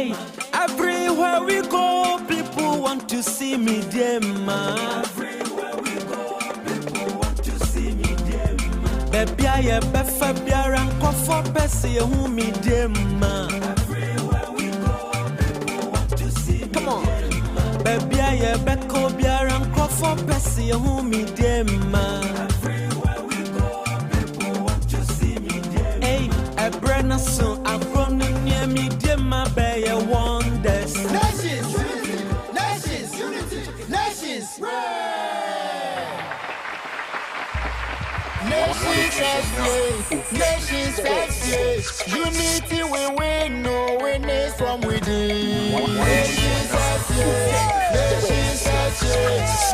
Hey, everywhere we go, people want to see me there, man. Everywhere we go, people want to see me there, man. Baby, I am befa biara nkofo pese hu me there, man. Everywhere we go, people want to see me. Come on. Baby, I am beko biara nkofo pese hu me there, man. Everywhere we go, people want to see me there. Hey, I brenna so I'm from near me there, my baby wonders. Nations, unity, nations, unity, nations. Nations have unity we win, no winners from within. Nations have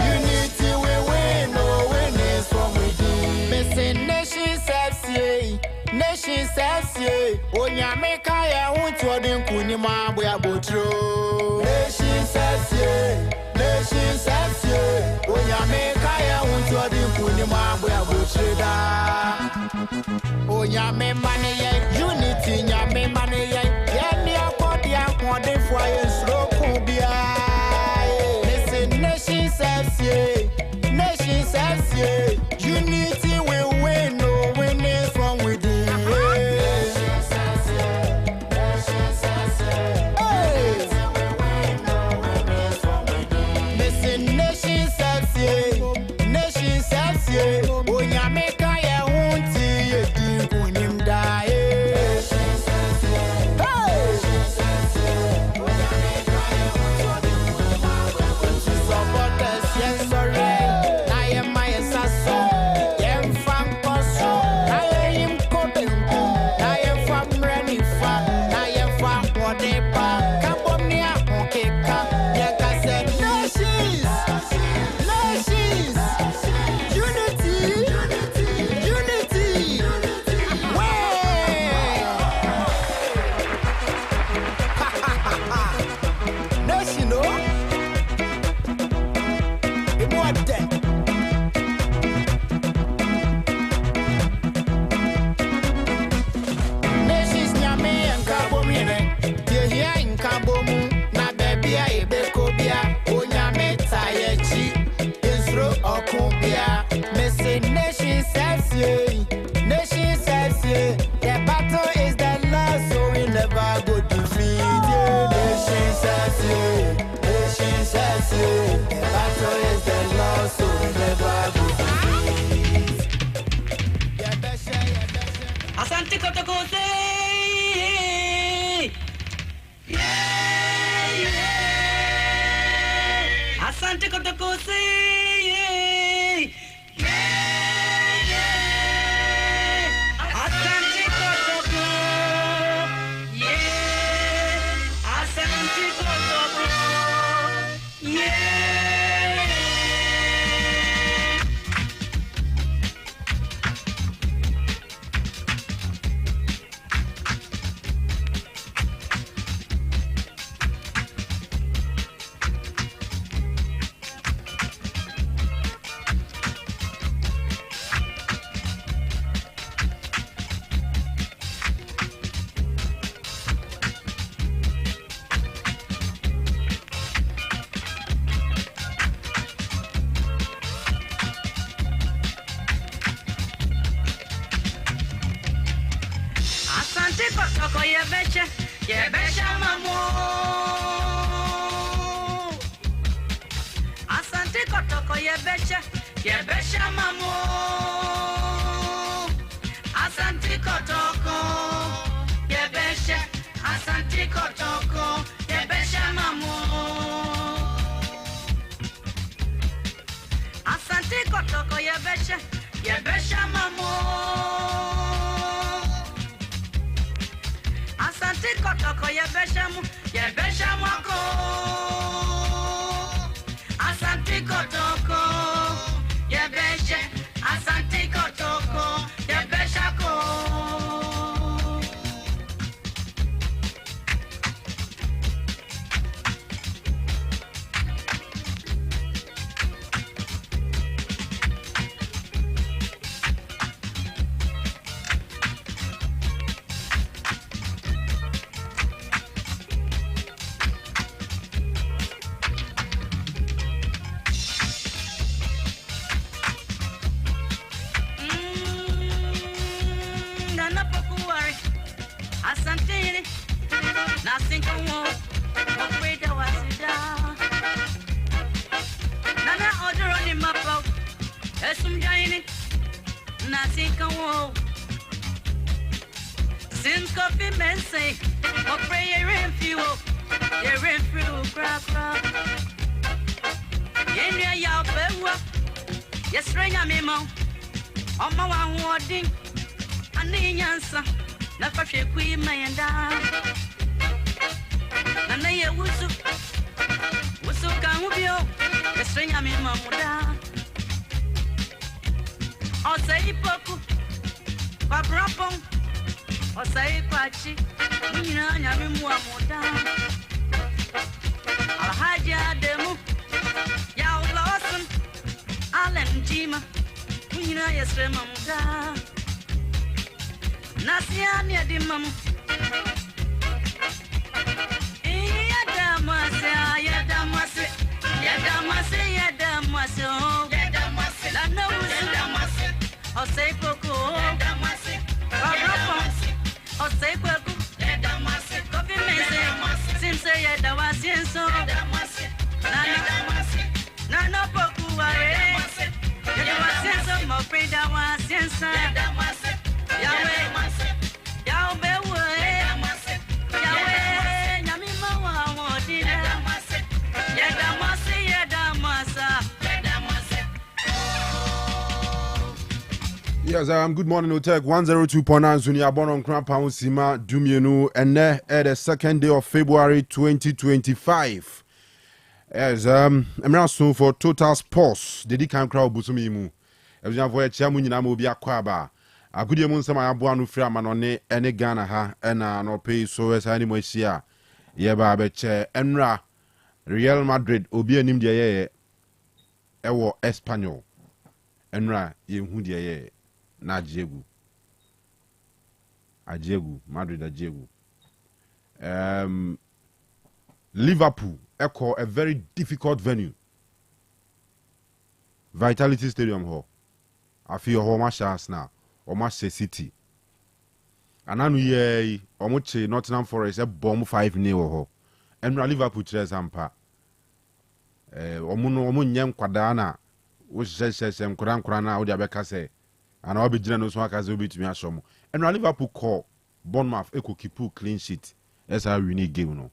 unity we win, no winners from within. Missing nations have Onyameka ya hunti odin kunima boya botro. Nations have Onyameka ya hunti odin kunima boya botro. Onyame mane ye unity nyame mane ye yeni akodi akwode fwa ye slow kubia. Listen, nations have unity we win, no winners from within. Listen, nations have Onyameka ya hunti ye di kunim dae. Supporters, yes, sorry. I am my assassin. I am from Koso. I am Kobengu. I am from Renifa. I am from Wadepa. Kabonia, Okeka. Yaka said, nations. Unity. Nation, oh. Nations nyame nkabomine tie in kabomu na baby a ebekobia onyame tayechi Israel okubia messy nations say the battle is the last so we never go defeat nations say the battle is the last so we never go defeat. Asante Kotoko say, yeah. Asante Kotoko say, yeah. Asante Kotoko, yeah. Asante Kotoko, yeah. Asante Kotoko yebecha mamo. Asante Kotoko yebecha mamo. Asante Kotoko yebecha. Asante Kotoko yebecha mamo. Asante Kotoko yebecha mamo. Asante Kotoko yebecha mwako. Asante Kotoko yebecha. Asante Kotoko yebecha ko. Nothing can walk. Afraid I was it down. Nana order on him up. There's some dining. Nothing can walk. Since coffee men say, oh, pray you're in fuel. You're in fuel, crap. In your yard, yes, ring a memo. On my one warding. I need answer. Never shake we may and down. And I was so can we go? Yes, ring a memo. Osei Akoto, Pabrapon, Osei Akoto, Nina Yamimu Amoda. Alhaja Demu, Yao Lawson, Alan Jima, Nina Yasremamuda. Nasiania Dimam. Yadamase, Yadamase, Yadamase, Yadamase, Yadamase, Yadamase. Osei Akoto, Osei Akoto, coffee message, since say that was in so. Nana Poku, you was in some more free that was in some. Yahweh, Yahweh, Yahweh, Yamima, what did Yadamase, Yadamasa. Yes, good morning, Otec 102.9 Zunia Bonon Crampound Sima Dumienu, and at the second day of February 2025. Yes, I'm now soon for Total Sports. The Dikan crowd Busumimu. As you have a chairman, will be a quaba. A good among some Abuanu Framanone, and a Ghana ha, and no pay so as animal here. Yeba Beche, Enra, Real Madrid, Obia Nimdia, Ewo Espanol, Enra, Yehudia. Na Ajegu, Madrid Ajegu. Liverpool echo a very difficult venue. Vitality Stadium Hall. I feel home chance now. Omashe City. Ananu ye omoche Nottingham Forest a bomb 5-0 ho. Emra Liverpool chess ampa. Omu nyem kwadana. Wo sheshe mkuran odi abeka se. And I'll be general so I can be to me as and Liverpool call Bournemouth Echo Kipu clean sheet. That's how we need game no.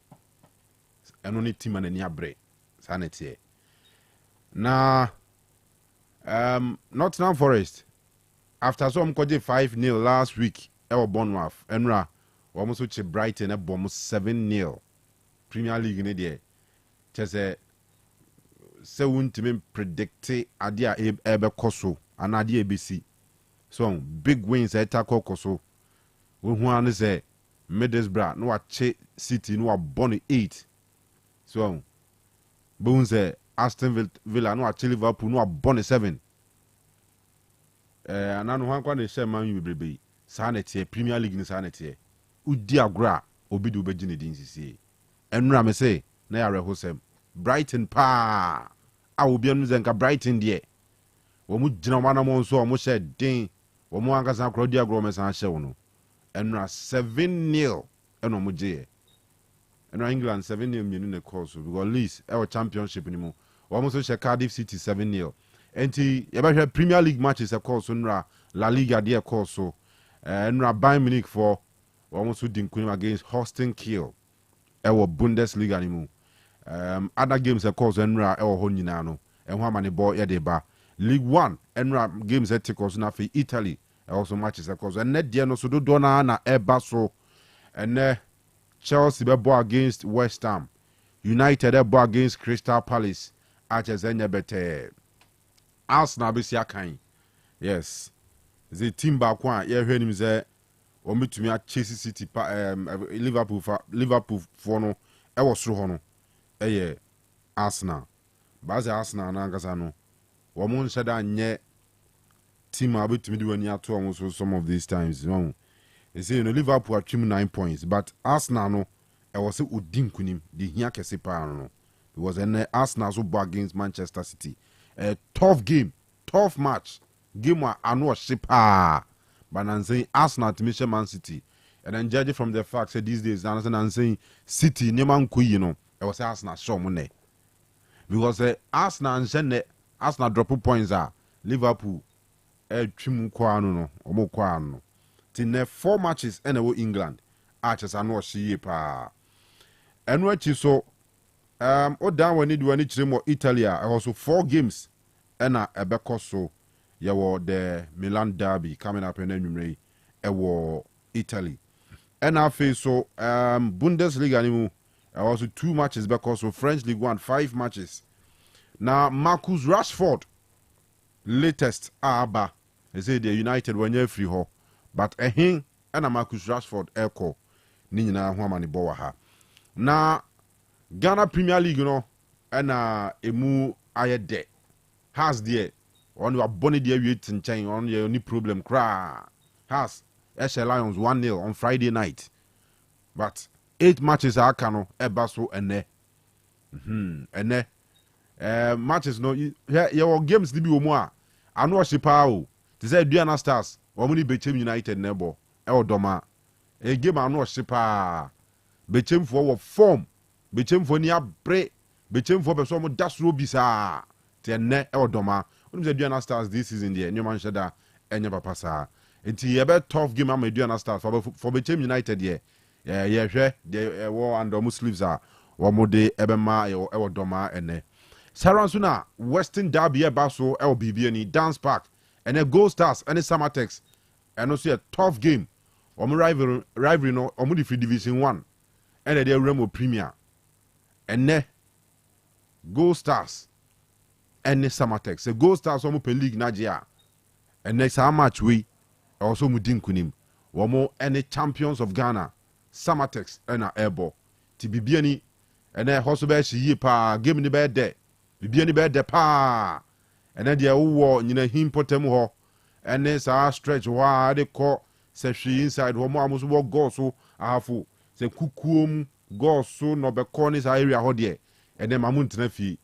And only team and near break. Sanity. Now Nottingham Forest after some called 5-0 last week, our Bournemouth Enra almost which Brighton a bomb 7-0 Premier League in there. Just say won't even predict idea ebe koso and idea ABC. So big wins at Takokoso. We want to say Middlesbrough no a City no a Bonnie 8. So Bones Aston Villa no a Liverpool no a Bonnie 7. And I know one can share man you be sanity Premier League in sanity. Udiagra obidu bejini dinsi. Enra me say na ya rehosem Brighton pa. I will be on zenka Brighton there. Omu jina wana mo nso omu she din. Omu ankasa Claudia Gromes an she wono. Enra 7-0 eno mu je. Enra England 7-0 mienu ne course because least our championship ni mo. Omu so she Cardiff City 7-0. Enti ye Premier League matches of course Enra La Liga there course so. Enra Bayern Munich for omu so din kunim against Holstein Kiel. Ewo Bundesliga ni mo. Other games of course Enra ewo ho nyina no. Enwa mani ball ye de ba. League 1 Enra games at Tikos na for Italy also matches of course and net no so do dona na eba so and Chelsea be ball against West Ham, United be ball against Crystal Palace at Zenya bete Arsenal be sia kan yes the team back one ye hwe nim say o metumi a Chelsea City Liverpool for no e wo soro ho no Arsenal baze Arsenal na ngasa no Wamon said nye team abetumi di wani ato am so some of these times no they say Liverpool are 9 points but Arsenal no e was odi nkunim the hia kese pa no it was an Arsenal so ball against Manchester City a tough game tough match game wa anu shipa but nan say Arsenal to Man City And then judging from the fact that these days, I'm saying City, Neman Kui, it was Arsenal show money. Because Arsenal and Shenne, Arsenal drop points are Liverpool, Chimu Kwano, Omo Kwano. Till 4 matches, and England. Archers are no she pa. And what you saw, down when you do any more Italy, also 4 games, and a Becoso, you were the Milan derby coming up in Enuary, Italy. And I feel so Bundesliga anymore. Also 2 matches because of French League 1 5 matches. Now Marcus Rashford latest Aba. They say the United when you free ho. But and Marcus Rashford echo ni nyina ho amani bo ha. Na Ghana Premier League and emu ayede has there on your bonny there waiting chain on your only problem cry has SL Lions 1-0 on Friday night. But 8 matches are Kanu ebaso ene. Ene matches no your games di bi wo mu a anu ohyepa o. Te say Duana Stars omuni Bechem United nebo e odoma. E game anu ohyepa. Bechem for wo form. Bechem for ni abre. Bechem for person mo dasro bisa. Te ene e odoma. Oni say Duana Stars this season there Newman Sheda enya papa sa. Enti ebe tough game am Duana Stars for Bechem United there. Yeah, the war and the Muslims are or mode ebema or doma ene. Saransuna, Western Derby Basso, LBB, Dance Park, and a Gold Stars, and a Samatex, and also a tough game. Rivalry no, Omudi Free Division 1, and a Remo Premier, and ne Gold Stars, and the Samatex. The Gold Stars Omo per League Najia, and next how much we also Mudin Kunim, Womo, and the champions of Ghana. Samatex and a airball. To be biani and then Hosobe she pa give me the bed there. Be biani bed de pa and then the war in a him potemo and then sa stretch why they call say she inside home almost walk go so afu say kukum go so no be corners area ho there and then mamun tenafi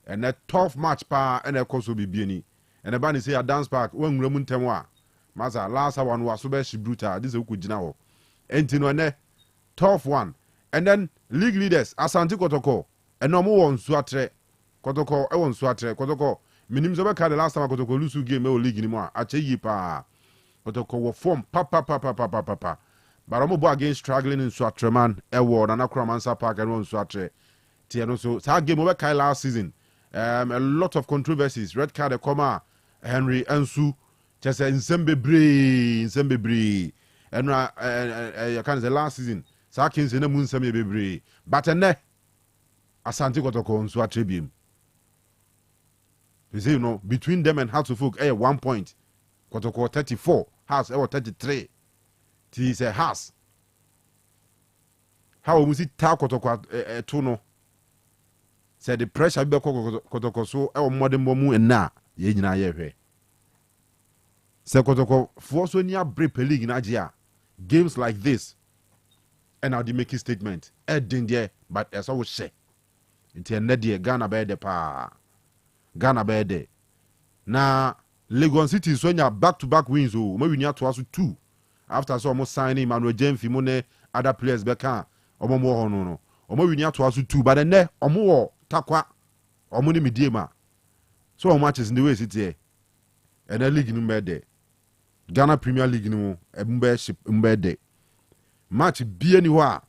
and a tough match pa and a course be biani and the band say a dance park when remun temwa maza last one was so be she brutal this is ukujina ho entino ne tough one. And then league leaders Asante Kotoko and no more on Swatre Kotoko I want Swatre Kotoko minimum the last time Kotoko lose game league anymore ache pa Kotoko will form papa but I'm against struggling in Swatre man award and Akromansa Park and on Swatre Tiano so that game over last season a lot of controversies red card comma Henry Ansu just Nsembe Bree and I can't say last season Sakins in the moon semi bebre. But a ne Asante Kotoko on Swatrebium. You see, between them and Hearts of Folk, 1 point. Kotoko 34, Hearts 33. T is a Hearts. How was it talk Kotoko Tono? Said the pressure be Kotoko so modern bomu and na yena ye. Say Kotoko force when you break league in Asia. Games like this. And I'll make a statement. Edin there, but as I would say, it's a nedia Ghana bed pa. Ghana bed. Now, Legon City is when you back-to-back wins, maybe near to us 2. After so almost signing Manuel James Fimone, other players back on, or more no. Or maybe near to us 2, but then there, or more, Takwa, or money mediema. So much is in the way it's here. And a league in bed. Ghana Premier League no, a membership in bed. Match be anywhere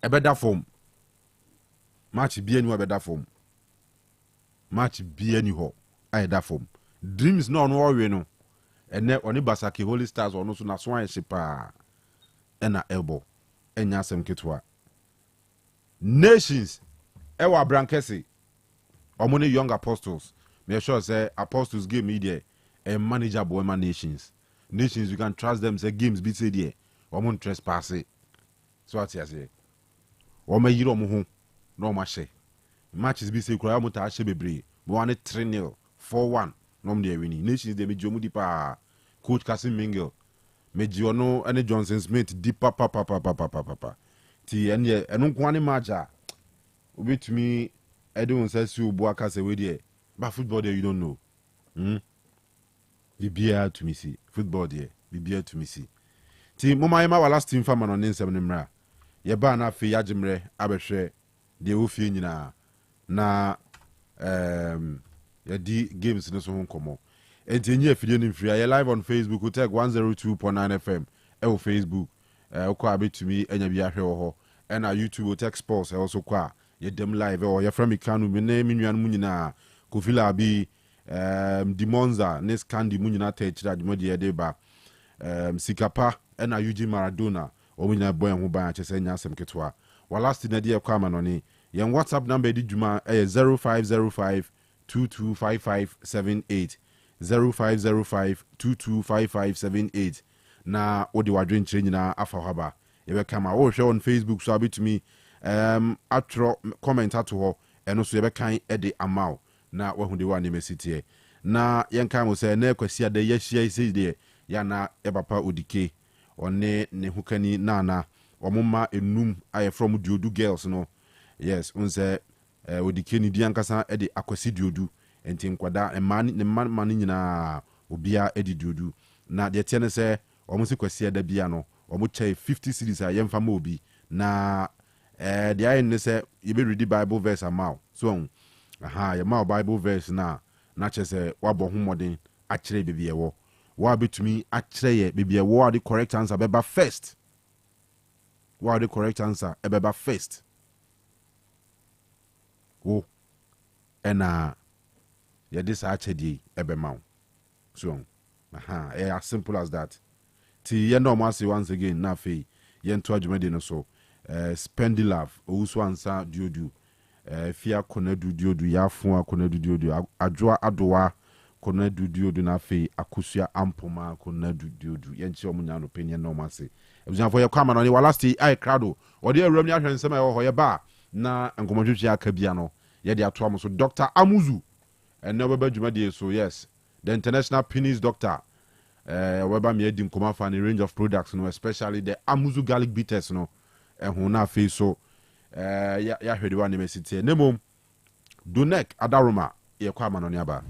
a better form. Match be anywhere better form. Match be anywhere I that form. Dreams no worry no. And then only Basaki Holy Stars or no so na swan shipa and a elbow. And yasem kitwa. Nations ewa brankesi. Omoni young apostles. Me sure say apostles give me there a manageable nations. Nations you can trust them say games beat say there. Woman trespass it. So what you say? Woman you don't move no match. Matches be say Korea Muta Shebebre. 1-3-0, 4-1. No me winning. Nations they me Jomu Dipa. Coach Kasim Mingle. Me Jono and Johnson Smith Dipa papa. Ti enye enu kwani maja. Obi to me I don't say you Boaka say we there. But football there you don't know. Be beer to me see. Football there. Be beer to me see. Ti mama yema wa last team fama no nsɛm ne mra. Ye ba na afi yagimre abɛhwɛ de wo fie nyina na di games no so ho komo. Enti nyi afidie no mfiri ye live on Facebook Otec 102.9Fm e Facebook ukwa abetumi anya bi ahwe wo ho na YouTube Otec Sports also kwa ye dem live or ye from Kanu me na me nuan mu nyina Kofila bi di Monza ne Scandi mu nyina ta chira di modi de ba Sikapa na Eugene Maradona o mu nyina boy ho ban achese nya asem ketwa wa last na de kwa manoni ye WhatsApp number di djuma 0505 225578 0505225578 na odi wadwen kire nyina afa haba yebe kama wo hwe on Facebook so abetumi atro comment ato ho eno so yebe kan ede amaw na wahu de wane mesitie na yenkan wo se na akwasi ade yahia isi de ya na ebapa odike one ne hukani nana omumma enum aye from diodu girls no yes unse odike ni di ankasa ede akwasi diodu enti nkwada emani ne man nyina obia edi diodu na de tiene se omo se kwasi ada bia no omo chai 50 series a yemfa ma obi na de ayi ne se you be read the Bible verse amount so ye ma Bible verse na chese wabo homoden a kire bibie wo wa betumi a kire ye bibie wo the correct answer beba first wa the correct answer e beba first wo ena ye this a chedi ebe ma so as simple as that. Ti ye no say once again na fe ye nto adwumade no so spend love owusu ansa diodu fia konadu diodu ya fun akonadu diodu adwoa adowa konadu diodu na fe akusua ampoma konadu diodu ye nchi omunya no penye no say ebujan for ye kwama no ni walasti ai crowd odi awram ni ahwensem e ho ye ba na nkomodwetwe aka bia no ye de ato am so Dr. Amuzu and no baba dwumade so yes the international penis doctor weba me edi nkoma fa ni range of products no especially the Amuzu garlic bitters no ho na fe so ya hwede wa nemesity nemom Donek Adaroma ye kwa ma no ne aba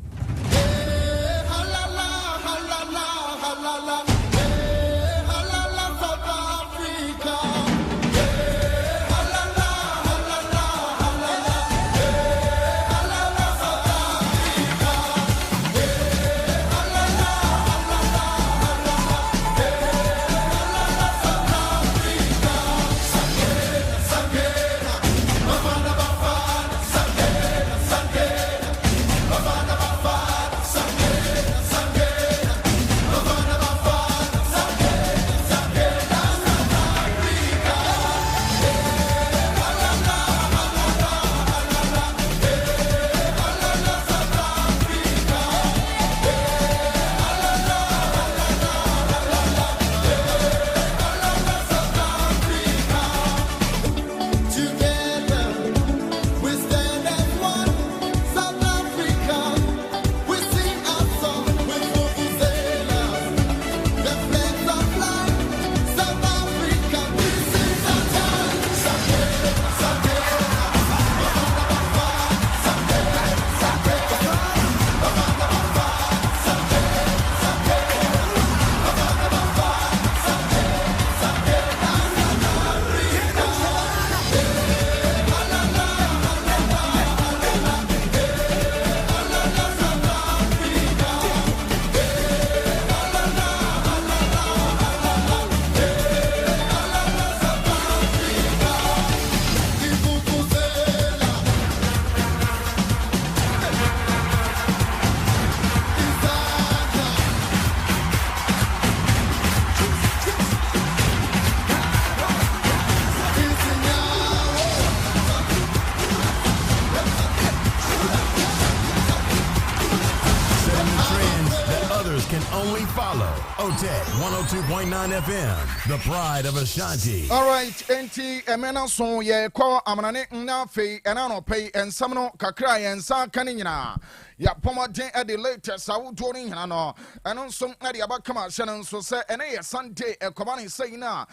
Otec 102.9FM, the pride of Ashanti. All right, enti emena so ye ko amanane na fe ena no pay ensam no kakra ye nsa kan nyina ya pomodin at the latest I would join no and on some area about come out Shannon so say and a Sunday a command saying now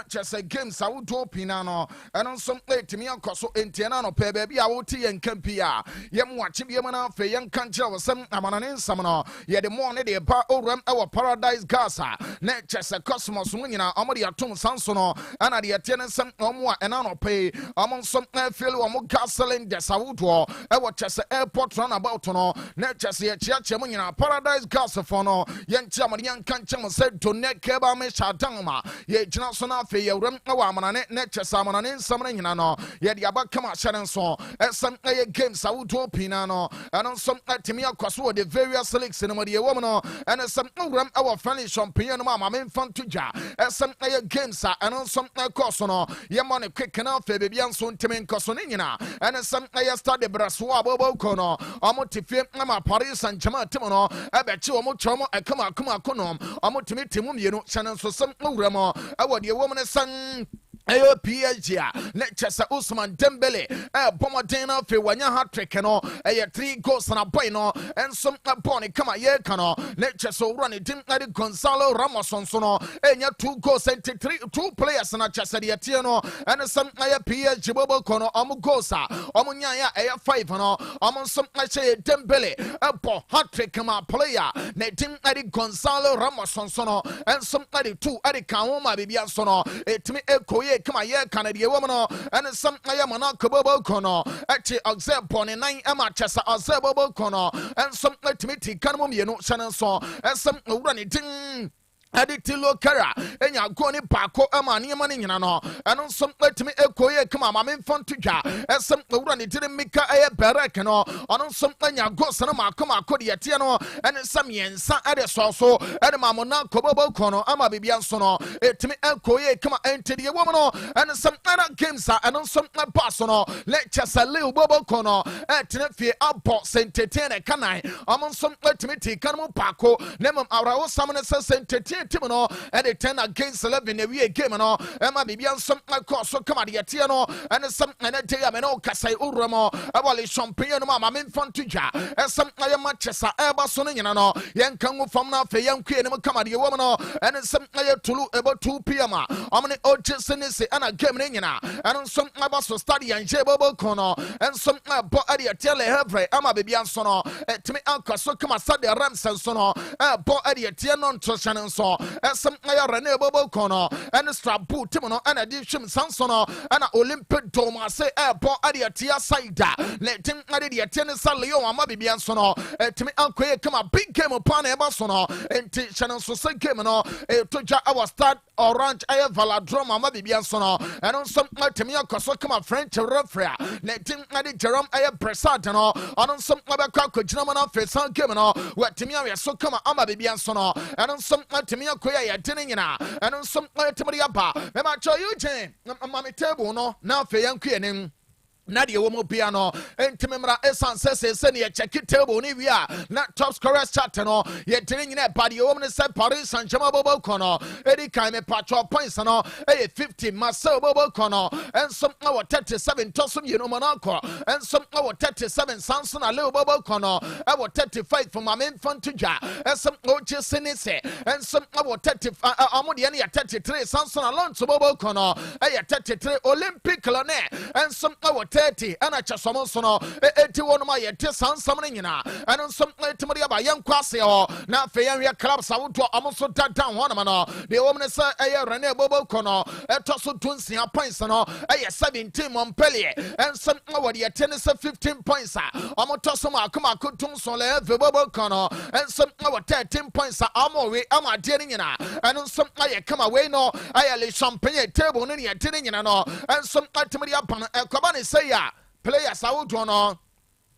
just a games I would do pinano and on some late to me on Coso in Tiano pay baby I would tea and campia yam watching yamana for young country or some amanin samano yeah the morning the bar or our paradise gasa net just a cosmos winning amadi atom sansono and at the attendance some and I pay among some airfield or more gasoline just I would war I watch just airport run about no net just a church paradise gas for no young chairman young cancham said to net keba me shadama ye jinasona fe ye rem awamana net just amanin summoning no ye the abakama shannon so some games I would do pinano and on some timia crossword the various leagues in the woman and some ram our friendly champion mama main fun to ja some games and on some course no ye money quick enough baby and soon timin cosonina and some start the braswa bobo kono amotifim ama Paris and Chama Timono I bet you almost chomo a kuma konom amotimitimu you know shannon so some ramo I want your woman son Ayo PSG Nechesa Usman Dembele Pomodena fe wanya hat-trick no 3 goals and a boy no and some boni kama ye kano Nechesa run it in Gonzalo Ramos on sono enya 2 goals and 2 players na chesa di atieno and some PSG bobo kono gosa nyaya 5 no some Dembele hat-trick kama player netim Gonzalo Ramos on sono and some 2 Kawoma bibia sono etimi ekoye come a year Canadian woman and some Ayamana Kobo Kono, actually Oxeb Pony 9 Emma Chessa Ozebo Kono, and some Timothy Kanum, you know, Shannon saw, and some running ting. Aditilo Kara, and ya goni Paco Amani Money, and on some let me echo, come on, I'm in front to ya, and some running to the Mika a Berekano, on some ya go Sanama, come on, Codiatiano, and some yen San Ades also, and Mamona Kobo Kono, Ama Bibiansono, it me echo, come on, enter the woman, and some other games, and on some personal, let just a little Bobo Kono, at Tenefi Apo Saint Tetene Canai, among some let me take Camo Paco, Nemam Arao Summoners Saint Tetene. Timano and a 10 against 11 a week game no Emma Bibian some course so come at Tiano and some and a Tiamano Casai Uramo Awali Champion Mamma Min Fontija and some matches are ever sonin no young Kangu from now for young Queen come at the woman and some Tulu about 2 p.m. Omni Oches and a game and some Abaso study and Jebo Kono and some body a tele every Emma Bibian sono to me Uncle so come at Sadia Ramson sono body a Tianon Toshan and so and some Rene Bobo Kono and the strap boot Timono and a Dishim Sansono and Olympic Doma say airport Adia Tia Saida. Let him Adia Tennis Leo Amabi Biansono to me Uncle come a big game upon Ebasono and Shannon Sosa Gamino to our start Orange Air Valadroma Mabi Biansono and on some Timia Coso come a French referee. Let him Adi Jerome Air Presatano on some Abaka Jinamana Fesan Gamino where Timia so come Amabi Biansono and on some Timia Koya Tinina and on some Timariaba. Emma Choyuche, Mammy Table no now for young Queen. Nadia Womo Piano, and Timemra Essan says, send a check it table, Nivia, not top scorers chatano, yet telling that body woman said Paris and Jamabo Kono, Eddie Kaime Patro points on 50 Marcel Bobo Kono, and some our 37 Tossum, you know, Monaco, and some our 37 Sanson, a little Bobo Kono, our 35 from my main fun to Ja, and some Oche Senese, and some our 35 Amodiani 33 Sanson alone to Bobo Kono, a 33 Olympic Lone, and some our 30 and a chasomosono 81 my tesan summoning and on some Timaria by young Quasio now Fayaria clubs I would almost down one man the woman is a Rene Bobo Kono a tosso Tunsia points no a 17 Montpellier and some over the tennis 15 points Amotosoma Kuma Kutunsole Bobo Kono and some over 13 points Amore Ama Dening and on some I come away no I champagne table in your tinning and some Timaria Pan Kabani say players out on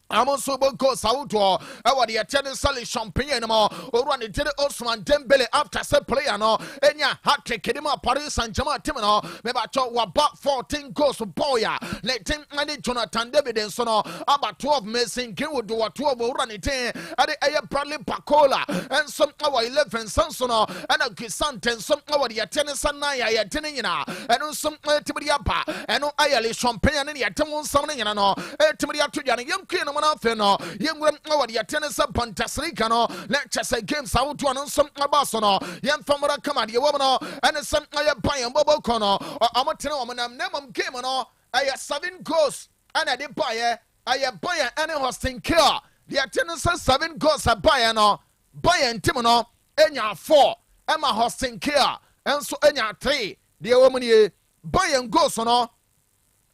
I'm also go Sauto. I want the attendance Sally Champagne or run it to Osman Dembele after set player no. Enya hat trick him up Paris and Jama Timino. Maybe I thought about 14 goals to Boya. Let him manage Jonathan David and so about 12 missing King would do a 12 run it in at the Air Bradley Pacola and some our 11 Sansono and a Gisant and some our the attendance and Naya Tinina and some Tiberiapa and no Ayali Champagne and the Atamon Summoning and no Tiberia to Yan young Queen na fe no yenwem na wode yɛtene sɛ Pontasrika no na kyɛ games out to no some abaso no yɛmfamra kama de wɔ no ɛne sɛ ayɛ ban bobo kono amotene wɔ nam nemam game no ayɛ 7 goals ana de baye ayɛ Bayern ɛne hosting care de yɛtene sɛ 7 goals a Bayern no Bayern team no enya 4 ɛma hosting care ɛnso enya 3 de wɔ mu nie Bayern goals no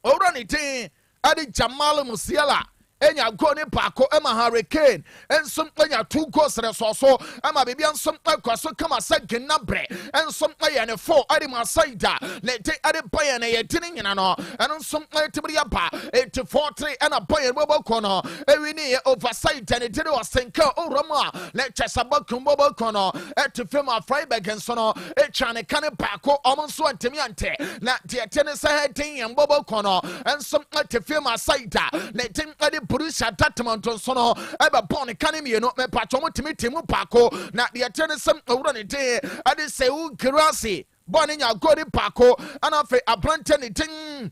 owura ne tin ade Jamal Musiala enya go ne paako ema Hurricane ensom enya 2 goals resoso ama bibia nsom akwaso kama sagina bre ensom aye ne 4 ade masaida le te ade Bayern na ye tini nyina no ensom tibiri aba 84-3 ena Bayern bobo kono ewini ye overside ne tiri osenka oroma le chesaba kumbobo kono etifema Freiburg enso no etwane kane paako omonso antemi ante na de tene sa hedin yem bobo kono ensom etifema saida le tin ade Borussia Dortmund sono eba bon kanemi no me pacho motimi timu paako na de tene sem owura ne de ade Seou Girassi bon nya godi paako ana fe abrante ne tin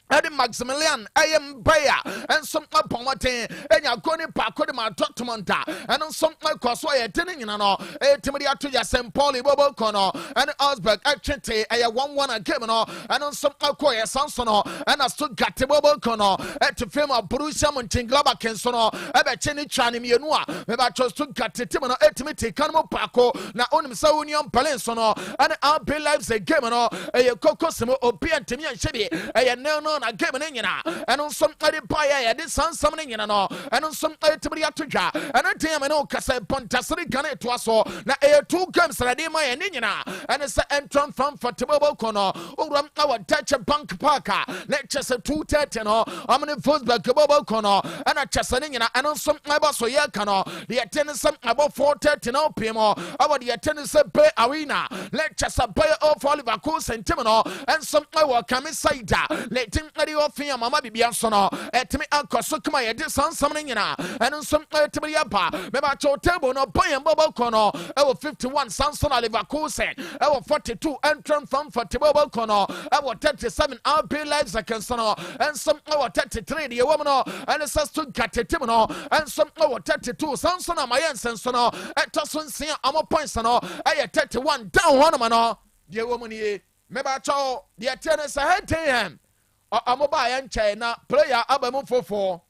Adi Maximilian ayem baya and some upon enya goni paako de ma Dortmund and some kwaso ye tene nyina no timidi atu ya St. Pauli bobo kono and Augsburg achete aya 1-1 game no and some akoye sansono and Stuttgart bobo kono to fema Borussia Mönchengladbach kensono ebe cheni chani mienu a me ba Stuttgart team no etimiti kanmo paako na onim sa Union Berlin sono and RB Leipzig game no eye kokosimo obi antemi anhye bi eye no na game ne nyina eno som ade paaya ya de sansam ne nyina no eno som tibiri atodwa eno tem me no kasa Pontasrika ne to aso na 2 games na de ma ya ne nyina eno se entron from football kono uram our Dutch Bank Park na chese 2:30 no amne Wolfsburg bobo kono ena chese ne nyina eno som aba so ya kano de tennis about 4:30 no pm our de tennis Bay Arena na chese Bay of Oliver Coulson team no en som our kamisida let adi ofia mama bibia so no etimi ankoso kuma ye de sansam ne nyina eno nsom etimi yaba me ba cho table no Bayern bobo kono ewo 51 Samson Leverkusen ewo 42 entron from football kono ewo 37 RB Leipzig kensono ensom ewo 33 de wo no eno Stuttgart team no ensom ewo 32 Samson Amayensen so no etoson sin amo points no eye 31 down one no de wo mu ni me ba cho de tennis head amoba ya nkyɛn na player abamu fofo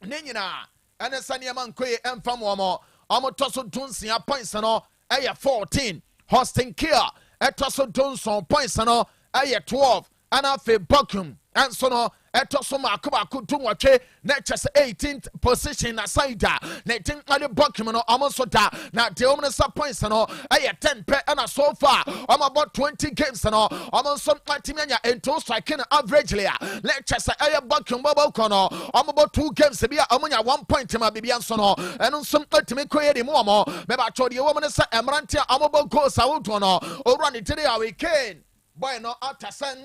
ne nyina ene sane man koye emfam wo toso dunsia points no ɛyɛ 14 hosting care etoso dunson points no ɛyɛ 12 ana fe Bochum enso no etoso makoba dunwatwe na kyese 18th position na side na tin ade Bochum no amonso da na de omnesa points no 10 pe na so far about 20 games no amonso atimi anya ento striking average layer na kyese Bochum bobo kono about 2 games bia amonya 1 point ma bibia nso no eno nso atimi koye de mo me ba chode omnesa emrante amobo goals awodo no owura ne tiri a weekend boy no atasan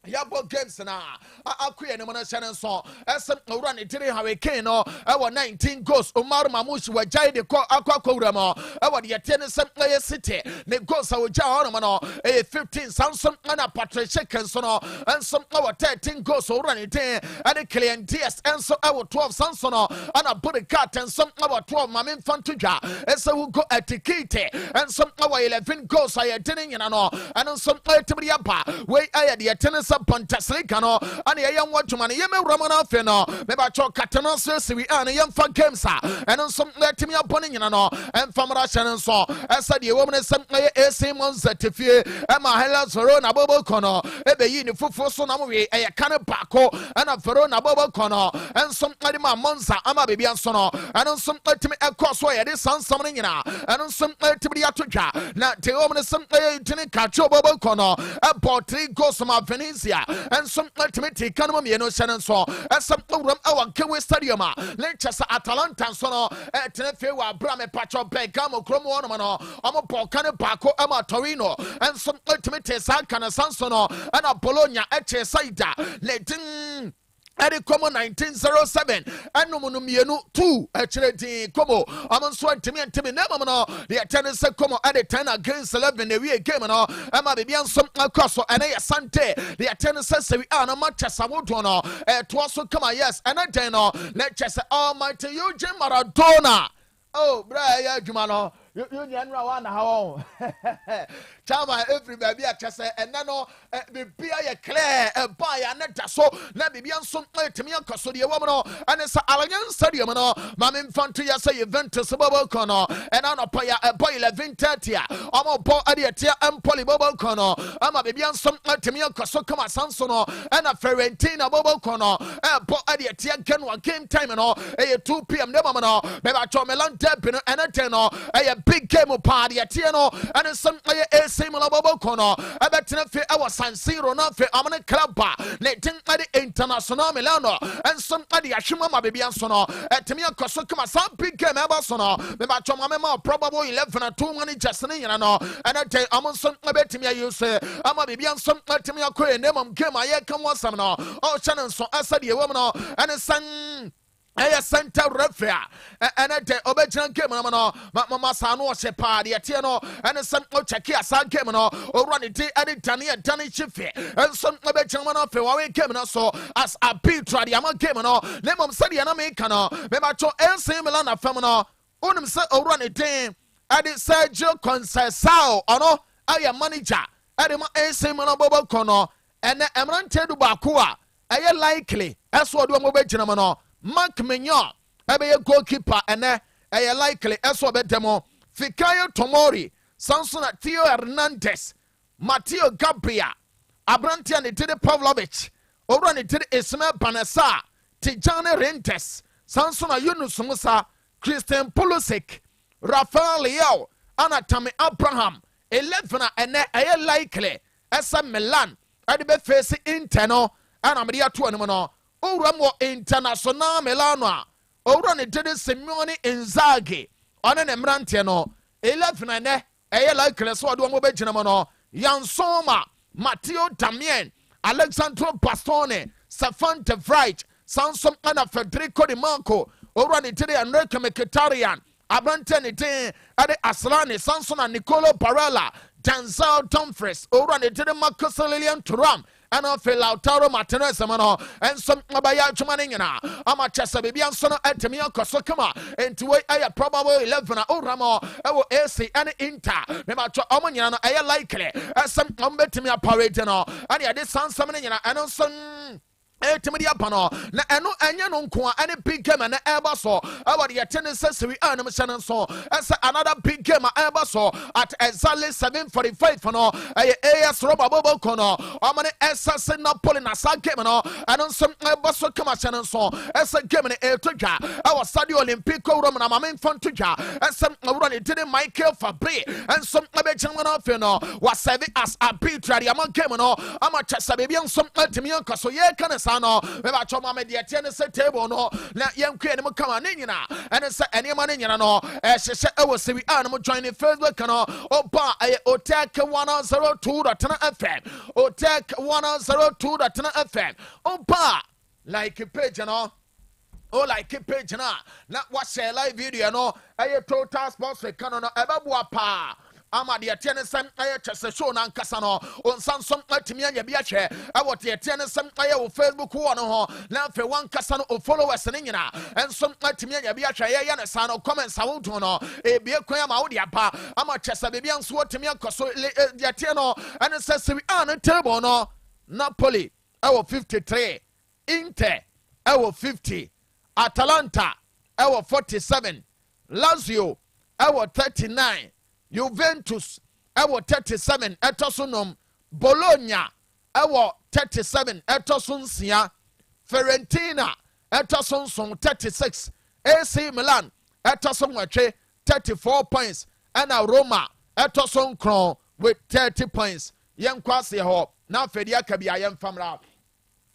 Yabo games na akuye ne mona chane so esem owura ne tiri Hurricane no ewo 19 goals Omar Mamush wajai de akwa mo ewo de yete ne sem aye City ne goals awja ono no 15 Samson na Patricia Kenso no ensem ewo 13 goals owura ne tin ade Kylian DS enso ewo 12 Samson no ana Bodekat ensem ewo 12 Mamin Fantudwa ese wu go etikite ensem ewo 11 goals aye tin nyina no ensem etibri aba we aye de yete Pontasrika no ani ye yan wadwuma ne ye mewura na afi no me ba cho katana so we ani ye mfa games eno nso letimi abone nyina no emfamra hyene nso esa de wo mne sem ye AC Monza tefie ema Hellas Verona bobo kono ebe yi ni fufu so na mo we ye kane baako ana Verona bobo kono enso ade ma Monza ama bebi anso no eno nso letimi ekoso ye de sansam ne nyina eno nso letimi atodwa na de wo mne sem ye tini kacho bobo kono about 3 goals ma Venice and some ultimate Kanu me no shannon so as some program our Kewe Stadium Leicester Atalanta so at Tenefe Brame Pacho Begamo Chromo no Amo Polcane Paco Ama Torino and some ultimate Sakana Sansono and a Bologna at Saida letting Edi komo 1907 enomo no mienu 2 echiredi komo amonso antimi na no the attendance komo edi 10 against 11 the we game no ama bibia nsom akoso ene ye sante the attendance say we are no Manchester wodo no to so come yes ene den no let chese almighty Eugene Maradona. Oh, bra ya adwuma no you nyanra wa na ha chama every baby a chese ene no bibia ye clear ba ya na da so na bibia nso etimi akoso de wo no ane sa Allianz Stadium no ma me mfanto ya say Juventus bobo kono ena no pa ya boy 11:30 omo bo ade etia Empoli bobo kono ama bibia nso etimi akoso kama sanso no ena Fiorentina bobo kono bo ade etia Genoa game time no 2 p.m. ne mama no be ba cho Milan derby no ena ten no big game party etia no ene some AC Milan bobo kono ebetena fe San Siro na fe amane club ba le tin ade international Milano and some ade ahwema ma bebia so no etemi akoso kama some big game eba so no me ba choma me ma probable 11 and 2 money just ne nyina no and ade amon some ebetemi ayuse ama bebia some etemi akoye nemam game aye kan wasam no o channel so asade ewom no and san center referee and at the Obejan game no mama sano she party at no and some check asa game no or run it at Dani Chife and some Obejan man of Huawei game no so as a Petra the Ama game no lemon said the Americano Mebacho El Similana Femino Unum said or run it at the Sergio Concesao or no I am manager at the Similana Bobo Kono and the Emerante Bakua I likely as what one Obejan no Mark Mignon, a goalkeeper, and a likely as well demo. Fikayo Tomori, Samson Theo Hernandez, Matteo Gabriel, Abrantian Tide Pavlovich, Oran Tide Ismael Banasa, Tijane Rentes, Samson Yunus Musa, Christian Pulisic, Rafael Leao, Anatami Abraham, 11 and a likely as a Milan, at the face internal, and Amadia 21. Uramo International Milano. Urani did Simeone Inzaghi. On an Emrantiano. 11 and a like Creswado Mobejanamano. Jan Soma. Matteo Damien. Alexandro Bastone. Stefan de Vrij. Sansom Anna Federico Di Marco. Urani did Enrique Mkhitaryan. Abrantani Day. Ade Aslani. Sanson and Nicolo Barella. Denzel Dumfries. Urani did Marcus Lilian Thuram. And I feel Lautaro Martinez and some Abaya Chumanina. I'm a Chessa Baby and Son at Temio Kosokama into a probable 11 Oramo. I will AC and Inter. Nemacho Omaniana, I likely as some Umbetimia Paradino. And I did sound summoning and some. Etimedia pano na eno anya no nko any big game na eba so about the attendance we earn mission so as another big game eba so at exactly 7:45 for no AS Roba Bobo kono amane SS Napoli na sa game no and some eba so come mission so as a game na etoja our Stadio Olimpico Roma na mamen fantuja and some run it did Michael Fabri and some ebe changman of no was serving as a arbitrary among game no amacha sabebi and some ultimate so ye can no me ba choma me de tie ne se table no na yem kwe ne mo kama ne nyina ene se ene ma ne nyina no hyehyɛ e wo se wi an mo join ne Facebook no oba Otec 102.9Fm Otec 102.9Fm oba like page no oh like page na what share live video no total sports we Kanu no ebeboa pa ama de atiene sem chese show na nkasa no on sansom atimi anya bia hwe what de atiene sem wo Facebook wo no ho na fe wan kasa no followers ne nyina ensom atimi anya bia hwe ye na sa no comments a wo do no bie kwan ama wo de apa ama chese be bia nso atimi akoso de atiene no ene sese wi an table no Napoli 53 Inter 50 Atalanta 47 Lazio 39 Juventus, 37, Etosunum, Bologna, 37, Etosun Sia, Fiorentina, Etosun 36, AC Milan, Etosun Wache, 34 points, and Roma, Etosun Kron with 30 points. Young Kwasi Ho, now Fedia Kabia Yam Famra.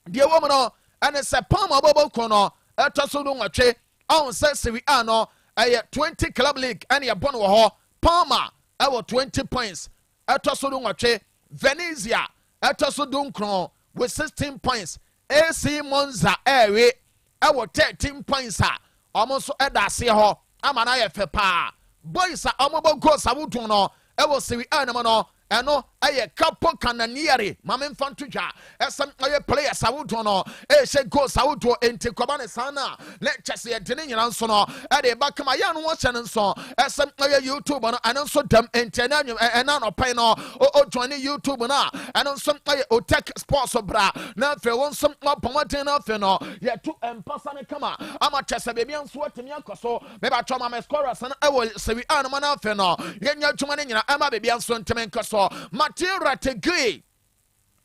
Dear woman, and it's a palm of Bobo Kono, Etosun Wache, on says we are no, a 20 club league, and your Bono. Palma, 20 points. Etoso Dunwache, Venezia, Etoso Dunkron with 16 points. AC Monza ewe ewo 13 points a omo so edase ho ama na ye fe pa boys a omo bo goals awuto no ewo Serie A no eno aye Capo Cananieri mame mfanto dwa esem aye players awuto no she goals awuto enti koba ne sana le chese ye dene nyina nso no e de ba kama ya no wo che ne nso esem aye YouTube no eno nso dam enti na ena no pai no o join YouTube na eno nso aye Otec Sports bra na fe won nso pomoten na fe no ye to empasa ne kama ama chese be bia nso atemi akoso me ba choma me scorers na e wo Serie A no na fe no ye nya dwuma ne nyina ama be bia nso ntemi nkoso Mathieu Rategui,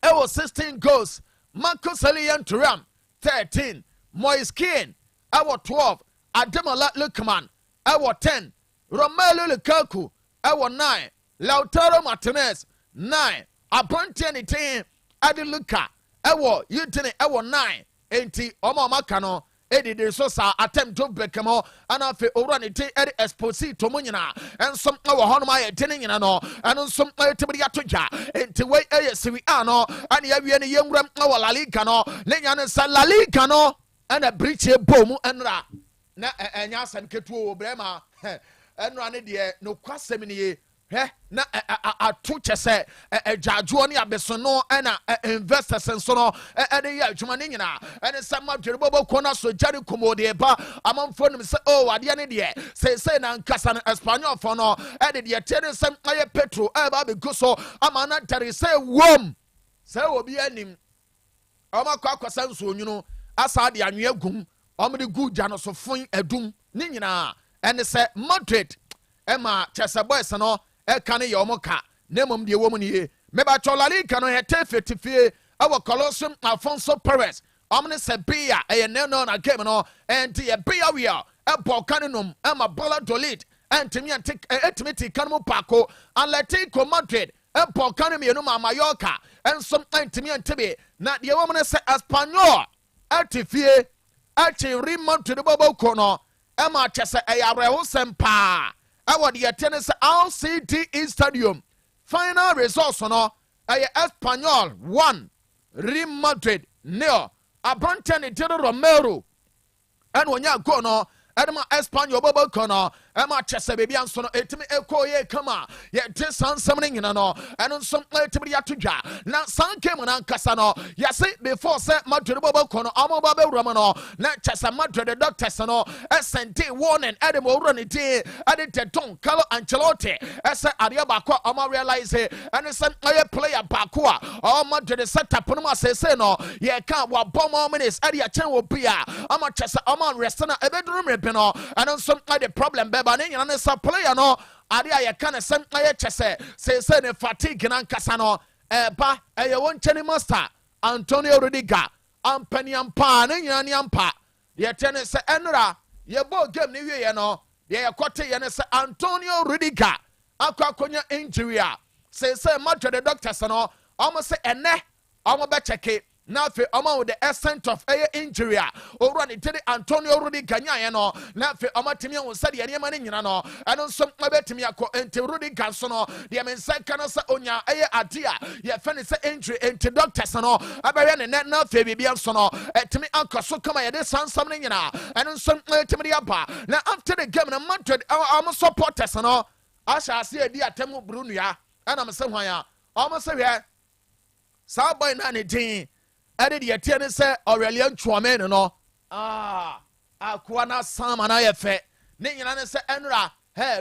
16 goals. Marcus Elian Thuram, 13. Moise Kean, 12. Ademola Lookman, 10. Romelu Lukaku, 9. Lautaro Martinez, 9. Appointed 10. Adi Luka, Utini, 9. Enti, Omo Makano. Edi de so sa attempt to bekamo ana fe orani te edi Esposito munyina ensom awo honoma ye tene nyina no eno nsom tebiri atoja enti we eye Serie A no ana ya wie ne yemwram awo La Liga no le nya ne sa La Liga no ana briche bomu enra na enya asem ketuo brema enra ne de no kwasem ne ye na atu chese jajuo ne abesono na investors nso no de ya adwuma ne nyina ene sama dwerebobo kona so jari komode ba amanfo nim se ade ne de se na nkasa no Espanyol fo no de tene sem aye Petro ba be guso amana dare se wom se obi anim amakwa kwasa nso onyuno asa de anwe agum omde gu ja no so fun adum ne nyina ene se Madrid ema chese boys no ekane ye omoka nemom de womu niye meba cholali kano hete fetifie awo Colosseum Alfonso Perez omne se bia eye no na game no enti ye bia we e bokanum ema Valladolid entimi antik etimiti kanmu pako Atletico Madrid e bokanum ye no Mallorca ensom entimi antibe na de womu ne se Espanyol atifie achi Real to the bobo kono ema chese ayarewo sempa our the tennis LCD Stadium. Final results no Espanyol 1, Real Madrid 0. Abranten Tero Romero and when you go no Edma Espanyol bobo kono Emma Chese baby and sono etimi eko ye kama ye tisan summoning in no and some etimi atuja na san came on kasano yase before say Madrid bobo kono amo babe romano na Chese Madrid the doctors no SNT warning edemo run it edit don Carlo Ancelotti ese aria bako amo realize and some player bako o Madrid set up no say no ye can wa bomb minutes edi a chen wo bia ama Chese amo rest na ebedrum repeno and some the problem beba ne nyana sa player no ade aye kan sem aye chese se ne fatigue nan kasa no ba aye won cheni master Antonio Rudiger ampani ampa ne nyana ne ampa ye tene se enra ye bo game ne wie ye no ye kote ye ne se Antonio Rudiger akwakonya injury a se Madrid the doctors no almost say ene almost be check na fe omo with the essence of injury o run it Antonio Rudiger nya no na fe omo timi won se de nyema ne nyina no eno nso mabetimi akọ enti Rudiger so no de men se kan se onya ade a ye fe ne se injury enti doctors no abere ne na fe bibia so no etimi ankoso kama ye de sansam ne nyina eno nso etimi de aba na after the game na Madrid omo supporters no asha ase edi atemu brunua ana me se hwan a omo se hwe sa boy na ne din ade de tiene se Aurelien Tchouameni no akwa na sama na ye fe ne nyina ne se enra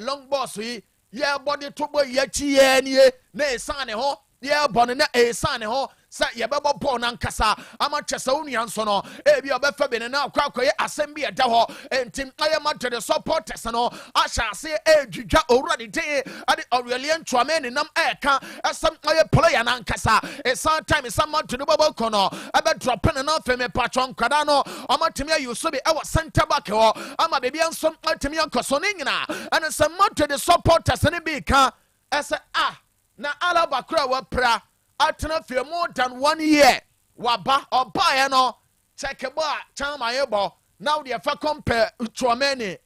long boss yi ye body to boy ye chi ye nie na esane ho ye bone na esane ho sa ye bebo ball na nkasa ama chese onua nso no ebi obefa be ne na akwakoye asem bi eda ho entim aye Madrid supporters no asha se edwudwa already dey ade Aurelien Tchouameni nam eka asem aye player na nkasa esan time some Madrid bobo kono ebe drop na feme patron kwada no ama timi ayuso be e wa center back ho ama bebi nso timi ankoso ne nyina ane some Madrid supporters ne bi ka ese na Alaba kra wa pra atena for more than 1 year waba oba no check ba chama yebo now the fa compare Tchouameni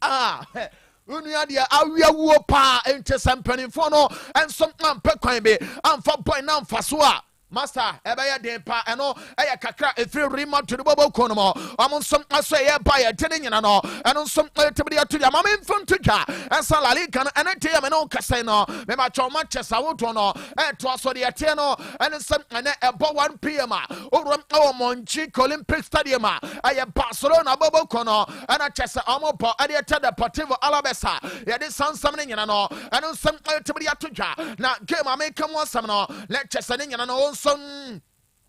unia dia awia wuo pa ente sampanifo no enso ampe kwan be amfa boy na amfa so a master ebaya den pa eno eya kakra efiri rima to the bobo kono amonsom aso ye ba ye tene nyina no eno nsom tebidi ato ya mama mfom to dwa ensa la liga no ene te ya me no kase no me ba cho Manchester wodo no to aso de te no ene nsem ene ebo 1 pm orom o Monchi Olympic Stadium aya Barcelona bobo kono ena chese omobo ade te Deportivo Alaves ye de sansam ne nyina no ene nsem tebidi ato dwa na game ameka mo asam no let chese ne nyina no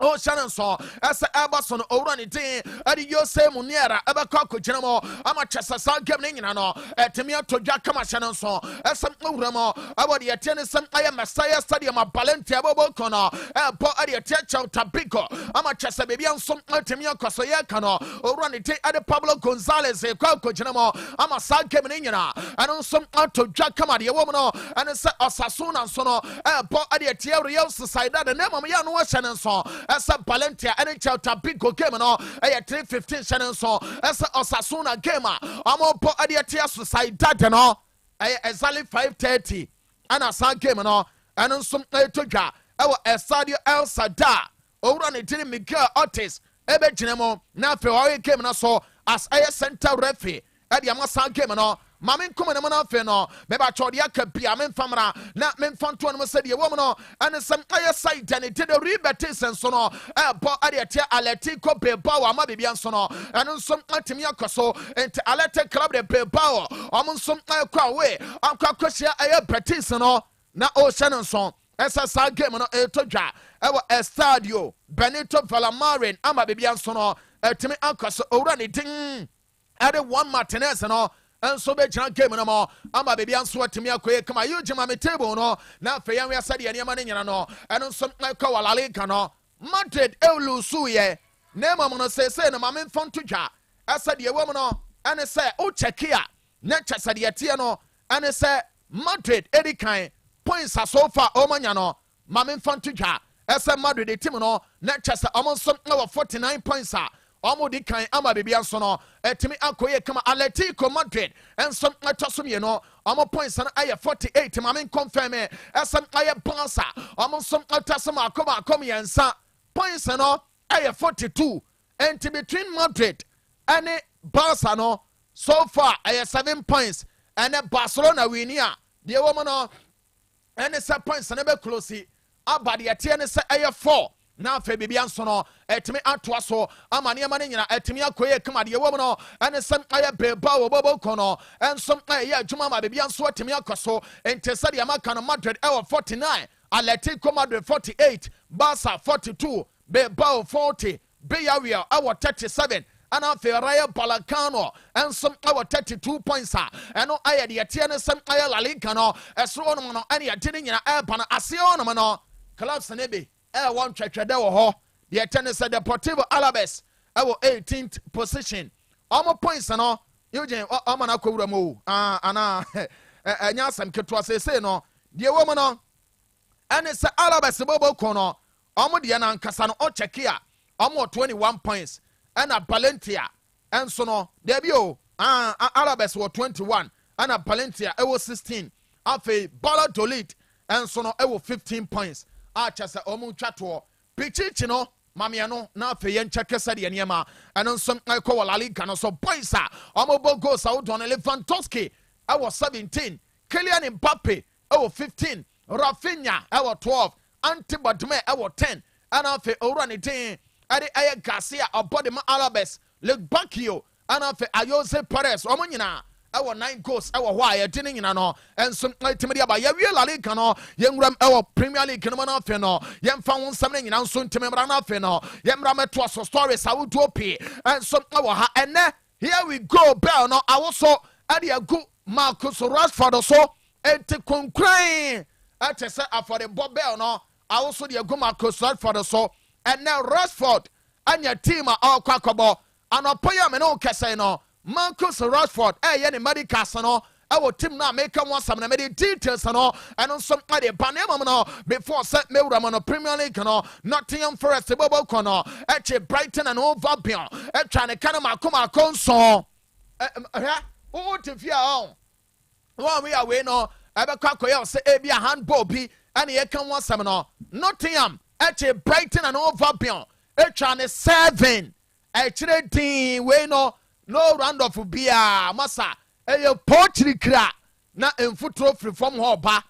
Oh, Shannon saw as Abason over the day at the Osei Muniera, Abacco General, Amachasa Gaming and all, at Timia to Jacama Shannon saw as some Uramo about the tennis. I am Messiah Stadium of Palentia Bobocono, Airport at the Church of Tapico, Amachasa Baby and some Timia Cosoyacano, or run it at the Pablo Gonzalez, a Coco General, Amasa Gaming and on some to Jacama, the woman, and a Sassoon and Sono, Airport at the Thierry Society, the name of Yano Shannon saw. Asa Valentia NHL Tapico game no 3:15 Shannon so asa Osasuna game amo po adiatia society no exactly 5:30 ana san game no eno nsom to dwa ewo Estadio El Sadar owura ne tiri Miguel Ortiz ebe ginemo na fe o game no so as a center referee ade amasan game no Mamin come na fe no me ba chodi aka bia men famra na men fanto no se de wo no ane sem aye side and it the rebate senso no e bo ade tie Atletico Bilbao ama bibia nso no ane nsom atimi akoso enti Athletic Club de Bilbao om nsom akwa we akwa kwhia aye Betis no na o hye nso esa sa game no e to dwa e wo Estadio Benito Villamarin ama bibia nso no atimi akoso owura ne din ade one Martinez no and so be chan game no mo ama baby anso atimi akoye kama you jima me table no na fe yan we asade ene ma ne nyina no eno so ka wala liga no Madrid ewlusu ye na mama no say no mama mfon to dwa asade ewo no ene say o check ya na chasade tie no ene say Madrid edikan points are so far o manya no mama mfon to dwa ese Madrid the team no na chasa omo so na 49 points are Omo di kan ama bibia nso no etimi akoye kama Atletico Madrid enso atosum ye no omo points na aye 48 mamen confirm esam aye Barca omo nso atasam akoma yensa points no aye 42 and between Madrid and Barca no so far aye 7 points and Barcelona winia de woman no and 7 points na be close abadi atie ne se aye 4 na fe bibia nso no etimi atoa so amane amane nyina etimi akoye kama de wom no ene sem aye beba wo bobo kono ensom aye adwuma ma bibia nso etimi akoso entesa de amaka no Madrid 49 Atletico Madrid 48 Barca 42 Bilbao 40 Villarreal 37 ana fe Rayo Vallecano ensom 32 points eno aye de tie ne sem aye La Liga no esro no no ene ya tini nyina eba na ase no no clubs ne be one twetwede wo ho the tennis Deportivo Alaves 18th position almost points no Eugene amana kwura mo ana enya asem ketwa say no the woman no and it's Alaves bobo kono omo de na nkasa no o check ya omo 21 points and a Valentia and so no there be Alaves 21 and a Valentia 16 afi Valladolid and so no 15 points chasa omu twato pichichi no mamia no na afe yen cheke sade niema eno nsom ko wala liga no so boys omo bo goals out on Lewandowski 17 Kylian Mbappe 15 Rafinha 12 Antibadme 10 and afe owra ne tin ade aye Garcia obode ma Alaves Lekbakio and afe Ayose Perez omo nyina 9 goals why I didn't know and some ultimately about La Liga no Yemram Premier League no man no Yem found something in soon to remember no Yemram to us stories I would do and some and here we go bell no I also add a good Marcus Rashford so and to conclaim at a set for the Bob Bell no I also the good Marcus Rashford so and now Rashford and your team are all quackable and I'll pay him no casino Marcus Rashford any medical no our team now make one some details no and some other panema no before set me on Premier League no Nottingham Forest bobo kono Brighton and Hove Albion trying to kind of makoma konso oh to fear on one we are we no ebe kwakoya say e be a handball bi and ye kan one some no Nottingham ɛkyɛ Brighton and Hove Albion ɛtwa ne 7 ɛkyerɛ din wei no round of bia masa ɛyɛ pɔkyirikira na mfuturo firi fam hɔ ɔba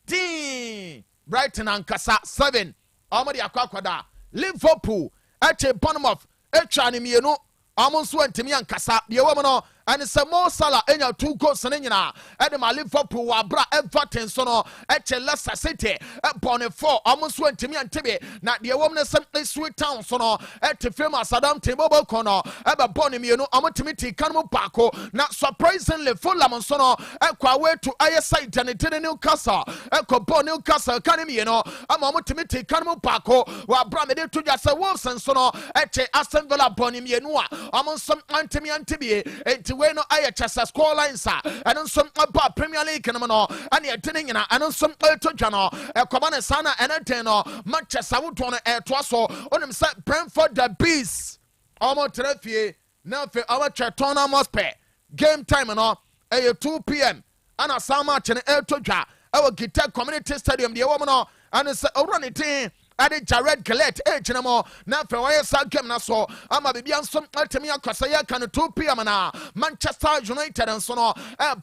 din Brighton ankasa 7 ɔmo de akɔda Liverpool ɛkyɛ Bournemouth ɛtwa ne mmienu ɔmo nso antimi ankasa deɛ wɔ mu no ɛne sɛ Mo Salah ɛnya 2 goals ne nyinaa ɛde ma Liverpool wɔ abra Everton so no ɛkyɛ Leicester City ɛbɔ ne 4 ɔmo nso antimi antebe na deɛ wɔ mu ne sɛ Sweet Town so no ɛte fam Asadam Tebobo kɔ no ɛbɛbɔ ne mmienu ɔmo timi ti kan mu baako na surprisingly Fulham nso no ɛkɔ away to ayɛ side ne tene Newcastle ɛkɔ bɔ Newcastle kan ne mmienu ama ɔmo timi ti kan mu baako wɔ abra mede to dwa sɛ Wolves nso no ɛkyɛ Aston Villa bɔ ne mmienu a ɔmo nso antimi antebe we no aye chasa score lines and some about Premier League no and ye tinning and some to jano a common sana and a tenor Manchester would want a twasso on him set Brentford the Beast almost trefie now for our Chatona must pay game time and all a 2 p.m. and a summer chen el toja our guitar community stadium the woman and it's a run it ade Jared Gillett chinamo na fe why sa game na so ama bibia nso atemi akwasa ya kan 2 p.m. na Manchester United nso no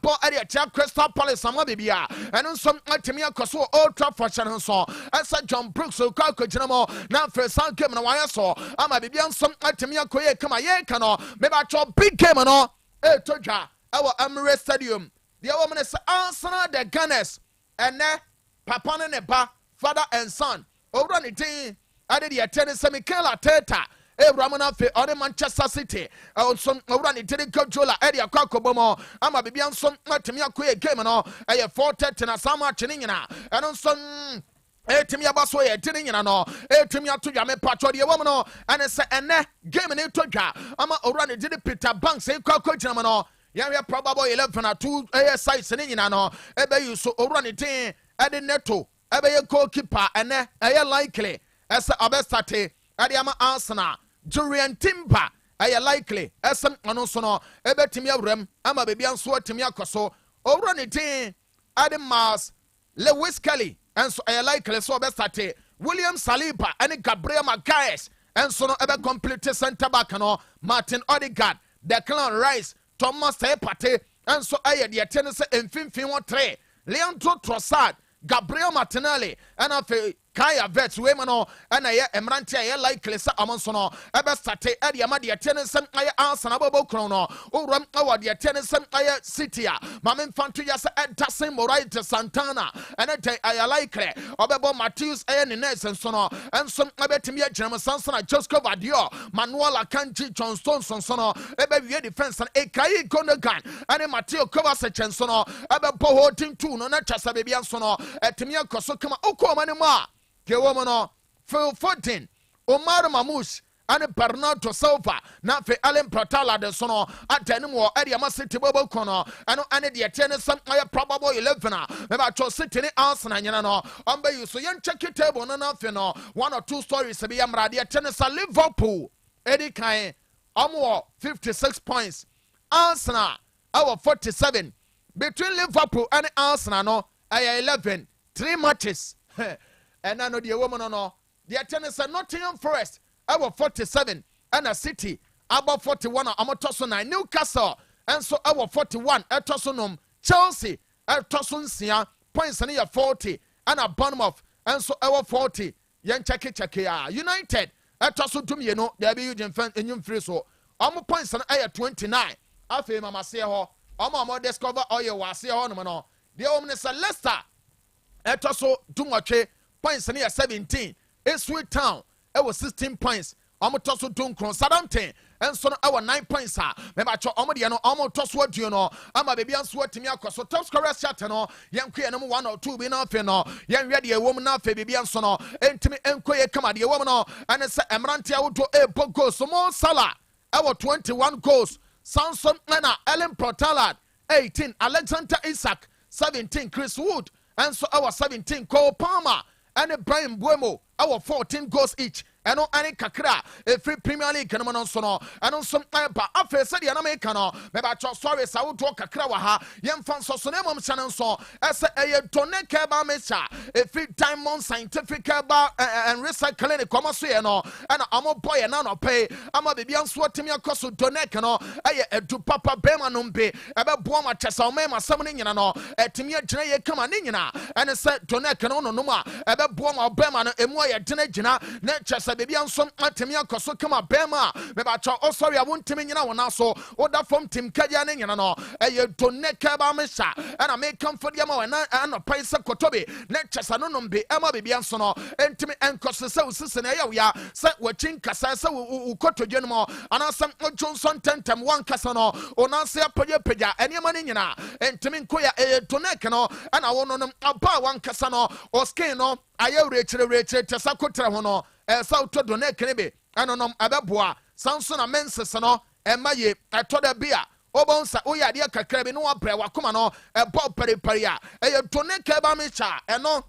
bo ade tia Crystal Palace ama bibia eno nso atemi akwaso Old Trafford nso asa John Brooks o ka chinamo na fe sa game na why so ama bibia nso atemi akoye kama ye kan no me ba cho big game no toja our Emirates Stadium the woman say Arsenal the Gunners ene papa ne ba father and son over on the team, I did the tennis Mikel Arteta, Ramona Fe, or Manchester City, also over on the team, Jola, Eddie Akakobomo, I'm a Bibian son, Matimia Quay game and all, I have 4-10 and some Chinina, and on some. Timia Baso, Tinina, no, Timia to Yame Pacho, the woman, and it's a game in Toja. I'm a did it Peter Banks, a coach, Namano, Yamia probably 11 or 2 sides in Inano, Ebe you so over on the team, Eddie Neto. Ebe ye goalkeeper ene eye likely ese abestate ade ama Arsenal Julian Timber eye likely ese ono so no ebe timi awram ama bebia nso atimi akoso owro ne tin ade Mars Lewis Kelly enso eye likely so abestate William Saliba ene Gabriel Magalhaes enso no ebe complete center back no Martin Odegaard Declan Rice Thomas Partey enso eye de tennis emfimfin won 3 Leandro Trossard Gabriel Martinelli and a Kaya Vets Wemano and a Emrantia likely sa Amonsono Ebe State Ediama the tennis and I Arsenal Bobo Chrono or Ram our the tennis and I Citia Mamin Fantias at Tassim Moraita Santana and a day I likely Obebo Matthews and Ines and Sono and some Abetimia German Sansona Josco Vadio Manuela Kanji Johnston Sono Ebe defense and a Kai Gondogan and a Matteo Kovacic and Sono Ebe Poho Team 2 no Chasa Baby and Sono at Timia Kosokama Oko Manima Kewomano, Phil 14, Omar Mamouche, and Bernardo Silva, not for Alan Pratala de Sono, at Tenimo, Ediama City Bobo Cono, and the attendance some probable 11. Maybe I sit in Arsenal, you know, you so young check your table, no nothing, 1 or 2 stories to be Amradi, attendance at Liverpool, Eddie Kai, 56 points, Arsenal, our 47, between Liverpool and Arsenal, no, I 11, 3 matches. And I know the woman no. The attendance at Nottingham Forest, our 47, and a City, about 41, Amatoson, Newcastle, and so our 41, at Tosunum, Chelsea, at Tosun points near 40, and a Bournemouth, and so our 40, Yan Chaki United, at Tosutum, you know, there be Eugene Fan in Friso, points and I 29. I feel Mamma Seho, more discover all your Wasi Ornamano. The Omnis Leicester, at Toso, Dumache. Points near 17. A Sweet Town, our 16 points. Tosso Dunkron, Sadam and so our 9 points. Maybe Omodiano, almost what you know. I'm a baby and sweat to me. So top scorer Shatano, young Queen 1 or 2 being off, young ready a woman off, baby and sono, and to me and Quay come at the woman, and it's Emrantia would do a book goals. So more Salah, our 21 goals. Samson Nana, Ellen Protalad, 18, Alexander Isaac, 17, Chris Wood, and so our 17, Cole Palmer. And Brian Buemo, our 14 goals each. ɛno ane kakra free Premier League no no so no ɛno nso ba afa said ya na me ka no me ba cho sorry sa wo kakra wa ha yemfa nso so na mom hyɛ no nso ɛsɛ ɛyɛ done kɛba me cha free Diamond Scientific Kɛba and Recycling kɔma so yɛ no ɛna amo boy na no pay ama bibia nso atimi akɔso done no ɛyɛ edu papa bema no mbe ɛbɛboa ma kyɛsa ɔma ma sɛm no nyina no ɛtimi agyina yɛ kama ne nyina ɛne sɛ done no no no ma ɛbɛboa ma bema no emu ayɛ dene gyina na kyɛsa bibia nso atimi akɔso kama bema me ba cha osori a wontimi nyina wona so oda fom tim kagya ne nyina no ɛyɛ done kɛba me sha ɛna me kamfo dia ma wona anopai sɛ kotobe na kyɛsa no no mbe ɛma bibia nso no entimi enkɔso sɛ usisi na ɛyɛ ya sɛ wɔkyin kasa sɛ ukotodwe no mo anasɛm ojonson tentem wan kasa no onanse apagya ɛniɛma ne nyina entimi nkoya ɛyɛ done no ɛna wono no aba wan kasa no oskin no ayɛ rekyerɛ tesa kotra ho no ɛsɛ to done bi ɛnonom ɛbɛboa sanso na menses no ɛma ye ɛtɔ da bia obonsa oyɛ adeɛ kakra bi no wabrɛ wakoma no ɛbɔ paripari a ɛyɛ done kɛba mecha ɛno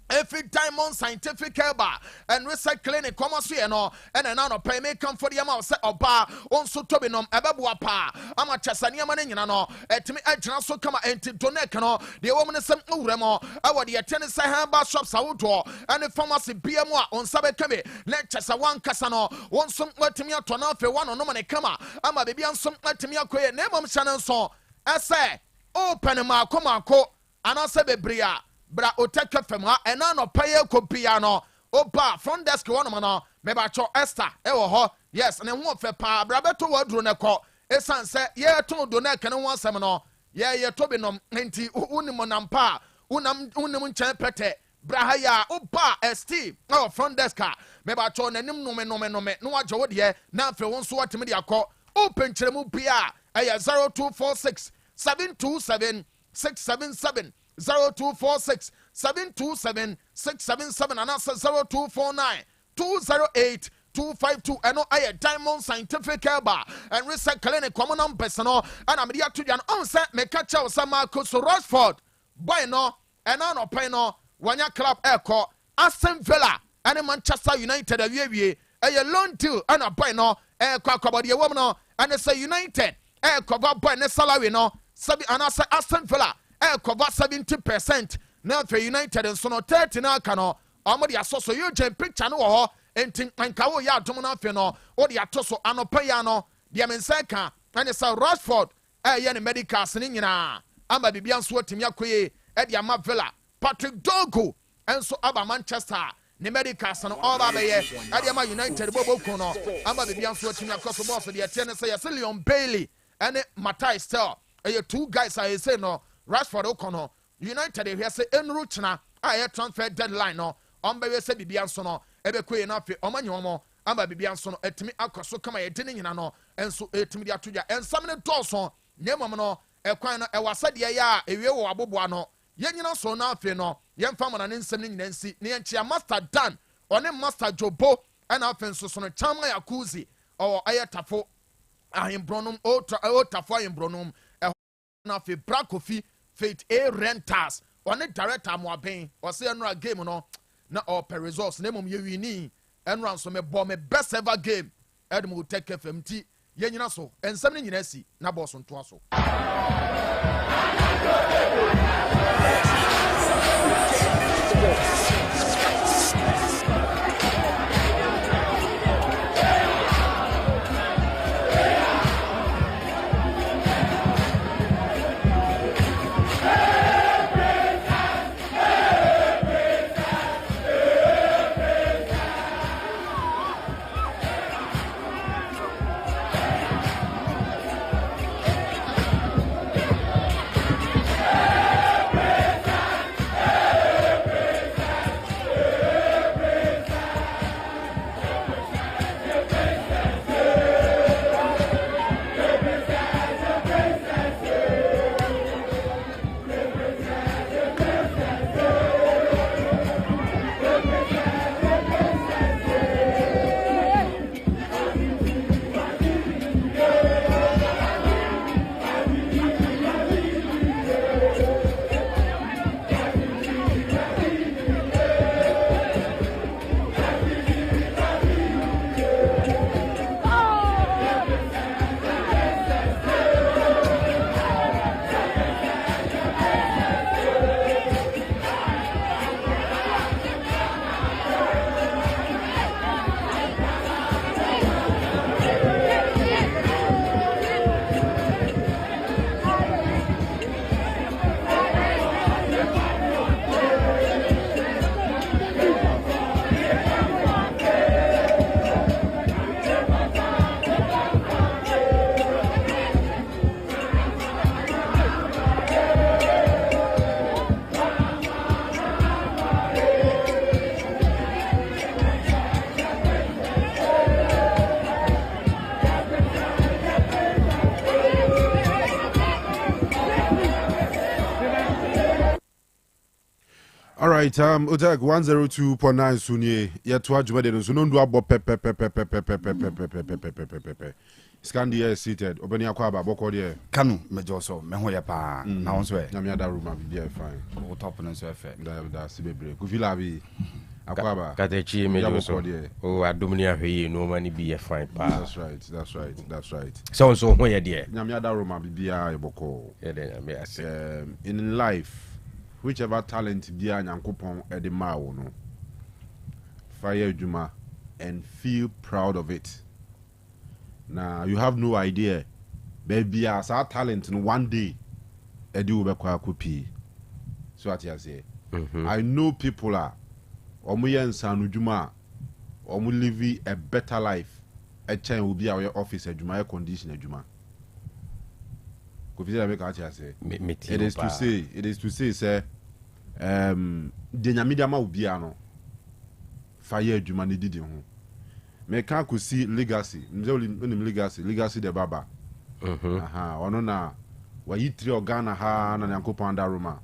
every Diamond Scientific Kɛba and Recycling kɔma so yɛ no ɛna na no pay me come for the amount sɛ ɔba onso tobi nom ɛbɛboa pa ama kyɛsa nneɛma ne nyina no ɛtumi agyina so kama enti done no deɛ wɔm ne sɛm wura mo ɛwɔ deɛ ɛtɛ ne sɛ hamba shops awodoɔ ɛne pharmacy bia mu a onsa bɛka me na kyɛsa wankasa no wɔnso watumi atɔ na afei wɔn nom ne kama ama bebia nso atumi akɔyɛ na mmom hyɛ ne nso ɛsɛ open maako anasɛ bebree a bra Otec 102.9Fm ha ɛna no paye kopia no oba front desk wɔn no me ba cho Esther ɛwɔ hɔ yes ne ho fɛ pa bra beto waduro ne kɔ esan sɛ ye to do na kene ho asɛm no ye to bi nom nti unim nam pa unim nkyɛn pɛtɛ bra ha ya oba ST ɛwɔ front desk a me ba cho nanim no wagye wo de na afɛ won so wateme de akɔ open kyeremu bia ɛyɛ 0246 727 677 0246 727 677 and answer 0249 208 252 and I Diamond Scientific Kɛba and Recycling common numbers and I'm here to an onset me catch out some Marcus Rashford boy no and no pay no Wanya Club Echo Aston Villa and Manchester United a loan deal and a boy no kwakobody a woman and it's a United cover boy ne salary no sabi and I say Aston Villa cover 70% now for United and so no 30 na kano amodi asoso you gen picture no ho enti anka wo ya dom na fe no wo de atoso anopa ya no de menseka and say Rashford ye ne medicals ni nyina amba bibia nso atimi akoye e de ama Villa Patrick Dogo enso aba Manchester ne medicals no all ba ye e de ama United bobo no amba bibia nso atimi akoso boss de tie ne say Leon Bailey and Matai Stel two guys I say no Rashford Okono United here say enru china a transfer deadline no ombe we say bibia so no ebekwe na afi omanyomo amba bibia so no etimi akoso kama ye dene nyina no enso etimi dia toja ensam ne dɔso nemom no ekwan no ewasa de ya ewie wo aboboa no ye nyina so na afi no ye mfa mana ne nsem ne nyina nsi ne ye nchia Master Dan one Master Jobo ana afi nso so no chama yakuzi o ayetafo ahimbronum o tafo ahimbronum na afi brakofi Faith A Renters on the director Moaben or say another game no na per results name ye wini and run so me bomb best ever game Edmo Otec FMT yenyina so and something nyina si na boss on to so right, Otec 102.9 Sunye. Yet to watch wedding, so no do about pepe. Scandi seated. Open your car, Boko there. Kanu, Mejoso, Mehoyapa, now swear. Namia room, be fine. Oh, top and so fair. That's the break. Kufilabi. Aquaba. Katechi Mejoso. Oh, I Dominia, no money be a fine pa. That's right. So, when you're there. Namia room, be a boko. In life. Whichever talent be a nyankopon edema no fire juma and feel proud of it. Now you have no idea baby as our talent in one day edu be kwa kopi. So what you say I know people are omo yen sanu juma omo live a better life a chain will be our office juma condition juma. Kofi say make what you say it is to say sir de nyamida ma obia no fire adwuma ne didi ho me kan ko si legacy mzeli legacy de baba ono na wayi tri organa ha na yankopon da roma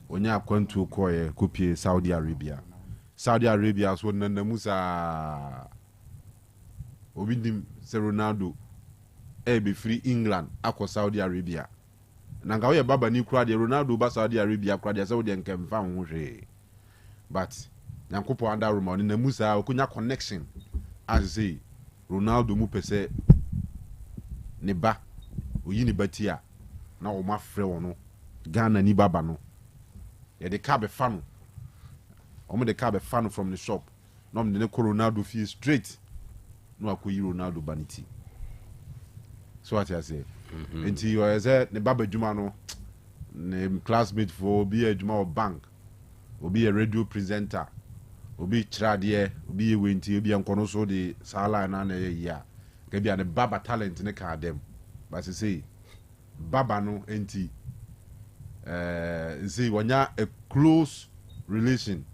onya akwantu koye kopie Saudi Arabia so na musa obidim se Ronaldo be free England akọ Saudi Arabia. Nanga we baba ni kura de Ronaldo ba Saudi Arabia kura de Saudi nkemfa ho hwe but nyankopon anda Roma ni na musa okunya connection as say Ronaldo mu pese ne ba oyi ni batia na o ma frɛ wono Ghana ni baba no ye de ka be fa no o mo de ka be fa no from the shop no mo de ne Ronaldo fee straight no akoyi Ronaldo baniti. So what I say until you are ne baba juma no ne classmate for be a juma bank or be a radio presenter or be chradie be a winti be ankono so the sala na ya ke be an baba talent ne ka dem but say baba no enti say wanya a close relation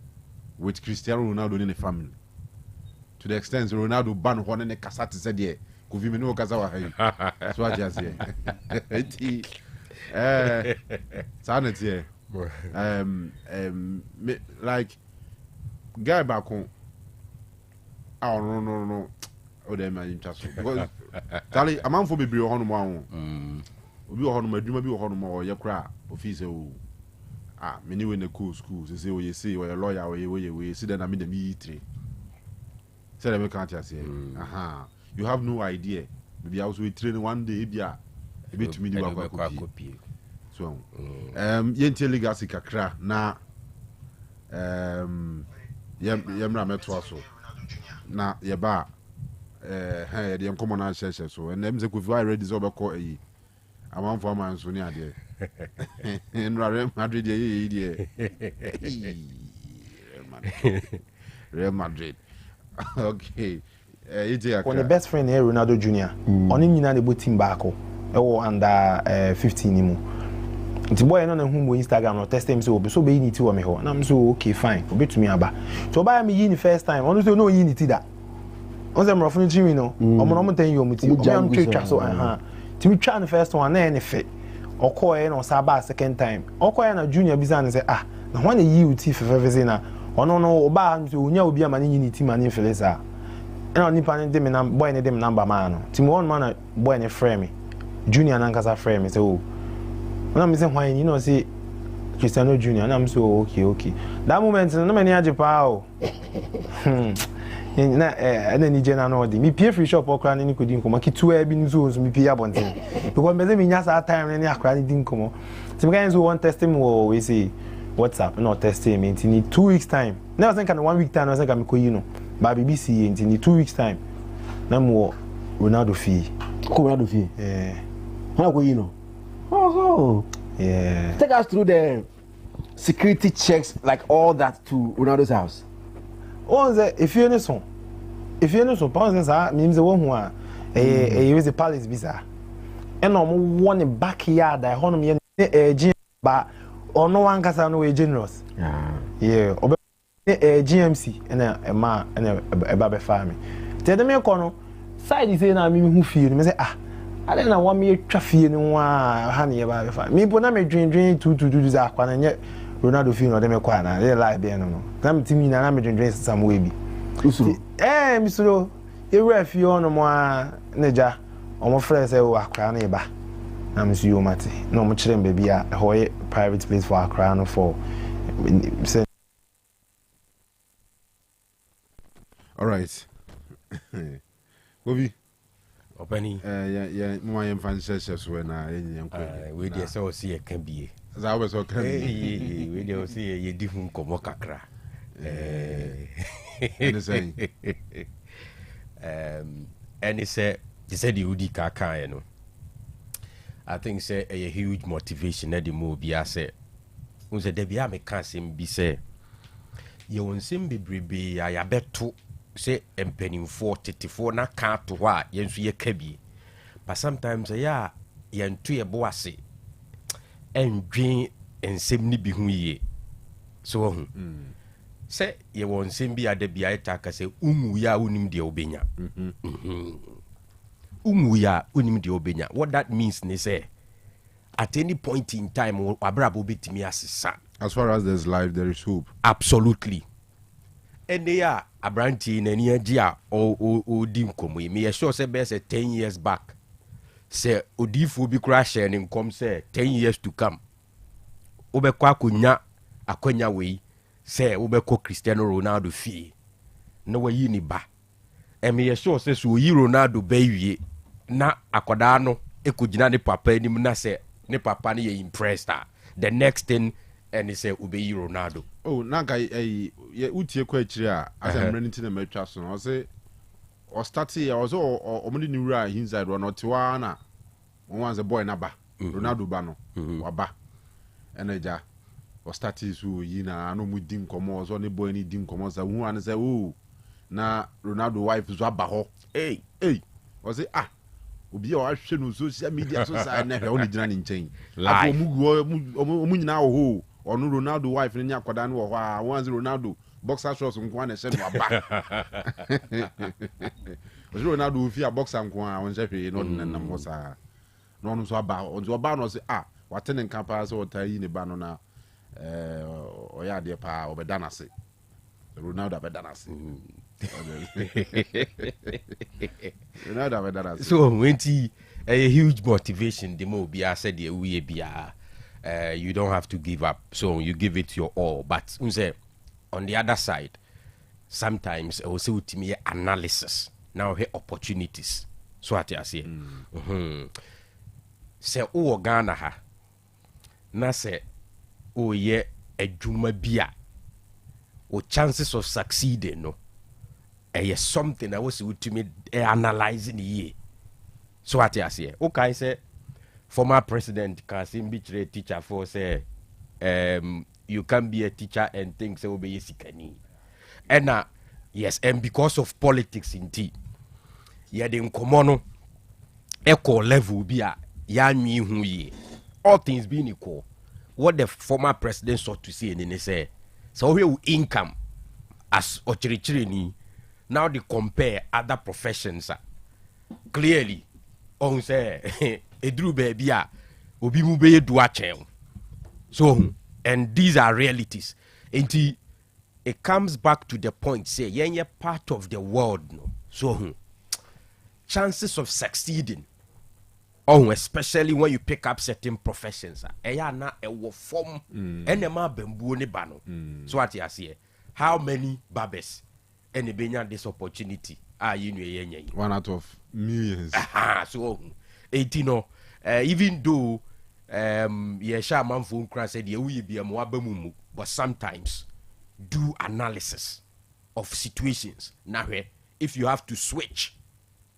with Cristiano Ronaldo in the family to the extent Ronaldo ban ho ne kasate said there kuvi me no kasa wa hai so aja say enti sanity like guy back on no o dem ma intwaso because tali amanfo bebre ho no mo ahun obi ho no madwuma bi ho no mo ye kra office o me ni we na cool school say o ye say o ye lawyer o ye we see na me dem yi tre say dem can't say you have no idea maybe I was we train one day bia e be to me di ba copy so yentie legacy kakra na yemra meto aso na ye ba ye de enkomo na sheshe so and them say Kofi already so be call yi amanfo aman so ni ade Real Madrid ye Real Madrid okay on the best friend here Ronaldo Jr. Oni nyina na bo team baako e wo under 15 ni mu nti boy no na hu mo Instagram no test him so obi so be yi ti wo me ho na am so okay fine obetumi aba so buy me yi ni first time ono so no yi ni ti da on say mrofo ni chimi no omo no mo tan yi o muti o am twa so ti mi twa the first one na e ne fe okoye no sa ba second time okoye na junior bi san say na ho na yi uti fefefeze na ono no oba so onya obi ama ni yi ni ti ma ni felesa and on nipa dem na boy ne dem number man no ti mo one man boy ne frame me junior na nkasa frame me so na me say why you know say Cristiano Junior na am so okay that moment na me ni ajepa o na ni je na no di me pay free shop okra ni kodi nkomo kitu e bi nzo so me pay abonten because me say me nya sa time ni akra ni di nkomo ti me kan so one test him o we say WhatsApp no test him in 2 weeks time na was think kan 1 week time na say kan me ko yi no ba BBC in 2 weeks time na mo Ronaldo fee how go you know yeah take us through the security checks like all that to Ronaldo's house on the if you know so pause say means the one who use the palace visa and no one in backyard I hono me ba ono wan kasa no we generous yeah GMC and ma and a baby farming tell them no side say na me hu fie me say I don't know what me twa fie no wa ha ne baby farm me bo na me dwen to do za kwa na nye Ronaldo feel no dem kwa na they lie be no tam team na me dwen some way bi usu misuro e ref yo no mo a neja omo frɛ sɛ wo akra na eba na me you mate no mo kyerɛ mbe bia hoye private place for akra no for say all right Obi Opani yeah mo yam fan share so na yen ko we dey say o see e ka bie za we so kan we dey o see e di hun komo kakra and say and he said the udi kaka you know I think say a huge motivation na the mo bia say unse de bia me kan sem bi say ye wonsem bebrebe ya beto say empanimfo tetifo na ka to ho a yenso ye ka bi but sometimes ya yento ye bo ase endwen ensem ni bi hu ye so hu say ye wonsem bi ade bia eta ka say umu ya unim de obenya umu ya unim de obenya. What that means ni say at any point in time abrabo betimi asesa. As far as there's life there is hope. Absolutely. And they are abranti in any idea or dim komo me sure say best 10 years back say odifu bi crash and come say 10 years to come obekwa akonya we say obekọ Cristiano Ronaldo fee na wayi ni ba me sure say so yi Ronaldo ba wie na akoda no ekogina ne papa anim na say ne papa ne impressed the next thing and he say obeyi Ronaldo. Oh nanka ye utie kwa akire a asa mrani nti na matwa so no say o start here o so omni ni wura inside ro no tewa na won say boy na ba Ronaldo ba no waba eneja o start so yi na no mu din komo so ne boy ni din komo sa hu an say oh na Ronaldo wife so aba ho o say obi o ahwe no social media so say na he o ni gina ni nchen apo mu nyina ho onu Ronaldo wife ni akoda no ho a 1-0 Ronaldo boxer shorts nko na se no aba Ronaldo fi a boxer nko a won hwe no na mo sa no no so aba onzo ba no se watene nka pa so otayi ne ba no na o ya de pa obeda na se Ronaldo abeda na se Ronaldo abeda na se so when a huge motivation the mo bia said the we bia you don't have to give up, so you give it your all. But on the other side, sometimes I will say with me analysis. Now here opportunities. So what I say. Say oh Ghana ha. Na say oh ye adwuma bia. O chances of succeeding no. Yes something I was with me analyzing the year. So what I say. Okay, say former president Kasim Bichre teacher for say you can be a teacher and think so be sikani. And yes, and because of politics in tea, yeah, the common equal level be a yami hu ye. All things being equal. What the former president sought to say and they say, so here income as ochirichiri now they compare other professions clearly on say edru baby a obi mu be do achen so and these are realities and it comes back to the point say you're part of the world no so chances of succeeding especially when you pick up certain professions na e wo form enema bambuo ne ba no so what you say how many barbers and benya this opportunity you know one out of millions so 18 even though sha man phone crash said we be abamumu but sometimes do analysis of situations now if you have to switch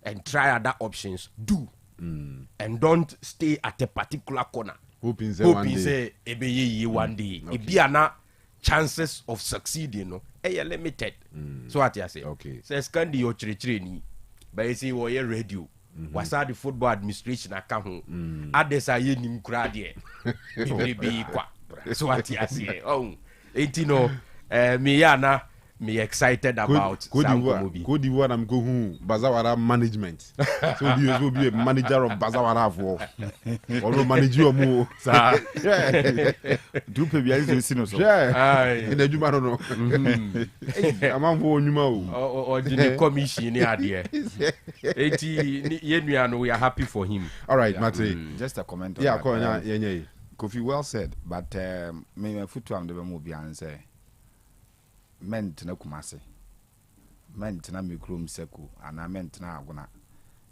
and try other options do and don't stay at a particular corner hoping say one day it be ana chances of succeeding no limited so what you say okay says can the ochirichiri ni but you see we radio wasa the football administration aka ho adesa ye nim kura de be kwa so what you say me ya na me excited about Sanko movie. Could you want to go home? Bazawara management. So you be a manager of Bazawara for or manage your move. Do pay you see no so. Yeah. In the Juma no. I'm on for you or the commission here. 80 yenuano, we are happy for him. All right, Mate. Just a comment on Yeah, that. Kofi well said, but me foot to am the movie and say meant na kumase. Meant na mi krom seku and I meant na agona.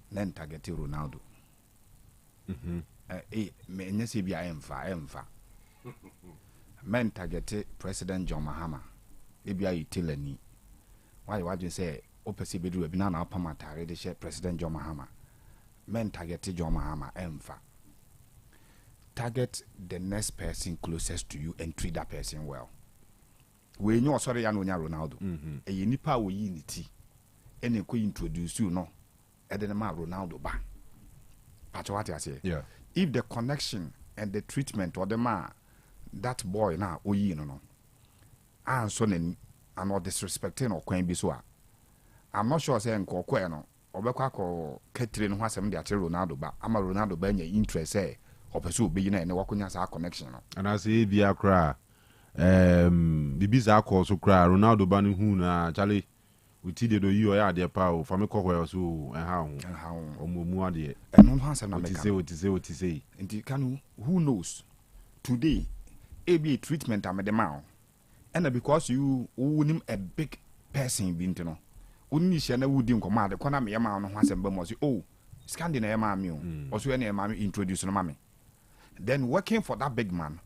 Nen target Ronaldo. Me nyese bia emfa. Men target President John Mahama. Ebia utilani. Why you say opese bedu bi na na apama tare de share President John Mahama. Men target John Mahama emfa. Target the next person closest to you and treat that person well. We know sorry ya no nya Ronaldo. E ye nipa wo yi niti. Ene ko introduce you no. E de ma Ronaldo ba. Patch what I say. Yeah. If the connection and the treatment or the man that boy na oyi no. And so and not disrespecting or kwan bi so a. I'm not sure say nko kwa no. Obekwa ko ketire no hwasem de ate Ronaldo ba. Ama Ronaldo ba nya interest say opeso be na ne wakonya sa connection no. And I say bia kra bibiza akọ so kra Ronaldo ba ne hu na Charlie uti de do yi o ya de pa o fa me kokọ so ha ho omomu ade No hwasem na meka. What say Nti Kanu, who knows today a treatment am the man and because you win a big person bi ntino wonni hye na wudi nkoma ade kona me yema no hwasem ba mo so oh scandi na yema me o so na yema me introduce no ma me. Then working for that big man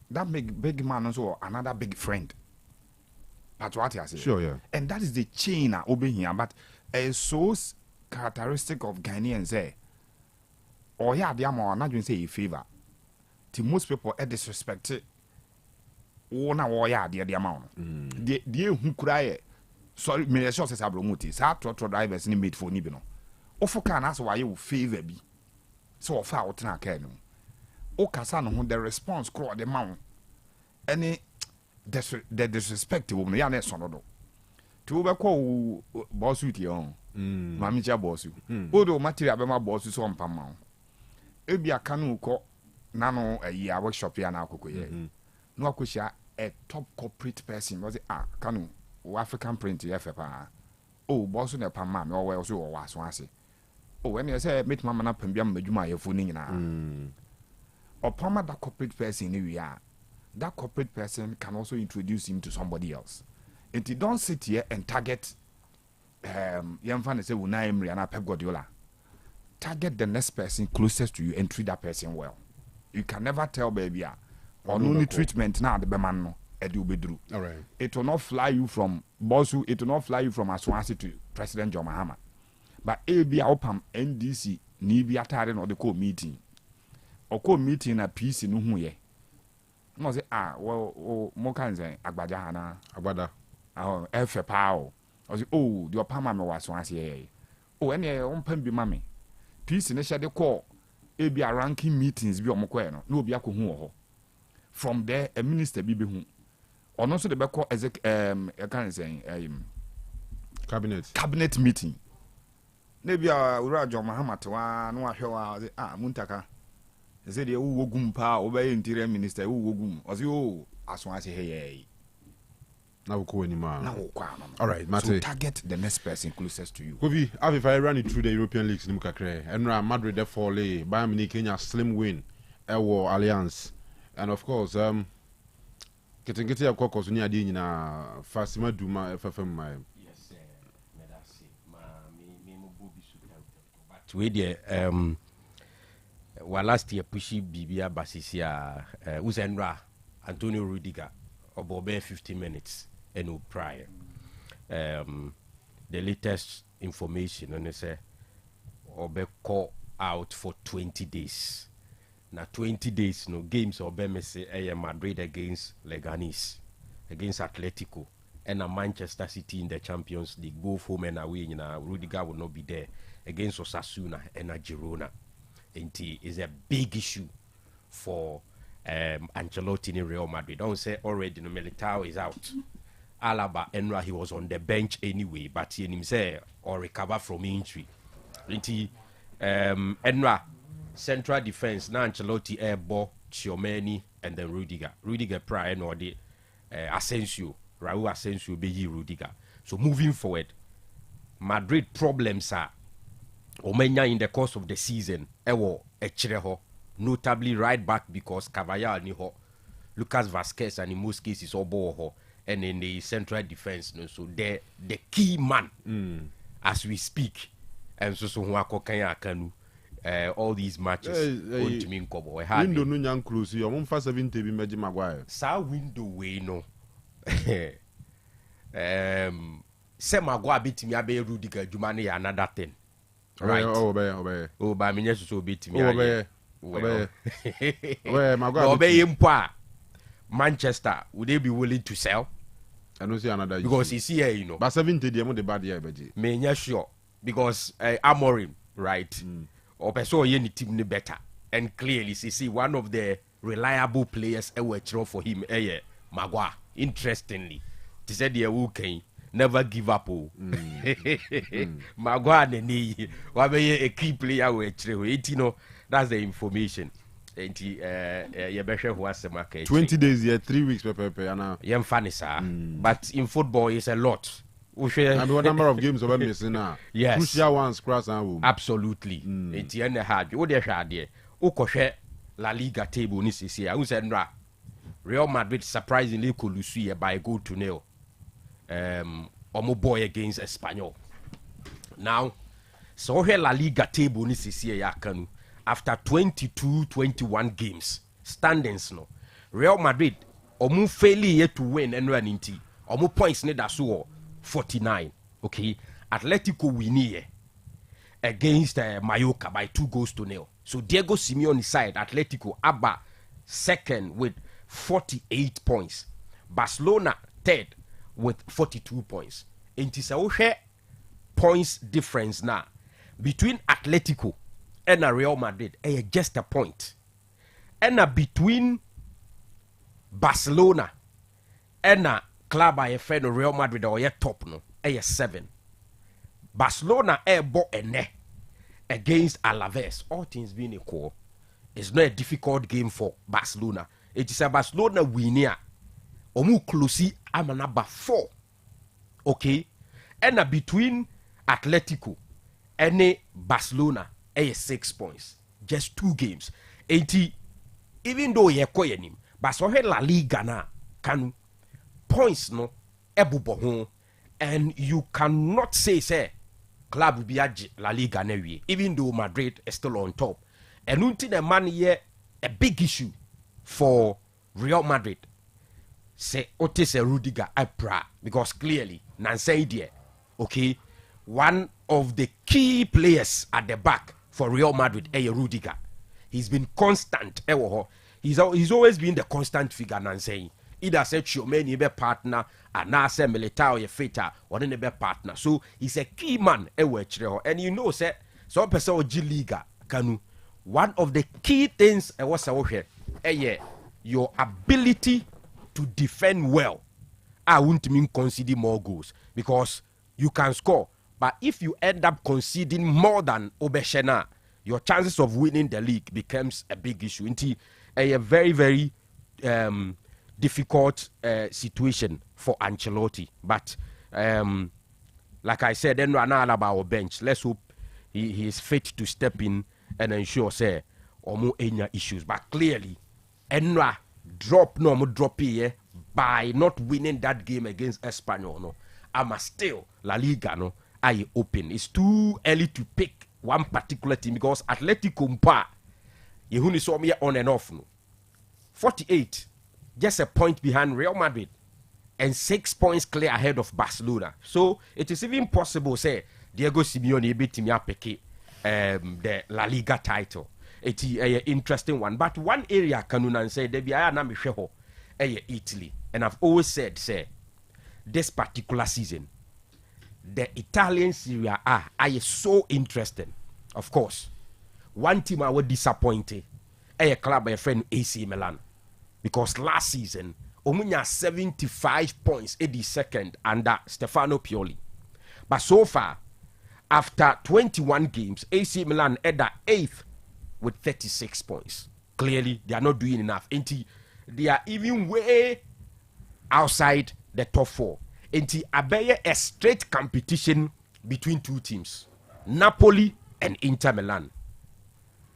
also another big friend. That's what I say. Sure, yeah. And that is the chain over here. But a so characteristic of Ghanaians say, or yeah, they are more not going to say a favor. To most people, a disrespect. Oh, now, oh yeah, the amount. The who cry. Sorry, me sure says Abromuti. Sa trotro drivers in made for Nibino. Ofo can ask why you favor be. So far, what na can. Okasa no the response crow the mount any the disrespect woman ya na so no do to be call boss with you mami cha boss o do material be ma boss so mpa ma e bia Kanu ko na no ayi a workshop ya na akoko ye no akohia a top corporate person was Kanu African print yefe pa boss na pa ma me o we so o waso ase when you say meet mama na pambia madwuma ye fu ni nyina upon that corporate person that corporate person can also introduce him to somebody else. And you don't sit here and target young fan say Unai Emery and Pep Guardiola. Target the next person closest to you and treat that person well. You can never tell baby or only treatment now the man no edu bedru. All right. It will not fly you from Bosu, it will not fly you from Aswansi to President John Mahama. But ABA opam NDC ni bi atare no the call meeting. Oko meeting na peace no hu ye no say well mo kan say agbaja hana agbada efe pa o say the opama me was one say ene on pam bi mame peace ne hye de call e bi ranking meetings bi omko no na obi akohu ho from there a minister bi hu ono so de be call kan say cabinet meeting na bi ura John Mahama tewa no ahwe wa say muntaka say the wogum pa obey interior minister wogum o say aswan say hey now ko ni ma now kwa no. All right, Mate. So target the next person closest to you. Kofi, if I run it through the European leagues nim kakre Enra Madrid de fall Bayern Munich Kenya slim win Ewo Alliance and of course ketengete akoko so ni ade nyina Fasima Duma FFM my yes ma me mo bobi su but we there well, last year pushy Bibia Basisia Uzenra Antonio Rudiger about 15 minutes and no prior. The latest information on say Obe call out for 20 days. Now 20 days no games Obe say Madrid against Leganes, against Atletico, and Manchester City in the Champions League. Both home and away. Rudiger will not be there against Osasuna and Girona. Is a big issue for Ancelotti in Real Madrid. Don't say already no Militao is out. Alaba Enra, he was on the bench anyway, but he himself or recover from injury. Enra, central defense, now Ancelotti, Airbo, Chiomeni, and then Rudiger. Rudiger prior or the Asensio, Raul Asensio, be Rudiger. So moving forward, Madrid problems are Omenya in the course of the season, Ewo Echireho, notably right back because Cavallal Niho, Lucas Vasquez, and in most cases Oboho, and in the central defense, so the key man as we speak, and so Wako Kanu. All these matches to mean Kobo. Window no young cruise, you won't fast 70 be Magic Maguire. Sa window way no. Say Maguire beat me abe Rudiger Jumani another thing. Right. Obey. Oh, by me so beat me. Obey. Maguire. Obey him. Manchester, would they be willing to sell? I don't see another because he's here, you know. But 70 the bad year, Beji. Me sure because Amorim, right? Or person any team ni better, and clearly see one of the reliable players ever for him. Maguire. Interestingly, he said the okay, never give up. Maguire ne a key player we you know. That's the information. 20 days here, 3 weeks per funny, sir. But in football it's a lot. And what number of games are missing now? Yes. Crucial ones, cross and home. Absolutely. It's the end of hard. What they share there. Ukoshe La Liga table ni sisi ya. Who said Real Madrid surprisingly could lose by a goal to nil. Omo boy against Espanyol. Now, so here La Liga table ni sisi ya Kanu. After 21 games, standings no. Real Madrid omo failure to win and run into. Omo points ne da so 49. Okay, Atletico win against Mallorca by 2-0. So Diego Simeone's side, Atletico, Abba second with 48 points. Barcelona third with 42 points. And it's a points difference now between Atletico and Real Madrid. Just a point. And between Barcelona and club I friend Real Madrid or top no 7. Barcelona bo ene against Alaves. All things being equal, it's not a difficult game for Barcelona. It is a Barcelona winner. Omu closey am number 4. Okay, and between Atletico and Barcelona 6 points. Just 2 games. 80. Even though ye koyenim, but so La Liga na Kanu. Points no ebubo and you cannot say club will be La Liga newe, even though Madrid is still on top. And until the man here a big issue for Real Madrid. Say Otec Rudiger Apra because clearly Nansei there, okay, one of the key players at the back for Real Madrid, Rudiger. He's been constant. He's always been the constant figure Nansei. Either said Chiomeni be partner and now say Militao ye fitter or any be partner. So he's a key man and you know say some person G Liga Kanu. One of the key things was your ability to defend well. I won't mean conceding more goals because you can score, but if you end up conceding more than Obeshena, your chances of winning the league becomes a big issue. Into a very, very difficult situation for Ancelotti. But like I said, then run all about our bench. Let's hope he is fit to step in and ensure say omo enya issues. But clearly, Enra drop here by not winning that game against Espanyol. No, I'm still La Liga. No, I open. It's too early to pick one particular team because Atletico Mpa, you saw me on and off. No, 48. Just a point behind Real Madrid and 6 points clear ahead of Barcelona. So it is even possible, say, Diego Simeone beat me up the La Liga title. It's an interesting one. But one area Kanu say there be Italy. And I've always said, say, this particular season, the Italian Serie A are so interesting. Of course, one team I was disappointed. A club, my friend AC Milan. Because last season, omunya 75 points edi second under Stefano Pioli. But so far, after 21 games, AC Milan are 8th with 36 points. Clearly, they are not doing enough. They are even way outside the top 4. Abeye a straight competition between two teams, Napoli and Inter Milan.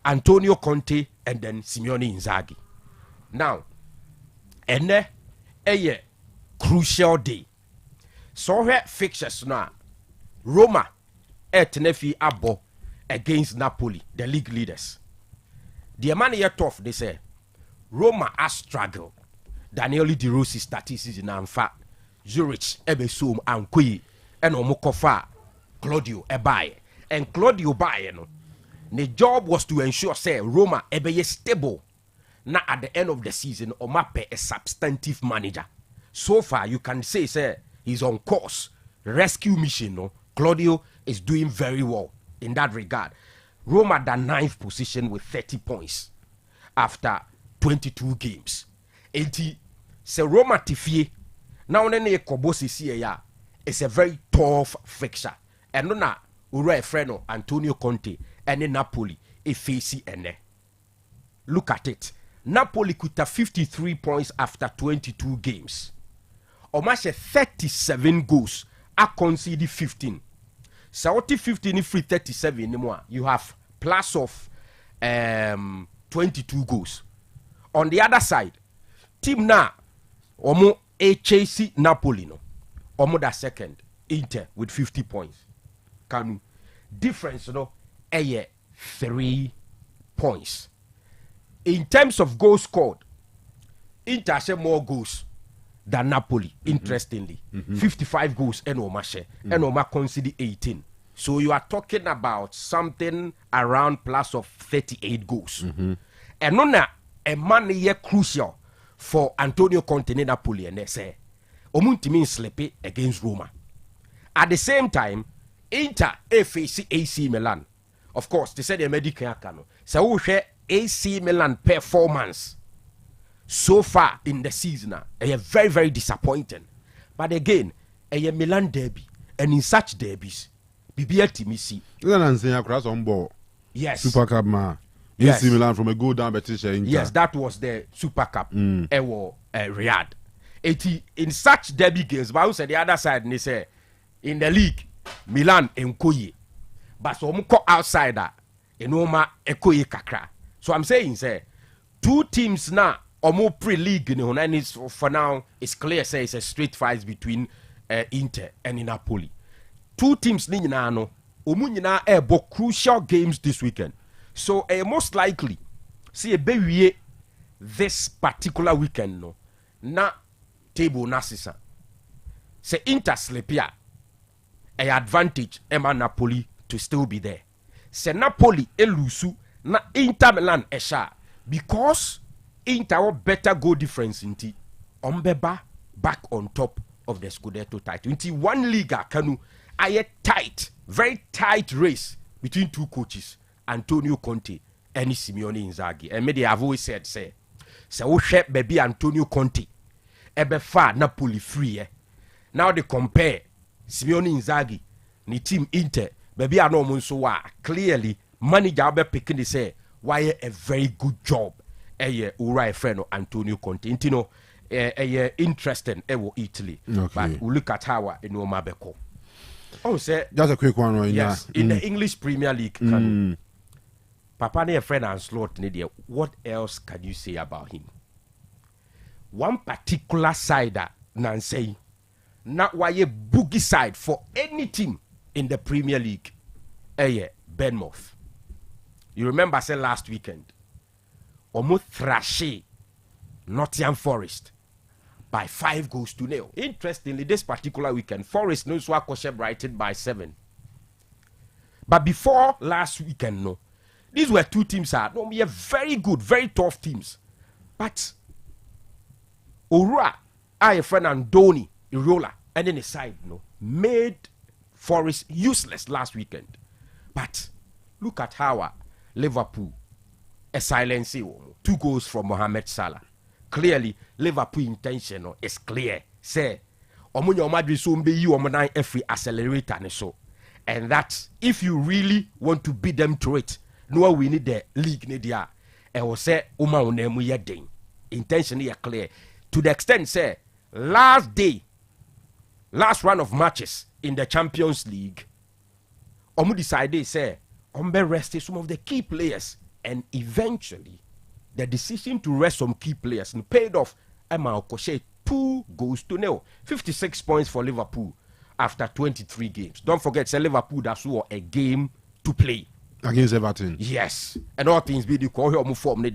Antonio Conte and then Simeone Inzaghi. Now, ene a crucial day. So here fixtures now. Roma at Tenefi Abo against Napoli, the league leaders. The man here tough, they say. Roma has struggled. Daniele De Rossi statistics in Anfa, Zurich, Ebesum, and Kui, and Omokofa, Claudio Ebaye. And Claudio Baye, no. The job was to ensure, say, Roma Ebeye stable. Now at the end of the season, Omape a substantive manager. So far, you can say, he's on course. Rescue mission, no. Claudio is doing very well in that regard. Roma the 9th position with 30 points after 22 games. Se Roma tifie now nene kobosi siye ya. It's a very tough fixture. And na ura freno Antonio Conte and Napoli e facey ene. Look at it. Napoli could have 53 points after 22 games. Omashe 37 goals. I conceded 15. So 15 if free 37 anymore. You have plus of 22 goals. On the other side, team na omo HAC Napoli no. Omo da second. Inter with 50 points. Kanu. Difference no 3 points. In terms of goals scored, Inter has more goals than Napoli, interestingly. 55 goals and Oma share. And Oma conceded 18. So you are talking about something around plus of 38 goals. And on a man here crucial for Antonio Conte in Napoli, and they say Omuntimi sleepy against Roma. At the same time, Inter face AC Milan. Of course, they said the medical Kanu. So we share AC Milan performance so far in the season. They are very, very disappointing. But again, a Milan derby, and in such derbies, BBL Timisi. Yes. Super Cup man. Yes. AC Milan from a go down petition. Yes, that was the Super Cup. Riyadh. In such derby games, but also the other side, they say in the league, Milan and Koye. But so muko outsider, Enoma Ekoye Kakra. So I'm saying, say, two teams now, or more pre-league, and for now, it's clear, say, it's a straight fight between Inter and Napoli. Two teams, Ninano, Omunina, both crucial games this weekend. So, most likely, see a baby this particular weekend, no, na table nasisa. Say, Inter sleepia, a advantage, Emma Napoli to still be there. Say, Napoli, elusu, na Inter Milan esha because Inter better goal difference inti Ombeba back on top of the Scudetto title. Inti one league Kanu aye tight, very tight race between two coaches, Antonio Conte and Simeone Inzaghi. And maybe I've always said say we share baby Antonio Conte ebe far Napoli free. Now they compare Simeone Inzaghi ni team Inter baby ano munso wa clearly manager be picking the say why a very good job ura friend Antonio Conte intino interesting Italy. Okay. But we look at how no mabeko. Oh say just a quick one right yes now. In the English Premier League Papa ne friend and slot ne what else can you say about him? One particular side that nan say not why a boogie side for any team in the Premier League Bournemouth. You remember I said last weekend, almost thrashy Nottingham Forest by 5-0. Interestingly, this particular weekend, Forest knows what Kosher Brighton by 7. But before last weekend, no, these were two teams are very good, very tough teams. But Ora, friend Andoni, Irola, and then the side, made Forest useless last weekend. But look at how Liverpool a silence 2 goals from Mohamed Salah. clearly Liverpool intention is clear. Say, omunya omadri so mbe yi omo every accelerator ne so. And that if you really want to beat them through it, no we need the league ne dia. And we say uma onemu ye den. Intention is clear. To the extent say last run of matches in the Champions League, omu decided say ombe rest some of the key players, and eventually the decision to rest some key players and paid off. Emma Okoshe 2-0, 56 points for Liverpool after 23 games. Don't forget, say Liverpool that's a game to play against Everton. Yes, and all things be the call here form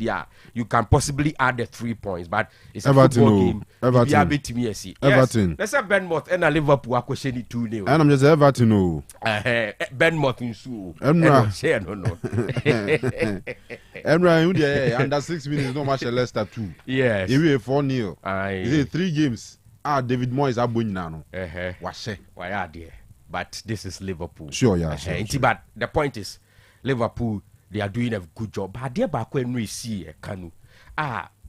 you can possibly add the 3 points, but it's Everton, a football game. Everton. Yes. Everton. Let's say Bournemouth and Liverpool are questioning 2-0. And I'm just Everton. No. Bournemouth in Sue. Emra. No. Emra, under 6 minutes, no match Leicester 2. Yes. If we 4-0. Is it 3 games? David Moyes are winning now. Why are there? But this is Liverpool. Sure, yeah. Sure. But the point is, Liverpool, they are doing a good job. But they back when we see Kanu,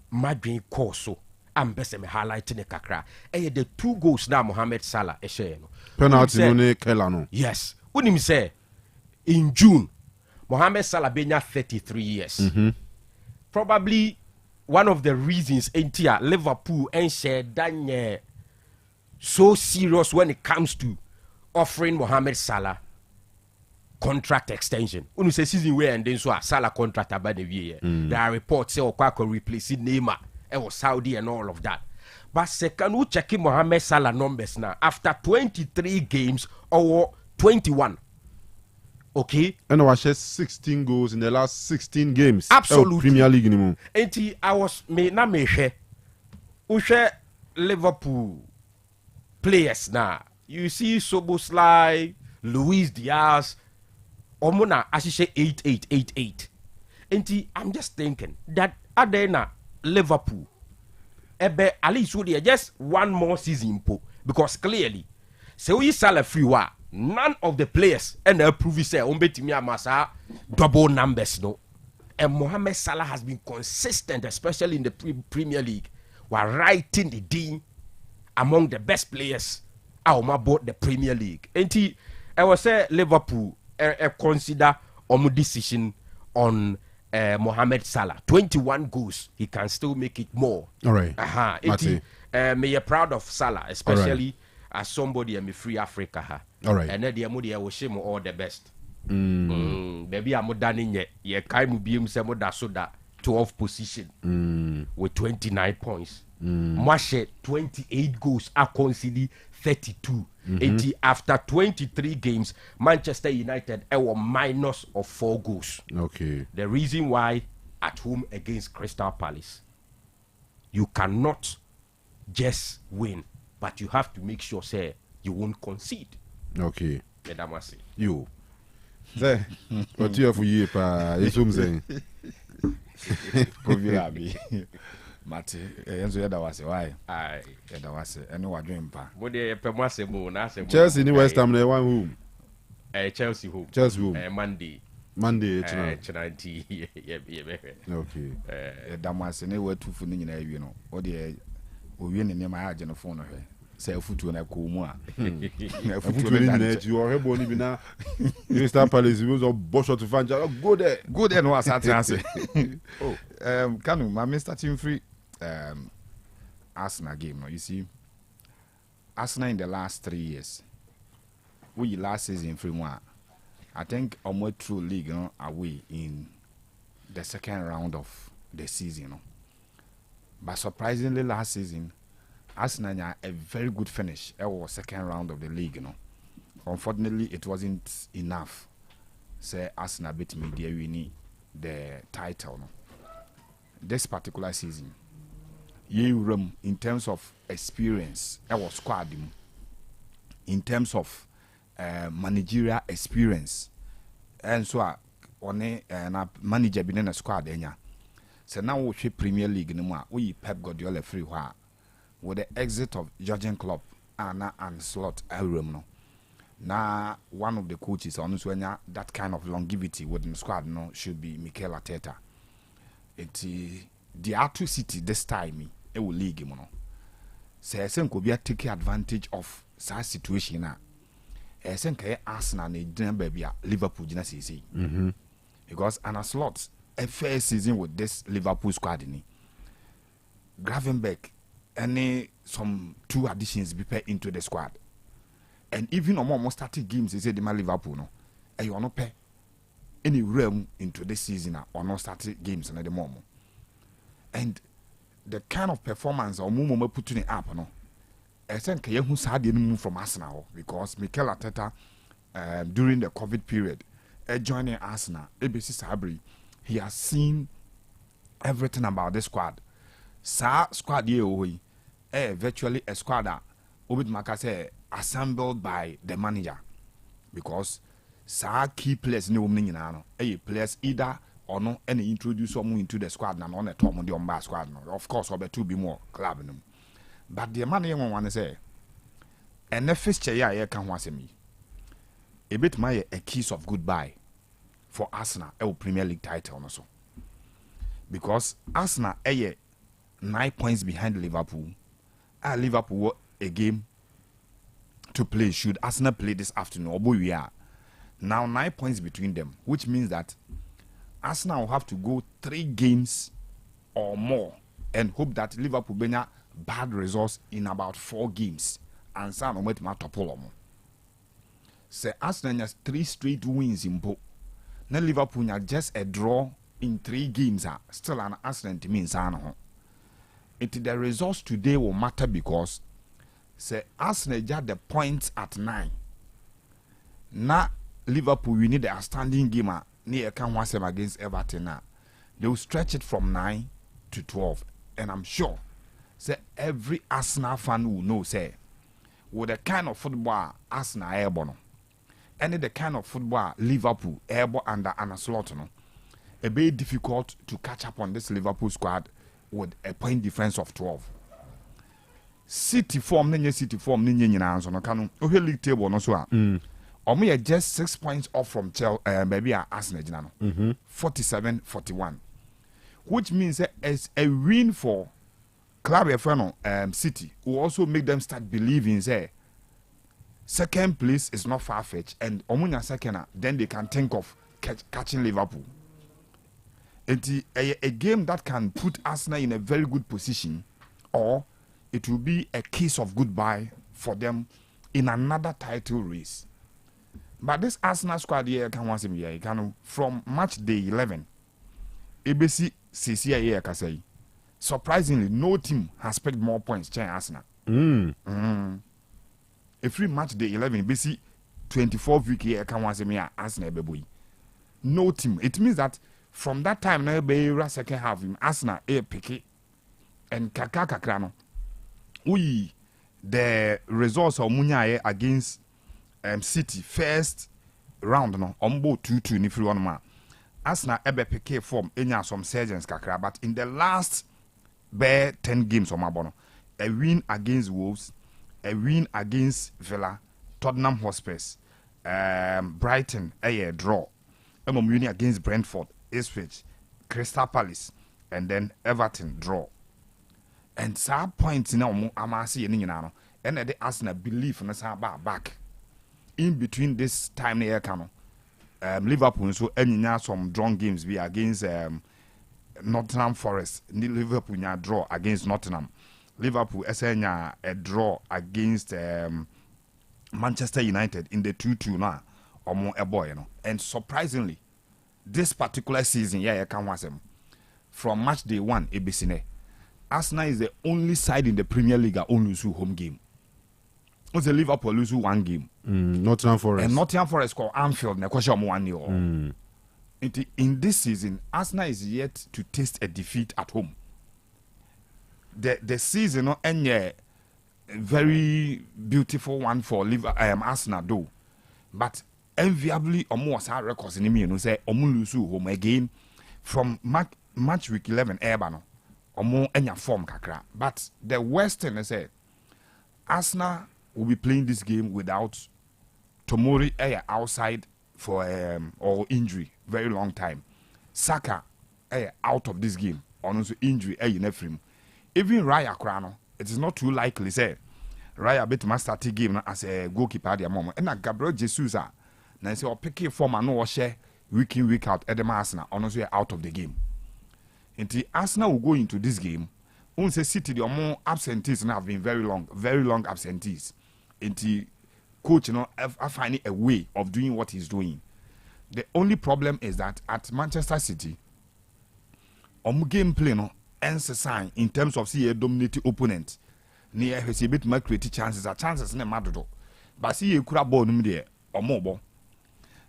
Madrid Corso, I'm best highlighting a kakra. The 2 goals now, Mohamed Salah, penalty no Kelano. Yes. When him say in June, Mohamed Salah been 33 years. Mm-hmm. Probably one of the reasons Intia Liverpool and share Daniel so serious when it comes to offering Mohamed Salah contract extension. When you say season where and then so Salah contract about the year. There are reports say Okwako replace Neymar. It was Saudi and all of that. But second, we checking Mohamed Salah numbers now after 23 games or 21. Okay. And I share 16 goals in the last 16 games. Absolutely. Premier League anymore. And I was me share. We share Liverpool players now. You see Soboslai, Luis Diaz, Omona Ashishe 8888. And I'm just thinking that Adena Liverpool ebe at least would just one more season because clearly so we sell a free wa none of the players and approve say ombetimi amasa double numbers no. And Mohamed Salah has been consistent, especially in the Premier League, while writing the dean among the best players about the Premier League. And I was say Liverpool consider decision on Mohamed Salah 21 goals. He can still make it more. All right. Me you're proud of Salah, especially as somebody in free Africa. All right. And then the Amudi will shame all the best. Maybe I'm done in ye kind be him some that so that 12th position with 29 points. Mashe 28 goals are conceded 32. After 23 games, Manchester United were minus of 4 goals. Okay. The reason why at home against Crystal Palace, you cannot just win, but you have to make sure say you won't concede. Okay. You. Say, what you have for you, pa? It's something. Mate, enzo yada wase why? Aye, yada wase. Eno wadwen pa. Mo de pemase mo na se mo. Chelsea ni West Ham na one home. Chelsea home. Chelsea home. Monday tonight. Okay. Yada wase ne watu fu ni nyina awie no. O de owie ne ne ma ya no phone no hwe. Say futu na ko mu a. Futu ni nyina ti o hebo ni bi na. Crystal Palace we so bosh to fan go there. Go there no asate answer. Kanu, my starting free Arsenal game. No, you see, Arsenal in the last 3 years, we last season free one. I think almost through league, away in the second round of the season. But surprisingly, last season, Arsenal had a very good finish. It was second round of the league. Unfortunately, it wasn't enough. Say Arsenal beat me, they win the title. This particular season, in terms of experience, I was squad in terms of managerial experience, and so on a manager being in a squad. So now we Premier League no we Pep Guardiola free with the exit of Jurgen Klopp and Slot Elrum no. Now one of the coaches on that kind of longevity within the squad should be Mikel Arteta. There are 2 cities this time league mu no sɛ ɛsɛ nkɔbi take advantage of such situation a ɛsɛ nkɛyɛ Arsenal na gyina baabi a Liverpool gyina seesei because an slot a first season with this Liverpool squad ni Gravenberch any some 2 additions be paired into the squad and even almost started games they say the Liverpool no you no pay any realm into this season or no started games and the moment and the kind of performance or move put in the app no I think who sad move from Arsenal because Mikel Arteta during the COVID period joining Arsenal ABC Sabri he has seen everything about the squad squad here virtually a squad that Obid Maka say assembled by the manager because key players no nyina no players either or no any introduce someone into the squad na on the top of the squad no of course over to be more club no but the man here one say and the fixture here can ho asemi a bit my a kiss of goodbye for Arsenal Premier League title no so because Arsenal 9 points behind Liverpool Liverpool a game to play should Arsenal play this afternoon or we are now 9 points between them which means that Arsenal will have to go 3 games or more and hope that Liverpool bring bad results in about 4 games and some of my topolomo say Arsenal has 3 straight wins in both now Liverpool has just a draw in 3 games still an Arsenal team in Sano. The results today will matter because say Arsenal got the points at 9. Now Liverpool we need the outstanding game near can once against Everton now. They will stretch it from 9 to 12. And I'm sure say every Arsenal fan will know say with the kind of football Arsenal airborne and the kind of football Liverpool airborne under Anna Slot no, a bit difficult to catch up on this Liverpool squad with a point difference of 12. City form nyina so no Kanu o league table no so a omo just 6 points off from baby Arsenal gyina no 47-41 which means as a win for club City will also make them start believing say second place is not far fetched and omo second then they can think of catching Liverpool. It's a game that can put Arsenal in a very good position or it will be a kiss of goodbye for them in another title race. But this Arsenal squad here can from match day 11 ABC CCA can say surprisingly no team has picked more points than Arsenal. A free match day 11 ABC 24 week here can Arsenal baby. No team. It means that from that time now be second half Arsenal pick and kakra no the results of Munya against City first round no ombo 2-2 ni free one ma Arsenal pick form enya some surgeons kakra but in the last 10 games on Mabono a win against Wolves, a win against Villa, Tottenham Hotspur, Brighton a draw, winning against Brentford, Ipswich, Crystal Palace, and then Everton draw. And some points now amasi and and the Arsenal believe in the back in between this time near Kanu. Liverpool so any some drawn games be against Nottingham Forest. Liverpool draw against Nottingham. Liverpool a draw against Manchester United in the 2-2 now or more a boy, you know. And surprisingly, this particular season, from match day 1, ABC Arsenal is the only side in the Premier League that only lose home game. What's the Liverpool lose 1 game? Nottingham Forest. And Nottingham Forest called Anfield. In this season, Arsenal is yet to taste a defeat at home. The season and very beautiful one for Arsenal though, but enviably almost our records in the you say lose home again from match week 11 Ebano. Omo enya form kakra, but the worst thing is Arsenal will be playing this game without Tomori outside for or injury very long time. Saka out of this game on also injury in Ephraim. even Raya Krano, it is not too likely say Raya bet must start the game as a goalkeeper at the moment. And Gabriel Jesus now say pick form and no share week in week out at the Arsenal honestly out of the game. Until Arsenal will go into this game, won't say City the more absentees and have been very long absentees. Until coach are finding a way of doing what he's doing. The only problem is that at Manchester City, gameplay no ends a sign in terms of see a dominating opponent. Near his a bit more creative chances ne madodo. But see a crab ball there or more.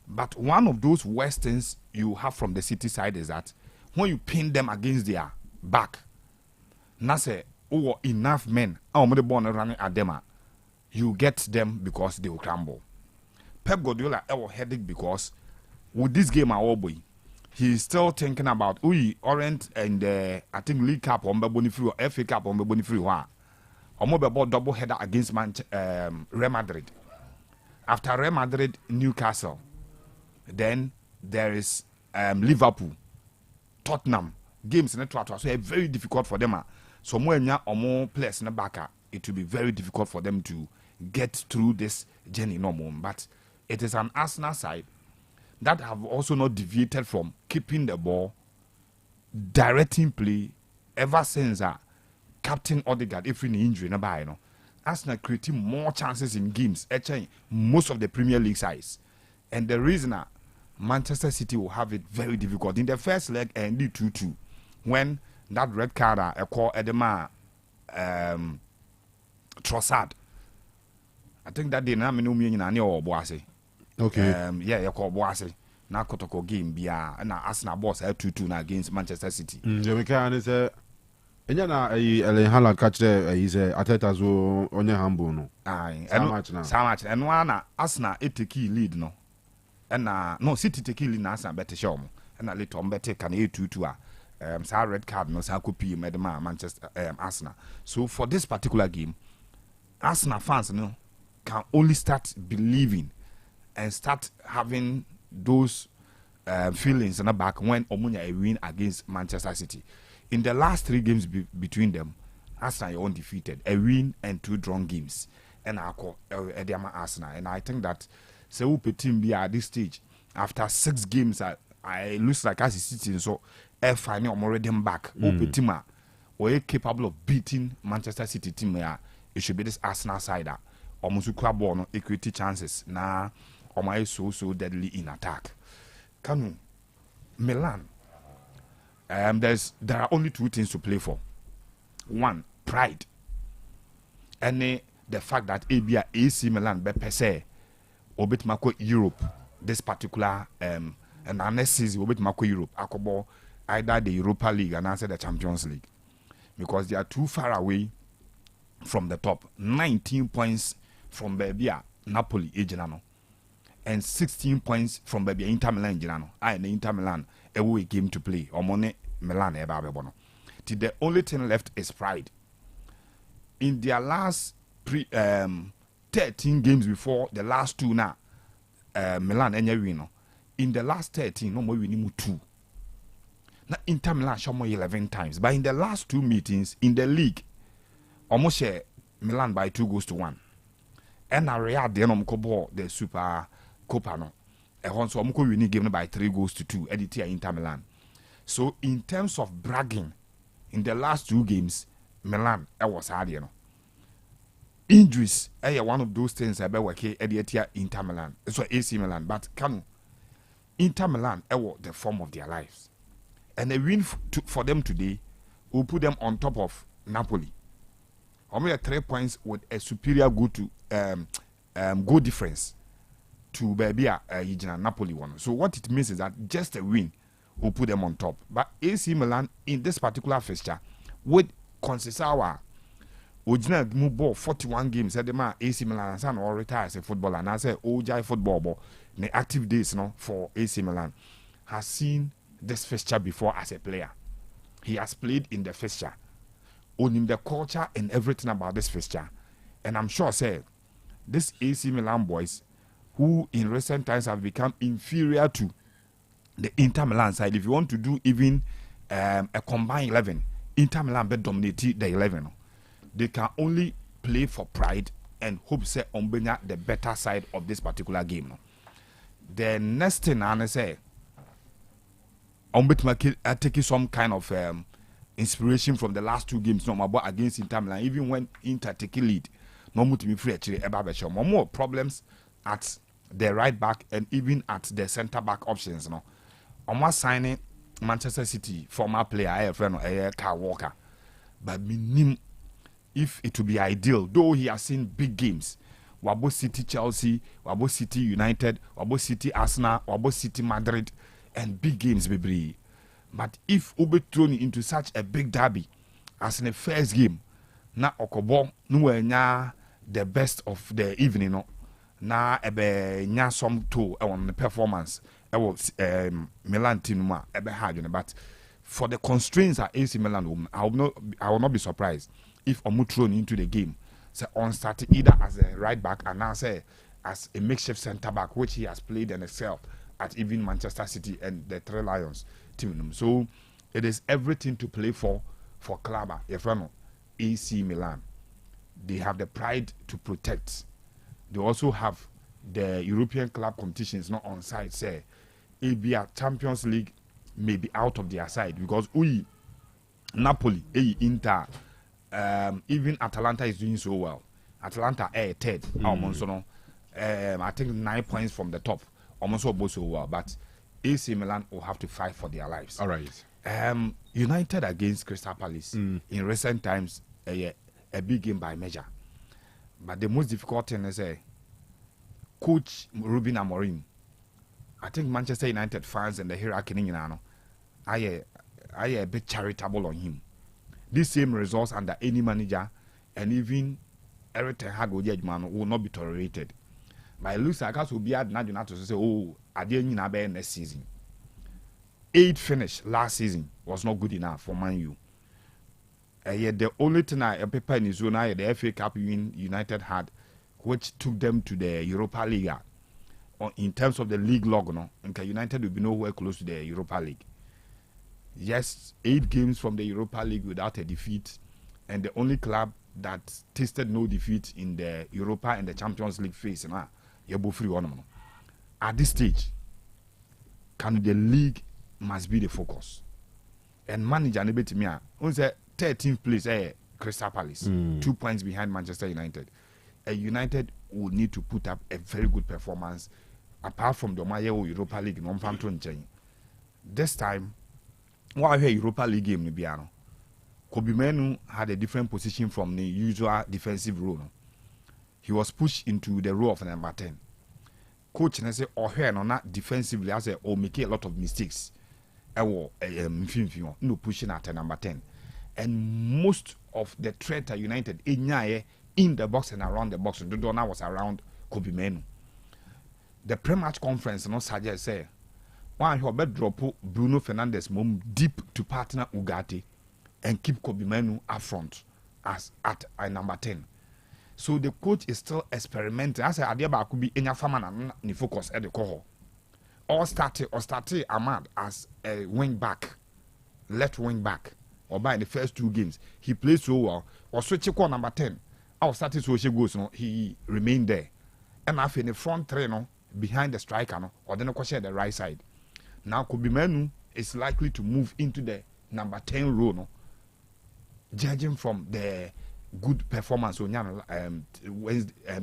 But one of those worst things you have from the City side is that when you pin them against their back, na say enough men the ball running at them, you get them because they will crumble. Pep Guardiola headache because with this game boy, he's still thinking about Orient and I think League Cup on Bonifree or FA Cup on Bonifree or double header against Real Madrid. After Real Madrid, Newcastle, then there is Liverpool, Tottenham games in the so it's very difficult for them. So more players in the back, it will be very difficult for them to get through this journey no more. But it is an Arsenal side that have also not deviated from keeping the ball, directing play ever since Captain Odegaard, if in injury, Arsenal creating more chances in games, actually most of the Premier League sides. And the reason Manchester City will have it very difficult in the first leg and the 2-2 when that red card a call Edema Trossard. I think that day na me no me nyina ne Boase. Okay. You call Boase. Na Kotoko game bia na Arsenal boss 2-2 na against Manchester City. We can say enya na Erling Haaland catch there is Arteta zo onye humble no. Aye. So much. And one Arsenal take lead no. And no City take lead na Arsenal bet show mo. And later on bet can 2-2 sa red card no sa copy medema Manchester Arsenal. So for this particular game, Arsenal fans no can only start believing and start having those feelings in the back when Omunya a win against Manchester City. In the last 3 games between them, Arsenal are undefeated, a win and 2 drawn games. And I call Arsenal. And I think that Seupe team be at this stage after 6 games, I looks like as a City so finally I'm already back. Ope team are capable of beating Manchester City team. It should be this Arsenal side. Almost crab ball, equity chances. Now, so deadly in attack. Kanu, Milan. There are only 2 things to play for. 1, pride. And the fact that AC Milan be per se obit mako Europe this particular and next season obit mako Europe akobo either the Europa League and answer the Champions League because they are too far away from the top. 19 points from Babia Napoli ejinano and 16 points from Babia Inter Milan ejinano. Inter Milan away game to play omone Milan eba bebono. The only thing left is pride. In their last 13 games before the last 2 now, Milan enye win. In the last 13, no more winning 2. Now Inter Milan shot more 11 times, but in the last 2 meetings in the league, almost share Milan by 2-1. And I read the Super Copa no. So I'm winning game by 3-2. Editor Inter Milan. So in terms of bragging, in the last 2 games, Milan was hard, Injuries, one of those things I bet okay editor Inter Milan. So AC Milan, but Kanu, Inter Milan the form of their lives. And a win for them today will put them on top of Napoli. Only 3 points with a superior goal difference to Babia Napoli one. So what it means is that just a win will put them on top. But AC Milan in this particular fixture with Conceição Ojina Mubo 41 games said the AC Milan and or retire as a footballer and I say Ojai football but the active days for AC Milan has seen this fixture before as a player. He has played in the fixture, owning the culture and everything about this fixture. And I'm sure say this AC Milan boys who in recent times have become inferior to the Inter Milan side. If you want to do even a combined 11, Inter Milan be dominate the 11 no. They can only play for pride and hope say ombenya the better side of this particular game no. The next thing I say take some kind of inspiration from the last two games no about against Inter Milan, even when Inter take lead no mutimi free actually more problems at the right back and even at the center back options no. Almost signing Manchester City former player Kyle Walker, but minimum if it would be ideal, though he has seen big games, Wabo City Chelsea, Wabo City United, Wabo City Arsenal, Wabo City Madrid, and big games baby. But if Ube thrown into such a big derby as in the first game, na Okobo no the best of the evening no, na ebe nya some toe on the performance. Was Milan team ebe hard, but for the constraints at AC Milan, I will not be surprised if Omu thrown into the game. So on start either as a right back and now say as a makeshift centre back, which he has played and excelled at even Manchester City and the Three Lions team. So it is everything to play for Club AC Milan. They have the pride to protect. They also have the European club competitions not on side. Say, ABA Champions League may be out of their side because Napoli, Inter, even Atalanta is doing so well. Atalanta third, I think 9 points from the top, almost so well. But AC Milan will have to fight for their lives. All right. United against Crystal Palace in recent times, a big game by measure. But the most difficult thing is Coach Ruben Amorim. I think Manchester United fans and the hierarchy are a bit charitable on him. These same results under any manager and even Eric Ten Hag will not be tolerated. But it looks like us will be at Nadina to say, oh, I didn't know next season. 8th finish last season was not good enough for Man U. Yet the only thing I paper in his zone, the FA Cup United had, which took them to the Europa League. In terms of the league log, United will be nowhere close to the Europa League. Yes, 8 games from the Europa League without a defeat, and the only club that tasted no defeat in the Europa and the Champions League phase. At this stage, the league must be the focus. And manager Nebetimia, on the 13th place, Crystal Palace, 2 points behind Manchester United. United will need to put up a very good performance apart from the Mayo Europa League. This time, while I hear Europa League game, Kobe Manu had a different position from the usual defensive role. He was pushed into the role of number 10. Coach and I say, oh, here no not defensively, I say, oh, make a lot of mistakes. No pushing at number 10. And most of the threat at United in the box and around the box, the donor was around Kobe Manu. The pre-match conference no suggest say one who bet drop Bruno Fernandes mom deep to partner Ugarte and keep Kobe Manu up front as at number 10. So the coach is still experimenting. I say Adiaba could be in your family ni focus at the core. Or started Ahmad as a wing back, left wing back, or by the first 2 games. He played so well. Or switch call number 10. Our started so she goes, he remained there. And after in the front 3 behind the striker or then question the right side. Now Kobe Manu is likely to move into the number 10 role, judging from the good performance on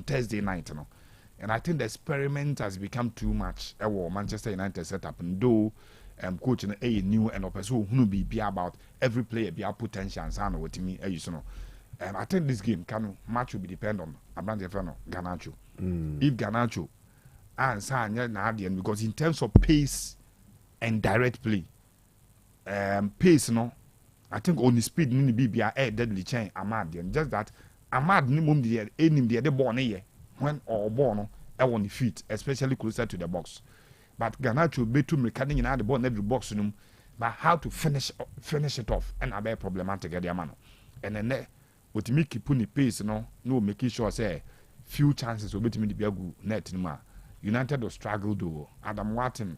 Thursday night. And I think the experiment has become too much. Manchester United setup, and though coach new and person who be about every player be out potential and with me. I think this game match will be depend on Garnacho. If Garnacho and because in terms of pace and direct play, pace I think on the speed need be a deadly chain Ahmad. Just that Ahmad the ball when or born on the feet, especially closer to the box. But Garnacho be too mechanic in the ball in every box but how to finish it off and a very problematic at the man. And then what me keep the pace no making sure say few chances will be to be a good net United will struggle though. Adam Wharton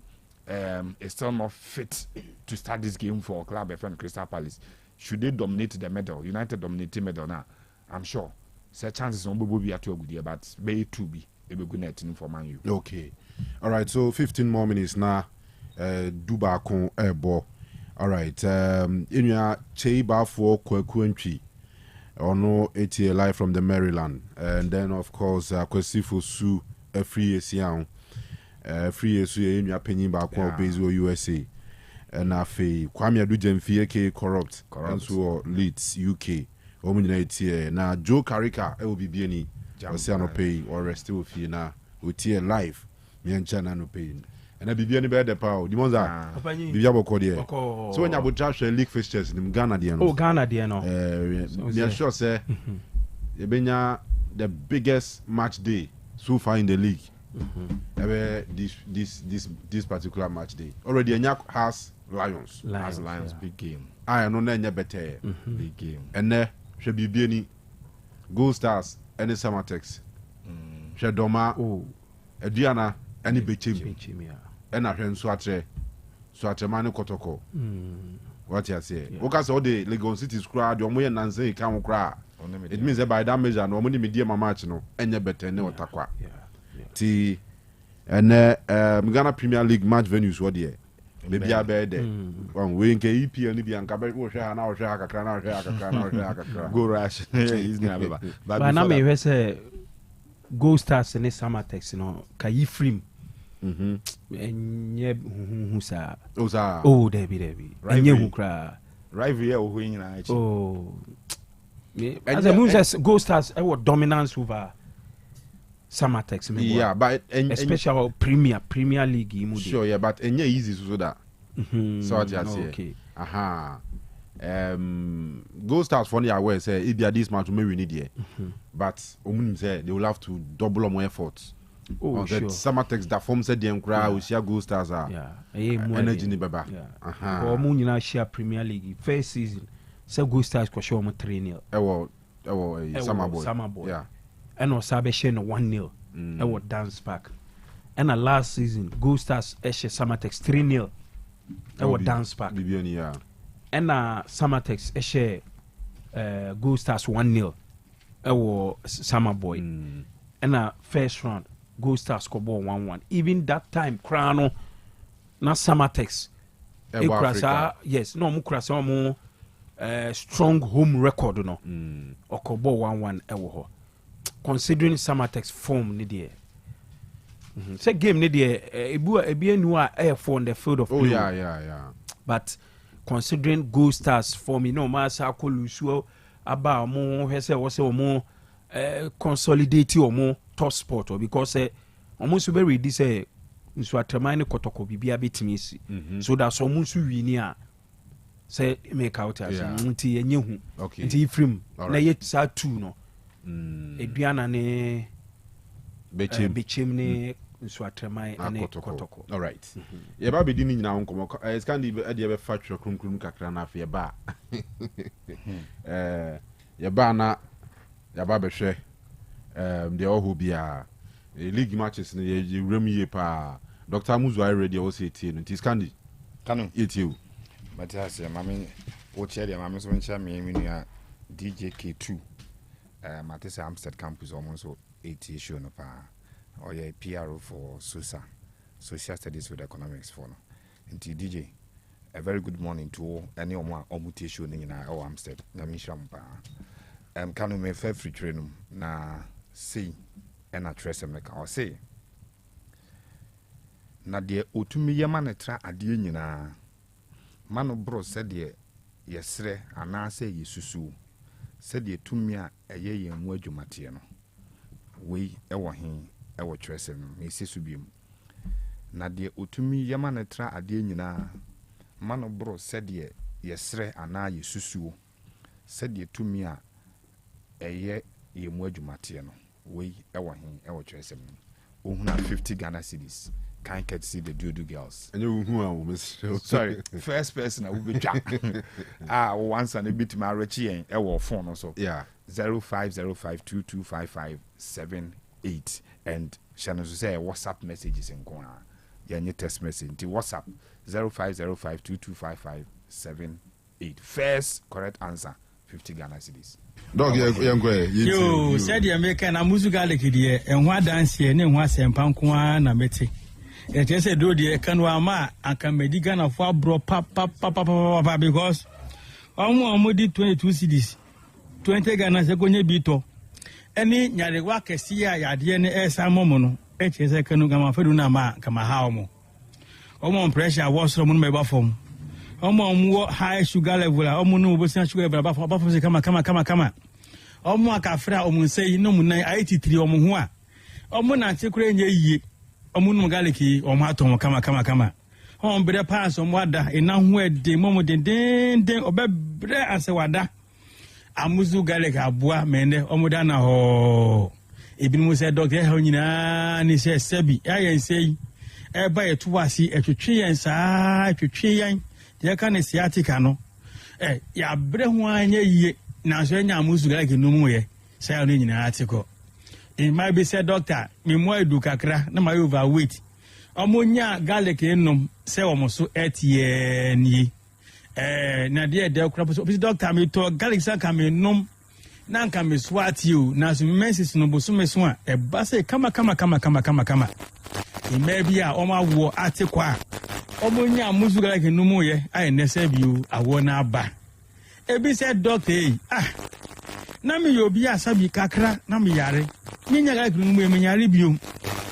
is still not fit to start this game for Club FM Crystal Palace. should they dominate the medal, United dominate the medal now, I'm sure. So chances on Bobo be at your good year, but bay to be a good net for Man U. Okay. All right. So 15 more minutes now. Duba kon airbo. All right. In your Cheba for Kwekuentri. Ono ATA live from the Maryland. And then of course Kwesifu Su a free Asian. Free Asia in your penny back base USA. And afe Kwame Adujemfi aka corrupt. And so Leeds UK. Omunite na Joe Carricker will be any Oceano pay or rest with you now with here live. Me and China no paying. And I be any better power. The ones that Biabo Cordier. So when you would judge league fixtures in Ghana, Ghana, no. We are sure, sir. The biggest match day so far in the league. This particular match day. Already Enyak has Lions. Lions big game. I know Nanya better big game. And there should be any Gold Stars any Samatex. Shadoma Diana any Bichim. And I can Swatre Manu Kotoko. What you say? Because all the Lagos City squad, your way and Nancy can cry. It means that by that measure, no money media match no, and you better no takwa. T and Ghana Premier League match venues what there. Maybe I bear there. We in KEP and Libya and Cabaret will share now, go rash. But now me say Gold Stars and summer text, you know, Kayi Frim. And yeah, oh, Debbie. And you cry. Rival win. Oh, as a moon says, Gold Stars, I was dominance over summer text. Yeah, but especially Premier League. Sure, yeah, but and yeah, easy so that. So what you say? Okay. Aha. Gold Stars funny aware say if they this match we need here. But say they will have to double on more efforts. Oh, sure. That summer text that form said them cry we share Gold Stars are. Yeah. Energy ni baba. Aha. Or moon you share Premier League first season. Say Gold Stars ko show mo 3-0. Summer boy. Yeah. And or Sabe share no 1-0. Dance Park. And last season Gold Stars share Summer Text 3-0. Dance Park. Yeah. And Summer Text share Gold Stars 1-0. Summer Boy. And first round Gold Stars ko ball 1-1. Even that time Krano na Summer Text. Yes, no mu krasa mo strong home record no. Oko ball 1-1 ewo ho. Considering Samatex form ni there. Say game ni there ebi anu a for on the field of play. Yeah. But considering Gold Stars form, you know, ma sa ko lusu aba mo hese wo se mo consolidate o mo top sport or because omo so be ready say nso atramai ne kotoko bibia betimi si. So that so mo so wini a say make out as nti enye hu. Nti ifrim na yet sa 2 no. Eduana ne Bechem ne nso atramai ane kotoko. All right. Ye ba be di ni nyina nkomo skandi e de be fa twa krunkrum kakra na afa ye ba. Ye ba na ya ba be hwe de oho bia league matches ne ye rem ye pa Dr. Muzu I ready o say tie no nti skandi Kanu etiu Matias mami o chere mami so ncha me nua DJ K2 Matisse Amstead campus almost 80 show no pa or yeah PRO for SOSA Social Studies with Economics for no nti DJ a very good morning to any omo omutie show ni na o Amstead na mi sham pa Kanu me fa free train na see and address me ka o say na de otumi yema na tra ade nyina mano bro said de yesre anase yesusu said de tumi a eye yen mu adwumate no we ewo hin ewo twese no me sesu biem na de otumi yema na tra ade nyina mano bro said de yesre ana yesusu said de tumi a eye yen mu adwumate no we ewo hin ewo twese no ohuna 50 Ghana cedis can't get see the Dudu girls. And you who are sorry, first person I will be jack. Once and a bit my Richie and our phone also. Yeah. 0505225578 and Shannon say WhatsApp messages in Kona. Yeah, text message. The WhatsApp 0505225578. 8. First correct answer, 50 Ghana cedis. Dog, yo said the American amuzu garlic here and what dance here and what sempanqua na mete. It just a do the Kanu ama and can make Ghana for bro papa because almost 22 cedis, 20 Ghana seconde bito. Any Yarewa Kessia Yadian S. Amomono, HS Kanu Gama Feduna ma Kamahamo. Omo pressure was from my form. Omo high sugar level, Omo was not sugar, but above kama. Omo akafra omo say no mun 83 omo ho a. Omo na chekure nye yi. Omo no galiki omo atom kama. Omo bre pass omo ada ina ho ede momo den obebre ase wada. Amuzu garlic abua mende omo da na ho. Ebi mu say doctor ha nyina ni say sebi ayen say e ba yeto asi etwetwe yen saa etwetwe yen de ka ne sciatica no ya bre ho anya yie na so nya amuzu garlic no mu ye say no nyina atiko. It might be say doctor me mo edu kakra na my overweight omo nya garlic enum say omo so etie ni na de kura so doctor me to garlic sa ka me num na nka me swat you na so menses no bo so me so a e ba say kama e maybe a omo awo atikwa omo nya amuzu garlic enum ye ai nese bi o awo na aba e bi say doctor na me yobi asabi kakra na me yare nya garlic enum e me yare bi o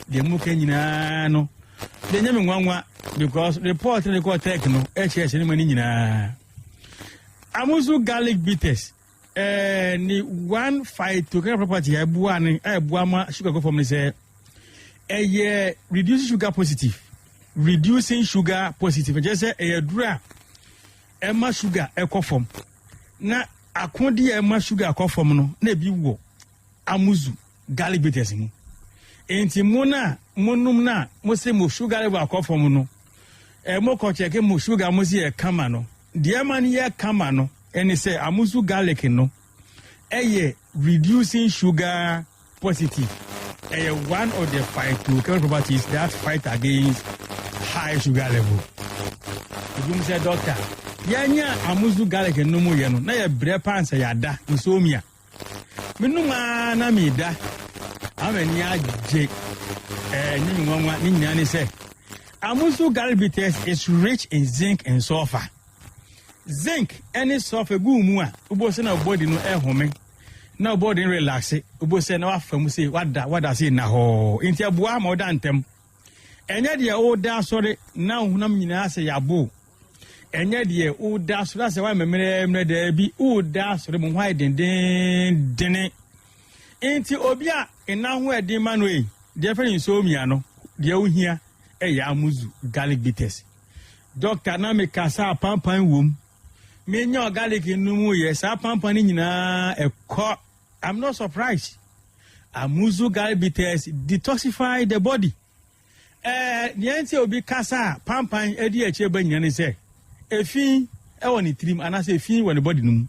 de mu ka nyina no de nya me nwanwa because report the Otec no HS ni mani nyina amuzu garlic bitters ni 152 kind property ebua ni ebua ma sugar go from ni say reducing sugar positive just say dura ema sugar ekofom na akodi ema sugar ekofom no na bi wo amuzu garlic bitters ni enti monum na mo se mo sugar level akofom no mo ko check mo sugar mo si e kama no de man ye kama no eni say amuzu garlic no reducing sugar positive one of the phytochemical properties that fight against high sugar level. You say doctor yanya amuzu garlic no mo ye no na ye bre pan say yada nsomia menuma na mi da amani aje ni nwanwa ni nyane say amuzu garlic bitters is rich in zinc and sulfur. Zinc any sulfur gu mu a ubo se na body no ehome na body relax ubo se na wafamu se wada se na ho inti aboa ma oda ntem enye de o da sori na hunam nyina se yabo enye de o da sori se wa memere da bi o da sori mo hwa den inti obi a ina ho edin manoi de fe nso mia no de o hia ya amuzu garlic bitters. Doctor na me kasa pampan wom me nya garlic numu ye sa pampan nyina ekọ. I'm not surprised. Amuzu garlic bitters detoxify the body. Niente obi kasa pampan edi eche ba nyina ne se efi woni trim anase efi woni body num.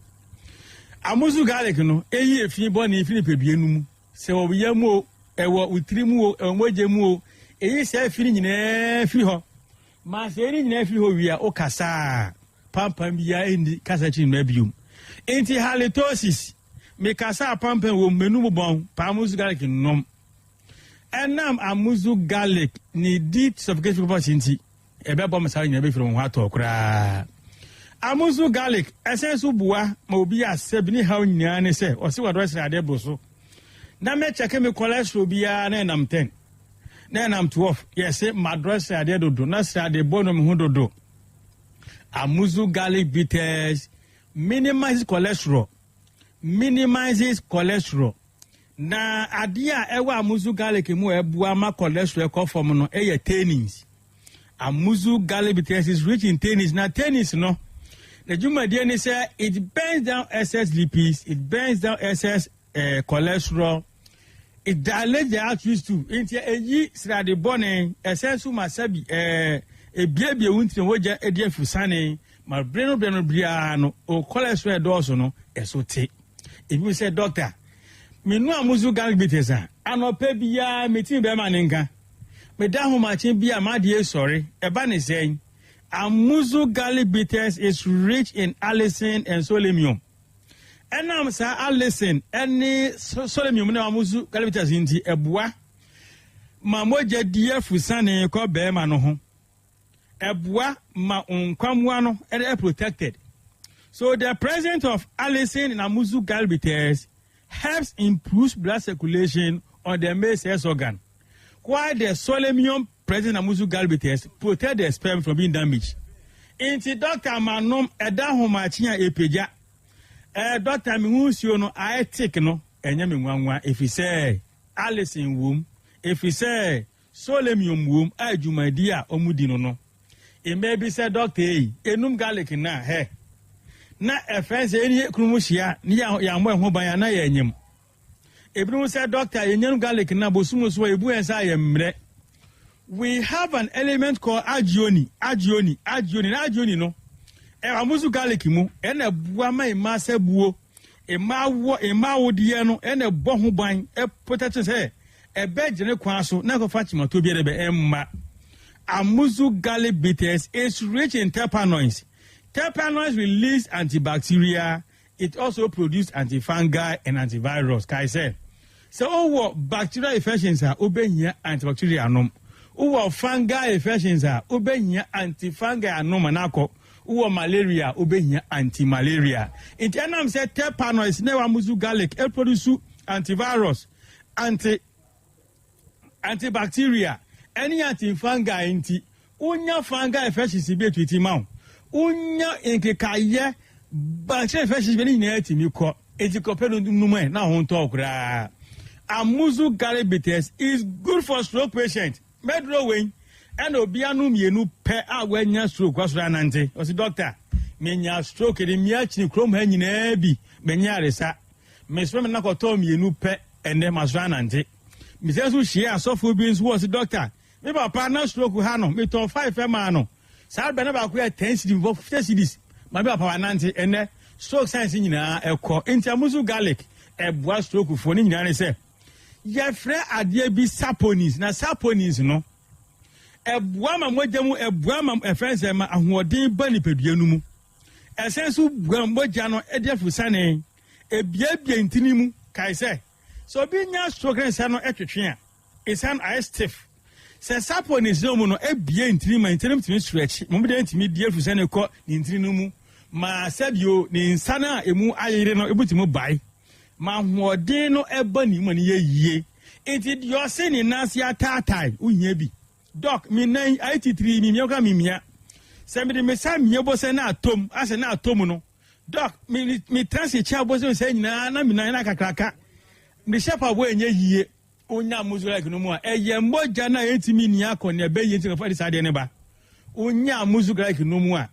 Amuzu garlic no eyi efi body efi ne pedue num se obi yamu ewo utrim wo enwoje mu o eyi se afiri nyina firi ho ma se eri nyina firi ho wia o kasa pampam bia endi kasa chi no abium enti halitosis me kasa pampam wo menu bon pamuzu garlic nom enam amuzu garlic ni deep suffocation property ebe bom sa nyina be firi ho ato kra amuzu garlic essence bua ma obi asebni ha nyina ne se o se wadro sra de broso na me check me cholesterol bia na enam 10 na I'm 12. Yes, my dress I did do not say the bonum hundodo. Amuzu garlic bitters minimizes cholesterol. Na adia ewa amuzu garlic mu ebuama cholesterol ko form no tannins. Amuzu garlic bitters is rich in tannins. Na tannins no. The juma DNA say it burns down excess lipids, it burns down excess cholesterol. It dilates the arteries too. Inti eyi sra de bone essential masabi biabia wunti woja edie fusane ma breno bria no o cholesterol dose no esote. If you say doctor me no amuzu garlic bitters anope bia metin be ma nenka me da ho ma chen bia ma de sorry e ba ne sen Amuzu garlic bitters is rich in allicin and selenium. And I'm say allicin any selenium na amuzu garlic bitters inti ebua. Mamoja dia fusane ko be ma no ho. Ebua ma unkwamwa no e protected. So the presence of allicin in amuzu garlic bitters helps improve blood circulation on the male sex organ. While the selenium present in amuzu garlic bitters protect the sperm from being damaged. Inti doctor manom eda homachia epeja. Doctor mi hunsuo no aetic no enya me nwanwa efise allicin wom efise selenium wom adwumadi a omudi no. E may be said doctor enum garlic na he. Na efense eni krumuhia ni ya mo ho ban na ya enyim. Ebru said doctor enum garlic na bosumo so ebu ensa ya mre. We have an element called agioni no. Amuzu garlic mu ena bua mai masa buo ema wo de no ena bo ho ban protect say e be gene kwan so na ko fatima to bi de be emma. Amuzu garlic bitters is rich in terpenoids. Terpenoids release antibacterial. It also produce antifungal and antivirus. Kai say so bacterial infections are obehia antibacterial nom. Uwa fungal infections are obehia antifungal anomanako. Uwa malaria obehia anti-malaria. Internam say terpenoids never muzu garlic it produce antivirus, antibacteria, any antifungal inti. Unya fungal infections be to itimau. Unya inkekaye bacterial infections be ni etimi ko. Etikopelo nume na hon talk ra. Amuzu garlic bitters is good for stroke patients. Medro wen and obianu mienu pe awenya stroke kwasura nante. Osi doctor, menya stroke de miachi krom ha nyina bi menya resa. Meswe me nakoto mienu pe ene masura nante. Misensu hia asofo bi nso osi doctor. Me papa na stroke ha no, me ton 5 ma no. Sa be na ba ko 10 cedis 50 cedis. Ma be papa nante ene stroke science nyina ekọ. Enti amuzu garlic ebua stroke fo ni nyina ne se. Yefre adie bi saponins na saponins no ebua ma moja mu ebua ma efense ma ahoɔden ba ni pedua nu mu esensu bua moja no ediafu sane ebiabia ntini mu kai se so bi nya stroke nsa no etwetwe a isan I stiff se saponins no mu no ebia ntini ma ntini mtimi stretch mo bi de ntimi diafu sane kɔ ni ntini nu mu ma sabio ni nsa na emu ayire no ebutimu bai ma hoɔden no eba ni mani ye enti dio se ni nasi atatai unya bi doc mi nan IT3 mi mioka mi mia se mi de me sa miebo se na atom ase na atom no doc mi transi cha bo se nyina na mi nan na kakraka mi shepa bo enye yie unya muzu like no mu a eye moja na etimi ni akone be ye enti fa de sade ne ba unya muzu like no mu a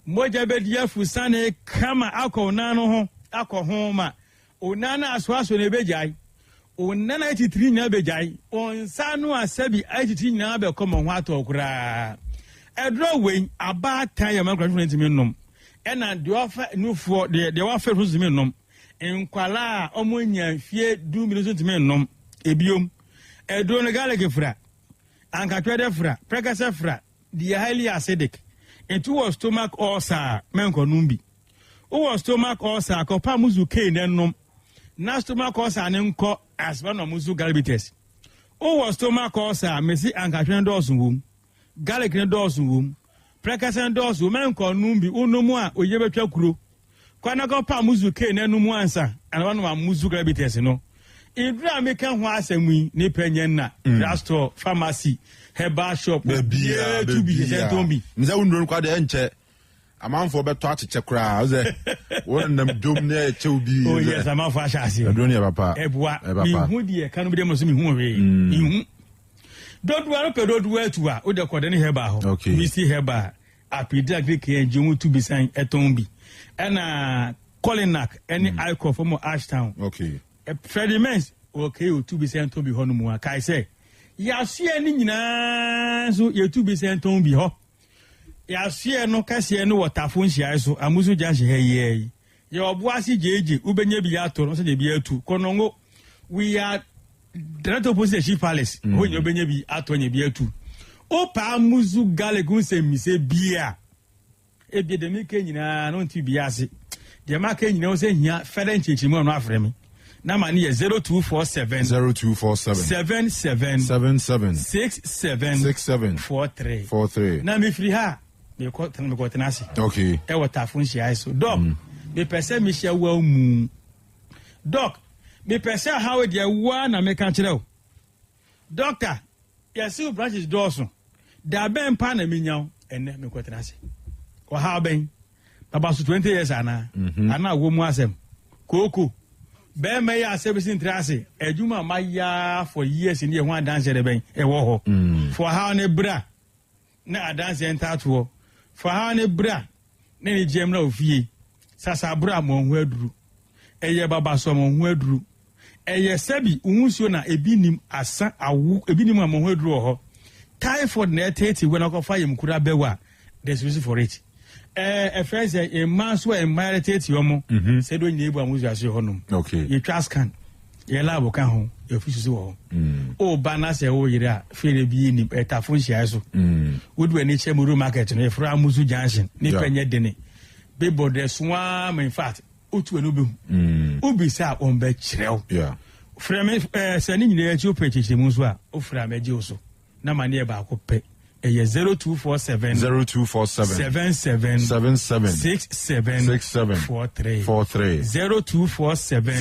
moja be dia fusane kama akona no ho akɔ ma onana aswaso ne bejai onana 83 nya bejai onsanu asabi 83 nya be komo ho atokura edro wen aba tan ya makra 20 minnom ena de ofa nufo de wafa 20 minnom enkwala omonya fie 2 minutes minnom ebiom edro ne garlic fra ankatwede fra prekasa fra the highly acidic into was stomach ulcer menkonumbi o stomach ulcer ko pa muzu ke nennom na stomach ulcer ne nko asba no muzu galbites o stomach ulcer mesi ankatwen dɔɔso wom garlic ne dɔɔso wom prekasa dɔɔso menkonumbi unomu a oyebetwa kuro kwana ko pa muzu ke nenum ansa anwa no muzu galbites no idra meka ho asɛmui ne panyenna drugstore pharmacy herbal shop bia to be sentombi nza wundro kwa de enche amanfo beto acheche kra oze wonnam dom ne echew bi oh yes amanfo ashase adoni papa ebua mi hu de Kanu bi de mo so mi hu we ihu dodua no pedodua atua o de kode ne herbal ho mi si herbal apida greek enjemu to be san etombi na Colinac any alcohol from Ashtown Fredimens okay o to be san to be ho no mu akai say ya sie ni nyina so ye to be san to bi ho ya sie no kase no watafo nhia so amusu ja hye ye ye oboasi jeje ubenya bi ato no so je bi atu konongo we are direct opposite chief palace ho nye ubenya bi ato nye bi atu o pa amusu galegun se mi se bia ebi de mi ke nyina no nti bi ase de ma ke nyina o se hia fere nchichimu no afre mi na ma ni 0247 77 67 43 na mi free ha me ko tenase okay e water fun shia so doc me pese mi shia wa mu doc me pese how de wa na me kan kire o doctor yesi branches doso da ben pa na mi nyaw ene me ko tenase ko ha ben baba so 20 years ana ana wo mu asem koko be me ya service interase ejuma ma ya for years ni e ho dance de ben e wo ho for how ne bra na dance enter to for how ne bra na ni jem na ofie sasa bra mo ho aduru eye baba so mo ho aduru eye sabi unsuo na ebinim asa awu ebinim mo ho aduru ho typhoid na etete when okofa yem kura bewa there's reason for it a friend a man so a maritate yomo said when you amusu ase honum okay you trust can ye labo kan ho you fish so o bana se o yire fere bi ni etafon hia so wodu ani chemuru market no fra amusu junction ni penye dene bebo de swa in fact otu enu be obi sa on be kirew yeah frame se ni nyina echi o pechichi mu so a o fra meje o so na mane e ba ko pe 0247 77 67 43 0247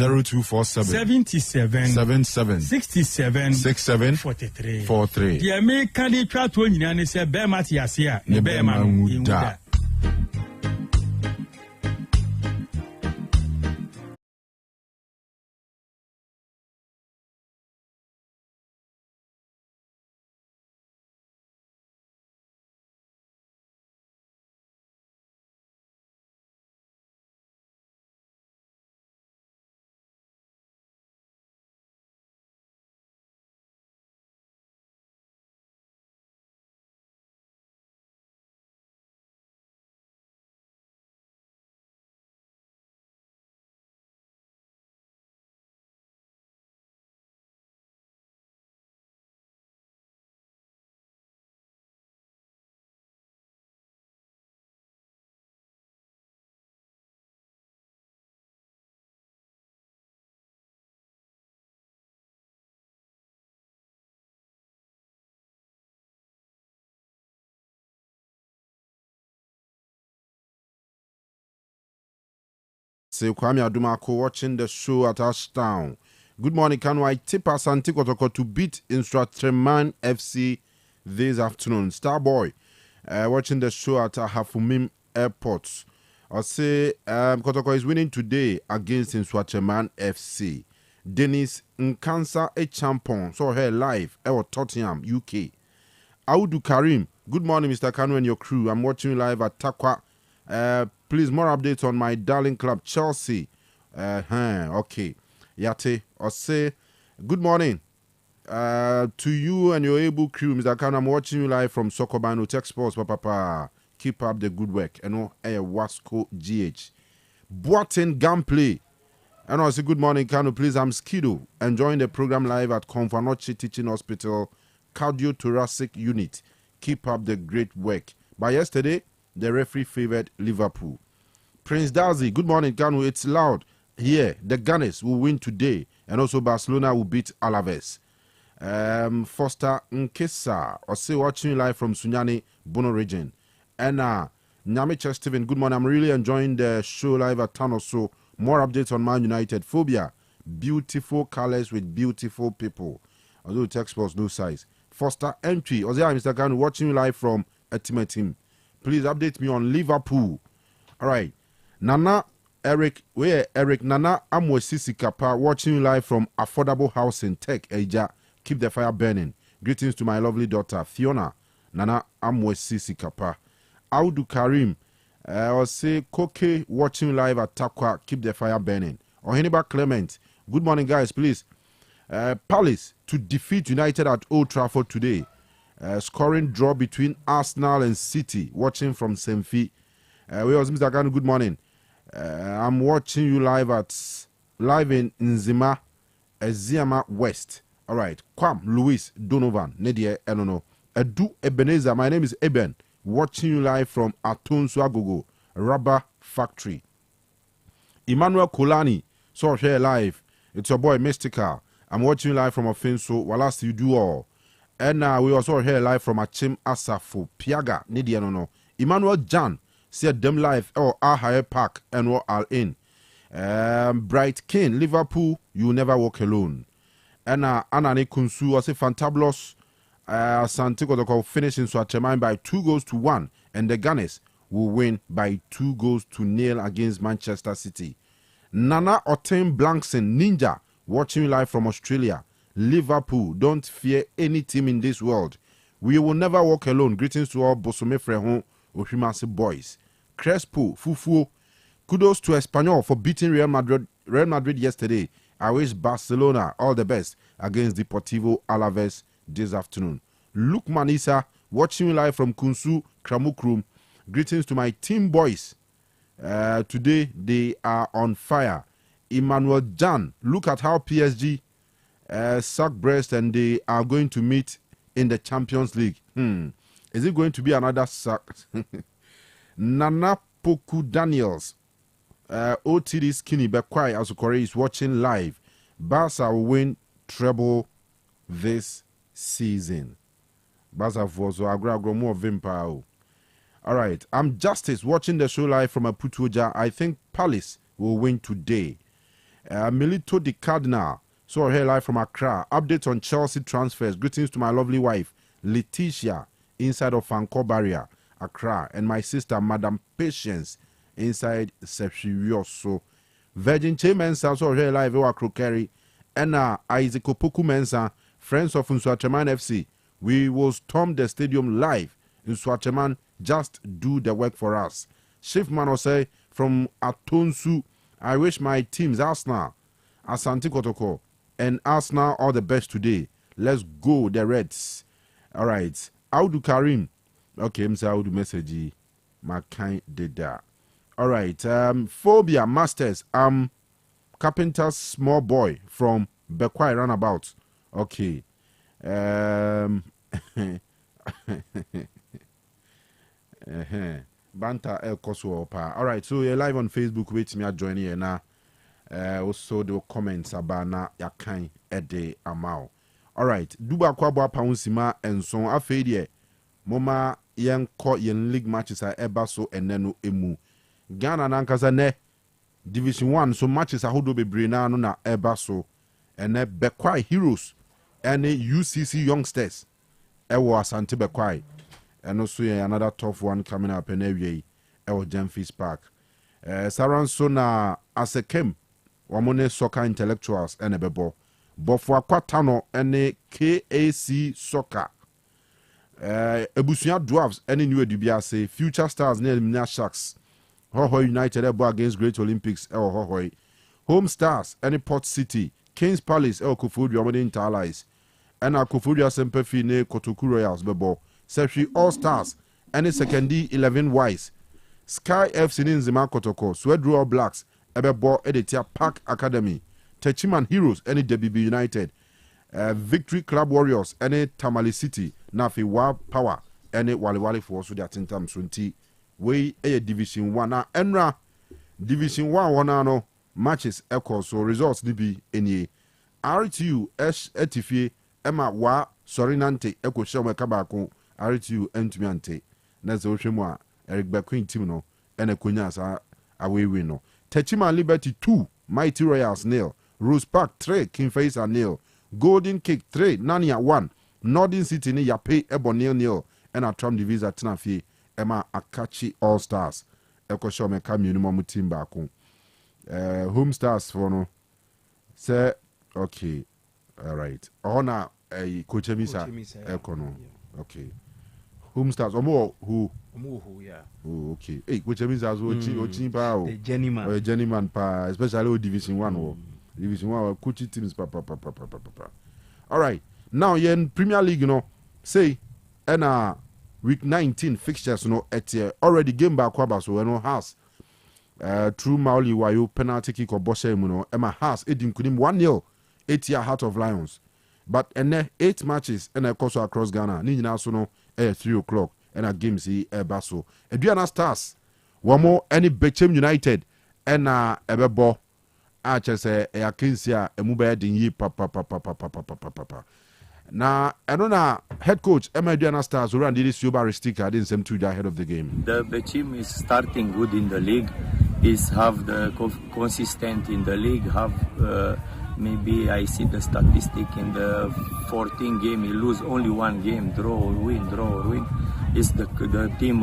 77 67 43 the American dey try to nyina ne se be mati ase a ne be ma no Say Kwame Adumako watching the show at Ashtown. Good morning, Kanu. I tip Asante Kotoko to beat Instructreman FC this afternoon. Starboy watching the show at Hafumim Airport. I'll say Kotoko is winning today against Instructreman FC. Dennis Nkansa a champion. Saw her live at Tottenham, UK. Audu Karim. Good morning, Mr. Kanu and your crew. I'm watching you live at Takwa. Please, more updates on my darling club, Chelsea. Okay. Yate, I'll say good morning to you and your able crew, Mr. Kanu. I'm watching you live from Sokobano Tech Sports, Papa. Keep up the good work. And Wasco GH. Boatin Gunplay. And I say good morning, Kanu. Please, I'm Skido, enjoying the program live at Confanochi Teaching Hospital, Cardiothoracic Unit. Keep up the great work. By yesterday, the referee favored Liverpool. Prince Dazi, good morning, Kanu. It's loud here. The Gunners will win today, and also Barcelona will beat Alaves. Foster Nkesa, also watching live from Sunyani, Bono region. And Nyamicha Steven, good morning. I'm really enjoying the show live at Tanoso. More updates on Man United. Phobia, beautiful colors with beautiful people. Although text box no size. Foster Entry, Osei Mr. Kanu, watching you live from Ultimate Team. Please update me on Liverpool. All right. Nana Eric, Nana Amwesisi Kapa, watching you live from Affordable Housing Tech Eja. Keep the fire burning. Greetings to my lovely daughter, Fiona. Nana Amwesisi Kapa. Audu Karim, I'll say Koke, watching you live at Takwa. Keep the fire burning. Oheniba Clement, good morning, guys, please. Palace to defeat United at Old Trafford today. Scoring draw between Arsenal and City. Watching from Semfi. Mr. Kanu, good morning. I'm watching you live in Nzima, Eziama West. All right. Kwam, Louis, Donovan, Nedia, Enono. Edu Ebenezer. My name is Eben. watching you live from Atonsu Agogo Rubber Factory. Emmanuel Kolani, so here live. It's your boy Mystical. I'm watching you live from Ofinso. Whilst you do all. And we also here live from Achim Asafo Piaga Nidianono. Emmanuel Jan said them live or Ahaya Park and what are in. Bright King, Liverpool, you never walk alone. And Anani Kunsu was a fantabulous Santiago finishing Swatcheman by 2-1, and the Gunners will win by 2-0 against Manchester City. Nana Otem Blankson Ninja watching live from Australia. Liverpool, don't fear any team in this world. We will never walk alone. Greetings to all Bosome Frehon Oshimasi boys. Crespo, Fufu, kudos to Espanyol for beating Real Madrid yesterday. I wish Barcelona all the best against Deportivo Alaves this afternoon. Luke Manisa, watching you live from Kunsu, Kramukrum. Greetings to my team boys. Today they are on fire. Emmanuel Jan, look at how PSG suck breast and they are going to meet in the Champions League. Is it going to be another suck? Nana Poku Daniels, OTD Skinny Bekwai Asukore is watching live. Barca will win treble this season. Barca for so agro more vimpa. All right, I'm Justice watching the show live from Aputuja. I think Palace will win today. Milito the Cardinal, so here live from Accra. Update on Chelsea transfers. Greetings to my lovely wife, Letitia, inside of Fanco Barrier, Accra, and my sister, Madam Patience, inside Sepshirioso. Virgin Che Mensa, so here live, Ewa Krokeri, and Isaac Opoku Mensa, friends of Nswacheman FC. We will storm the stadium live. Nswacheman, just do the work for us. Shiftman Osei from Atonsu. I wish my teams, Arsenal, Asante Kotoko, and Arsenal all the best today. Let's go, the Reds. All right. Audu Karim. Okay, I'm saying Audu message. My kind did that. All right. Phobia Masters. Carpenter's small boy from Bekwai Runabout. Okay. Banta El Koso Pa. All right, so you're live on Facebook. Wait me, join here now. Also the comments about na yakan ede amao. All right, Duba Kwabwa Paunsima and so afedie. Moma yen ko yen league matches are eba so enenu emu. Ghana nankasa ne Division 1 so matches are hodo bebre na no na eba so. Ene Bekwai Heroes ene UCC Youngsters. Ewo Asante Bekwai. And also another tough one coming up in every Gemfis Park. Saranso na Asekem, Wamone Soccer Intellectuals and Ebebo. Bofwa Kwatano and KAC Soccer. Ebusuya Dwarfs, any new Dubiase, Future Stars near Mina Sharks. Hohoi United Ebo against Great Olympics, El Hohoi. Home Stars, any Port City, Kings Palace, El Kufudu, Yomode Interallies. And Akufudu Sempefi ne Kotoku Royals Bebo. Sefi All Stars, any secondary 11 Wise, Sky FC Nzima Kotoko, Swedru All Blacks, Ebebo Editia Park Academy, Techiman Heroes, any WB United, Victory Club Warriors, any Tamale City, Nafi Wa Power, any Wali for so that in terms Sunti, we a Division 1 na Enra Division 1 1 matches echo so results DB any RTU S Etifie Emma Wa Sorinante Echo Shama Kabako. RTU Entmiante, Nazo Shemwa, Eric Baquin Timo, and a Kunyasa away winner. Techiman Liberty 2, Mighty Royals nil, Rose Park 3, Kingface and nil, Golden Cake 3, Nania 1, Northern City ni Yape Ebonil nil, and a Tram Divisa Tinafi, Emma Akachi All Stars, Eko Shome Kamunum Timbako. Home Stars for no, say, okay, all right. Honor a Coachemisa Econo, okay. Home Stars, or more who? Yeah. Oh, okay. Hey, which means as well, the Journeyman, pa, especially Division 1 Division 1 coaching teams, pa. All right. Now, you're in Premier League, you know, say, and week 19 fixtures, you know, at already game back, so you know, has through Mauli Wayo penalty kick or Boshe, you know, Emma has, Edim Kudim 1-0, 8-year Heart of Lions. But and 8 matches and of course across Ghana. Nini also no 3 o'clock. ɛna games yi ɛba so Aduana Stars wɔn ɛne Bechem United ɛna ɛbɛbɔ a kyerɛ sɛ ɛyɛ akansi a ɛmu bɛyɛ den yie papapapapapapapa na ɛno na head coach Emma Aduana Stars around the Suba Ristika didn't seem to ahead of the game. The Bechem is starting good in the league, is have the consistent in the league, have maybe I see the statistic in the 14 game, he lose only one game, draw or win. It's the team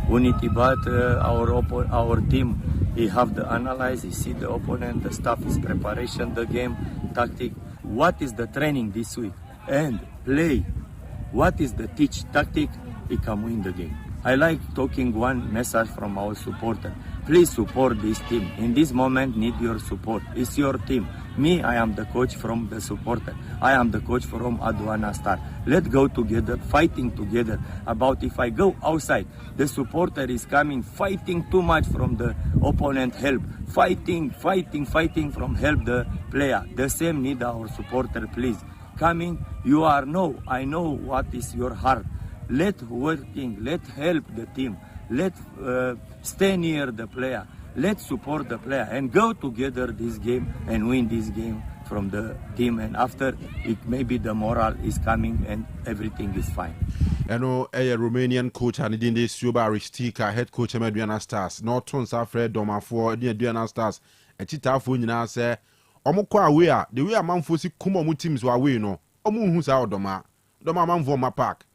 unity, but our team, he have the analyze, he see the opponent, the staff is preparation, the game, tactic. What is the training this week? And play. What is the teach tactic? He can win the game. I like talking one message from our supporter. Please support this team. In this moment, need your support. It's your team. Me, I am the coach from the supporter. I am the coach from Aduana Star. Let's go together, fighting together. About if I go outside, the supporter is coming, fighting too much from the opponent help. Fighting from help the player. The same need our supporter, please. Coming, you are I know what is your heart. Let working, let help the team. Let stay near the player. Let's support the player and go together this game and win this game from the team. And after it, maybe the moral is coming and everything is fine. I know a Romanian coach and in this Suba Ristika head coach Aduana Stars. No tons of Fred Doma for Aduana Stars. A chita for you say. Omukwa away the way a man fosi kuma mu teams wa away no omu hu sa odoma man for my park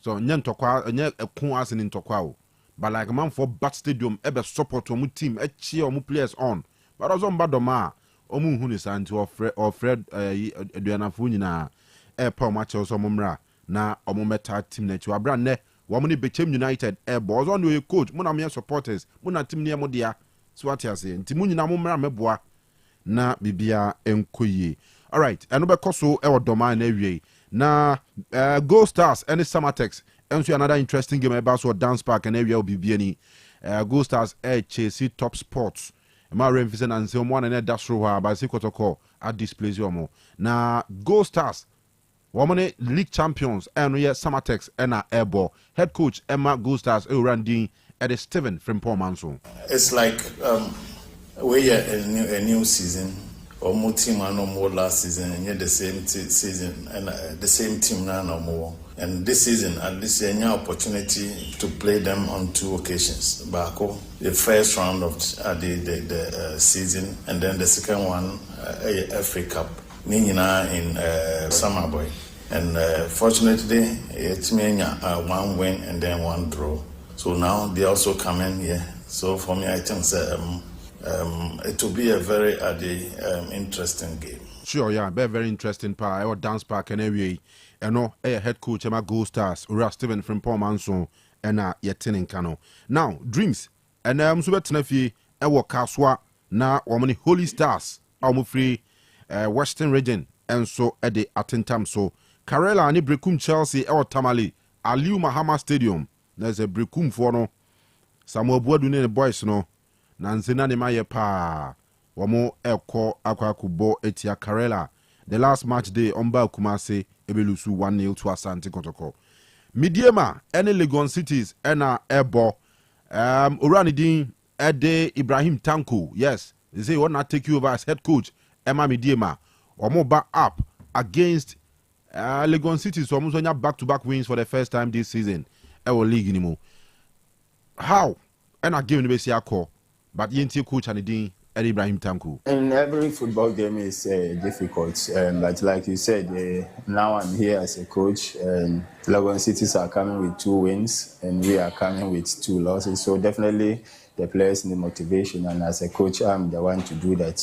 so nya ntokwa nya ekun asin ntokwa o but like man for bat stadium ebe support omu team cheer omu players on but also mba doma omu hu ni sa nti of Fred Aduana fo nyina pa omu ache so mumra na omu meta team na chi abra ne wo mu ni Bechem United boys on your coach mu na me supporters mu na team ne mo dia so atiase nti mu nyina mumra meboa na bibia enkoye. All right, and obekoso e wodoma na ewie na Gold Stars and Samatex enso another interesting game about so dance park and area bibia ni Gold Stars chase top sports ma remfise na nse omo na dash ro ha ba se kotoko at displays yomo na Gold Stars woman league champions and ye Samatex and airball head coach Emma Gold Stars Randy at Steven from Pomanso. It's like we are a new season. Or more team and no more last season, and yet the same season and the same team now no more. And this season, at least a new opportunity to play them on 2 occasions. Bako, the first round of the season, and then the second one, FA Cup. Nina in Summerboy. And fortunately, it's me 1 win and then 1 draw. So now they also come in here. So for me, I think it will be a very interesting game. Sure, yeah, very interesting part. Our dance park and every, head coach Emma Gold Stars, Ura Steven from Pomanso, and Yetin Kanu. Now, dreams, and Subet Nefi, Ewa Kaswa, na Womani Holy Stars, free Western region, and so at the Attentam. So, Karela and Brekum Chelsea, Ewa Tamale, Aliu Mahama Stadium, there's a Brekum for no, Samuel Boadune the boys, no. Nansena ne maye pa wamo eko akwakubo etia Karela the last match day omba Kumase ebelusu 1-0 to Asante Kotoko Midiema ene Legon Cities ena ebo Uranidin Ede Ibrahim Tanko yes they say want not take you over as head coach Emma Midiema wamo back up against Legon Cities so almost back-to-back wins for the first time this season ewo league anymore how ena game ne besi akọ but Yenti coach and Ibrahim Tanku. And every football game is difficult. But like you said, now I'm here as a coach. And Legon Cities are coming with 2 wins, and we are coming with 2 losses. So definitely the players need motivation. And as a coach, I'm the one to do that.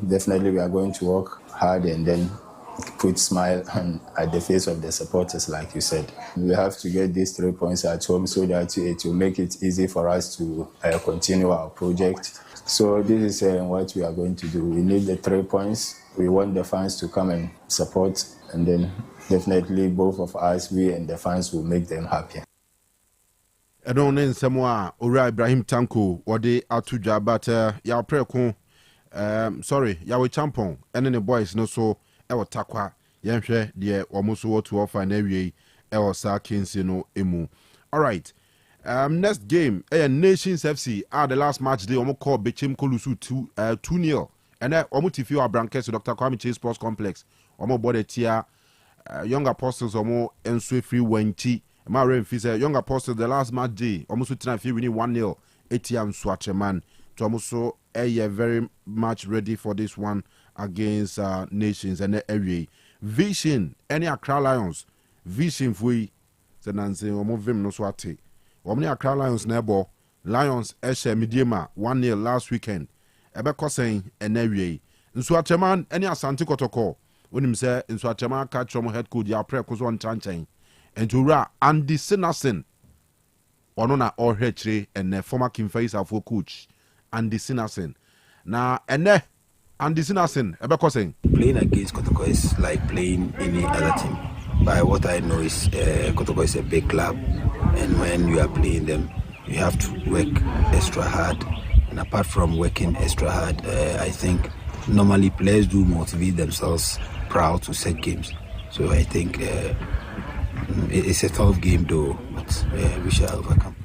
Definitely we are going to work hard and then put smile at the face of the supporters, like you said. We have to get these 3 points at home so that it will make it easy for us to continue our project. So this is what we are going to do. We need the 3 points. We want the fans to come and support, and then definitely both of us, we and the fans, will make them happy. I don't know someone Ura Ibrahim Tanko or they atuja, but ya preko sorry, ya we champon and then the boys no so ewo takwa yenhwe de omuso wo to offer na wie ewo sa kinsi no emu All right. Next game, Nations FC. The last match day, we call Bechim Kolusu 2-0. And then we tifi our Brankers Dr. Kwame Chase Sports Complex. We bought tia Young Apostles we enswe free wenchi. My Renfis Young Apostles the last match day. We so try winning 1-0. Etiam Swatcheman. So also very much ready for this one against Nations and area. Vision any Accra Lions. Vision fui Nancy omo vim no swate. Omni Accra Lions nebo Lions Eshe Midiema 1-0 last weekend. Ebe kosen enewie. Nso Acheman any Asante Kotoko. Wonim say Nso Acheman catch from head coach ya pre koso on chanchan. Entura Andy Sinasen. Ono na ohretre and former King Faisal for coach Andy Sinasen. Na ene Andy Sinasen ebe kosen. Playing against Kotoko is like playing any other team. By what I know is Kotoko is a big club, and when you are playing them, you have to work extra hard. And apart from working extra hard, I think normally players do motivate themselves proud to set games. So I think it's a tough game though, but we shall overcome.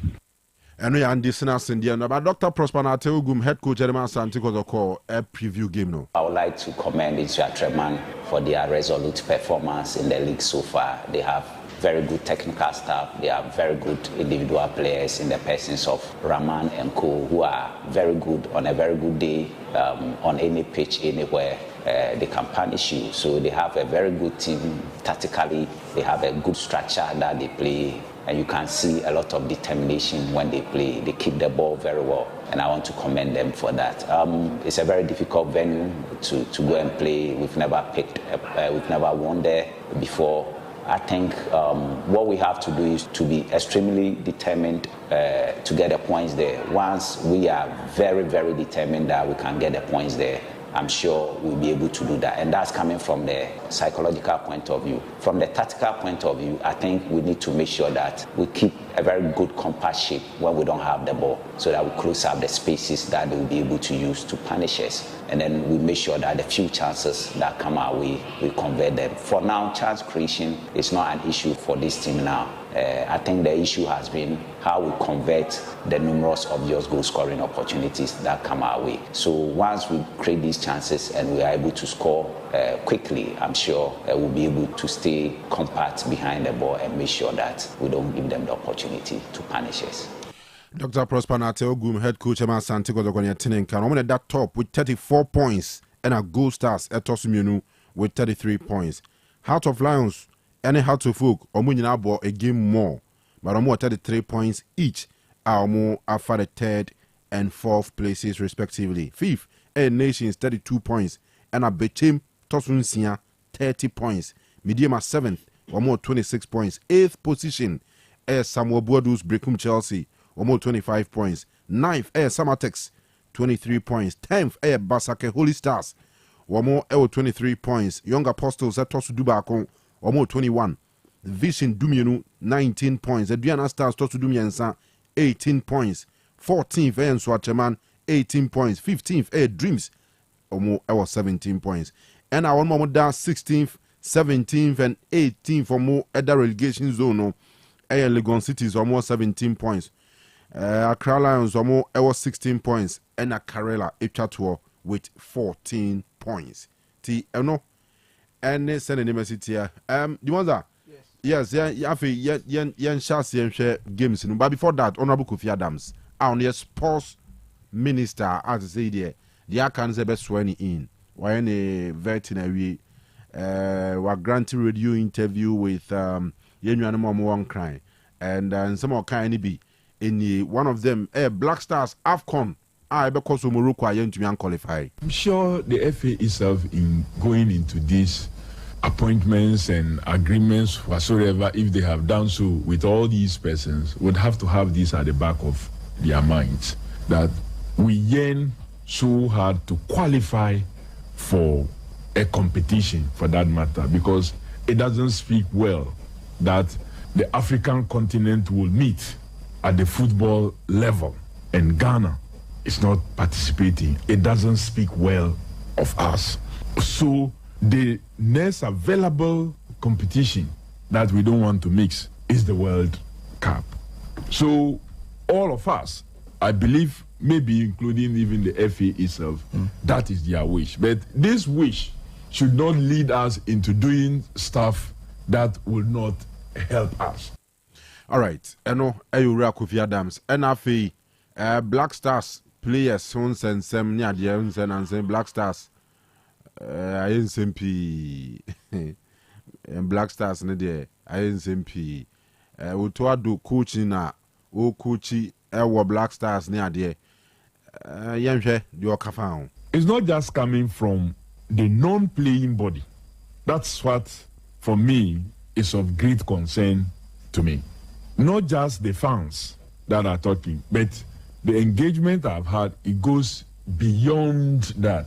And we are Andy Sinasen there. But Dr. Prosper Nateogum, head coach Jeremiah Asante Kotoko, a preview game now. I would like to commend Treman for their resolute performance in the league so far. They have very good technical staff. They have very good individual players in the persons of Rahman and Co, who are very good on a very good day on any pitch, anywhere. They can punish you. So they have a very good team tactically. They have a good structure that they play. And you can see a lot of determination when they play. They keep the ball very well. And I want to commend them for that. It's a very difficult venue to go and play. We've never won there before. I think what we have to do is to be extremely determined to get the points there. Once we are very, very determined that we can get the points there, I'm sure we'll be able to do that. And that's coming from the psychological point of view. From the tactical point of view, I think we need to make sure that we keep a very good compact shape when we don't have the ball, so that we close up the spaces that they will be able to use to punish us. And then we make sure that the few chances that come our way, we convert them. For now, chance creation is not an issue for this team now. I think the issue has been how we convert the numerous obvious goal-scoring opportunities that come our way. So once we create these chances and we are able to score quickly, I'm sure we'll be able to stay compact behind the ball and make sure that we don't give them the opportunity to punish us. Dr. Prosper Nateogum, head coach Emma Santiago Tinenkan, woman at that top with 34 points and a goal stars at Tosumunu with 33 points. Heart of Lions, any Heart of Folk, Omunina bought a game more, but almost 33 points each are more after the third and fourth places respectively. Fifth, Nations 32 points and a Bechim Tosunsia 30 points. Medium 7th, almost 26 points. 8th position, Samuel Boadus Brekum Chelsea. Almost 25 points. 9th, Samatex, 23 points. 10th, Basake Holy Stars, almost 23 points. Young Apostles at Tosu Dubakon, almost 21. Vision Dumienu, 19 points. Adriana Stars, Tosu Dumiensa, 18 points. 14th, Swacheman, 18 points. 15th, Dreams, almost 17 points. And our one moment down, 16th, 17th, and 18th for more at the relegation zone. Legon City is almost 17 points. Accra Lions almost 16 points, and a Karela Ipchatuo with 14 points. No, and send an university here. The ones that yes, yeah, share games. But before that, Honorable Kofi Adams, on the sports minister, as I say there, the accounts are best swearing in. Why any veterinary granting radio interview with Yenuanamo crying, and some more kind be. In one of them, Black Stars AFCON, because Morocco are to be qualified. I'm sure the FA itself, in going into these appointments and agreements whatsoever, if they have done so with all these persons, would have to have this at the back of their minds, that we yearn so hard to qualify for a competition, for that matter, because it doesn't speak well that the African continent will meet at the football level and Ghana is not participating. It doesn't speak well of us. So the next available competition that we don't want to mix is the World Cup. So all of us, I believe, maybe including even the FA itself, that is their wish. But this wish should not lead us into doing stuff that will not help us. All right. Eno Ayura Kofi Adams. NFA Black Stars players sons and some near the and saying Black Stars. I SMP and Black Stars ne there. I SMP. We to do coaching na o coachy Black Stars near there. It's not just coming from the non-playing body. That's what, for me, is of great concern to me. Not just the fans that are talking, but the engagement I've had, it goes beyond that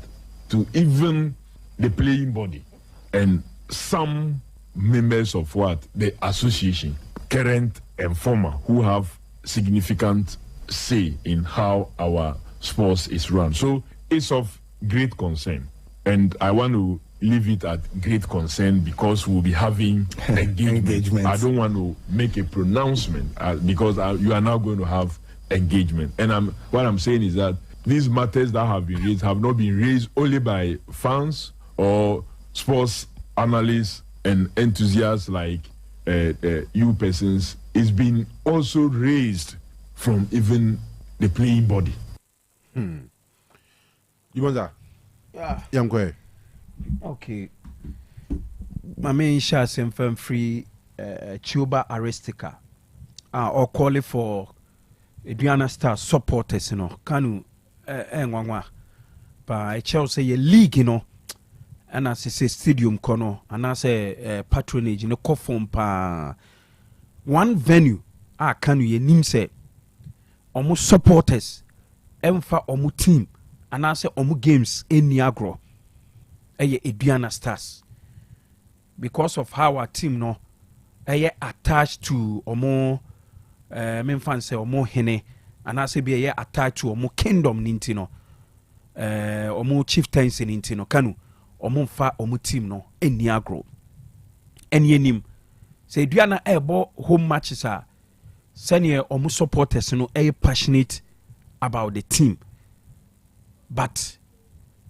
to even the playing body and some members of the association, current and former, who have significant say in how our sports is run. So it's of great concern, and I want to leave it at great concern because we'll be having engagement. I don't want to make a pronouncement because you are now going to have engagement. And what I'm saying is that these matters that have been raised have not been raised only by fans or sports analysts and enthusiasts like you persons. It's been also raised from even the playing body. You want that? Yeah. Young boy. Okay. My main shot from free Chuba Aristica. Or call it for Adriana Star supporters, you know. Kanu Ngwangwa. But Chelsea ye league, you know. And as I say stadium kono and as a patronage, you know, kofom pa one venue. Kanu ye nim say almost supporters. Emfa omu team and I say omu games in Niagara Adriana Stars because of how our team no attached to omu memfan say omu hene and I say be attached to omu kingdom nintino omu chieftains nintino Kanu omu fa omu team no in Niagara enye nim say Adriana ebo home matches are senior omu supporters no passionate about the team, but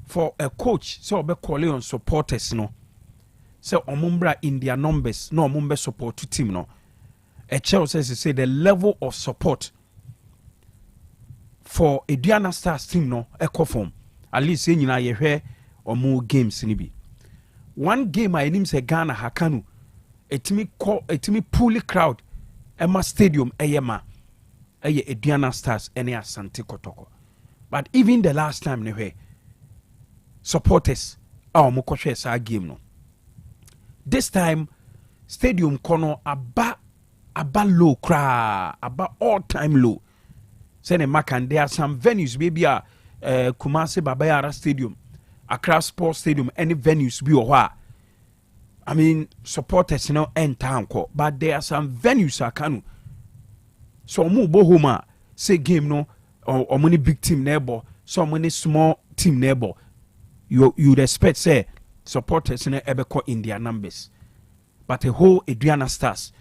for a coach, so be calling on supporters, no. So omumbra in their numbers, no omumbe support to team, no. A Chelsea says say the level of support for Adriana Stars team, no, form. At least saying you hear or more games in be. One game I name say Ghana Hakanu, etimi pool crowd, Emma Stadium, Eyema. Adriana Stars any Asante Kotoko. But even the last time ne supporters mukoshe sa game no. This time stadium kono aba low cra aba all time low. Sene makan there are some venues maybe Kumasi Babayara Stadium, Accra Sports Stadium, any venues be or I mean supporters end town but there are some venues Kanu. So mu bohoma say game no or many big team neighbor, so many small team neighbor. You'd expect say supporters in ebeko in their numbers. But a whole Adriana Stars,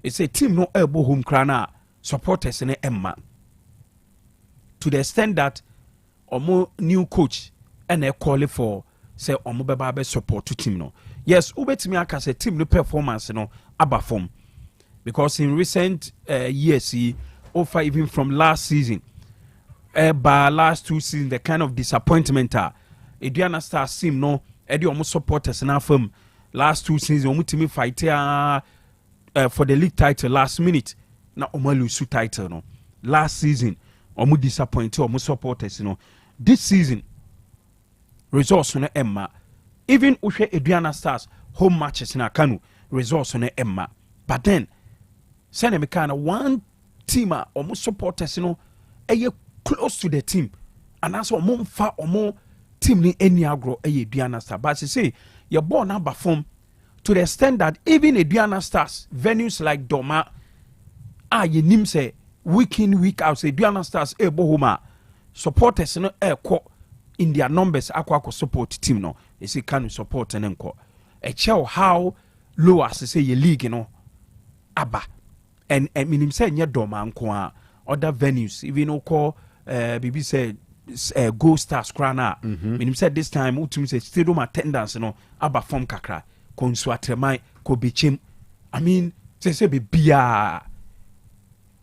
it's a team no elbow home crana supporters in Emma. To the extent that omo new coach and a call for say omo beba support to team no. Yes, ubetimi aka say team no performance no aba form. Because in recent years, over even from last season, by last 2 seasons, the kind of disappointment Adriana Stars team no, Eddie almost supporters now from last 2 seasons, almost team fight for the league title last minute. Now Omalusu title no. Last season, almost disappointed, almost supporters This season, results on Emma. Even Ushe Adriana Stars home matches na Kanu results on Emma. But then. Send me kind of one team almost supporters close to the team and that's more far or more team ni any agro Adriana Stars. But you say your ball number form to the extent that even Adriana Stars venues like Doma you nim say week in week out say Adriana Stars bohoma supporters in their numbers akwa support team no you see can support and enko a show how low as say your league abba and minim say nye doma nko a other venues even call bibi say Gold Stars krana minim say this time utum say stadium attendance no aba form kakra konsu atremai ko bechim I mean say be bia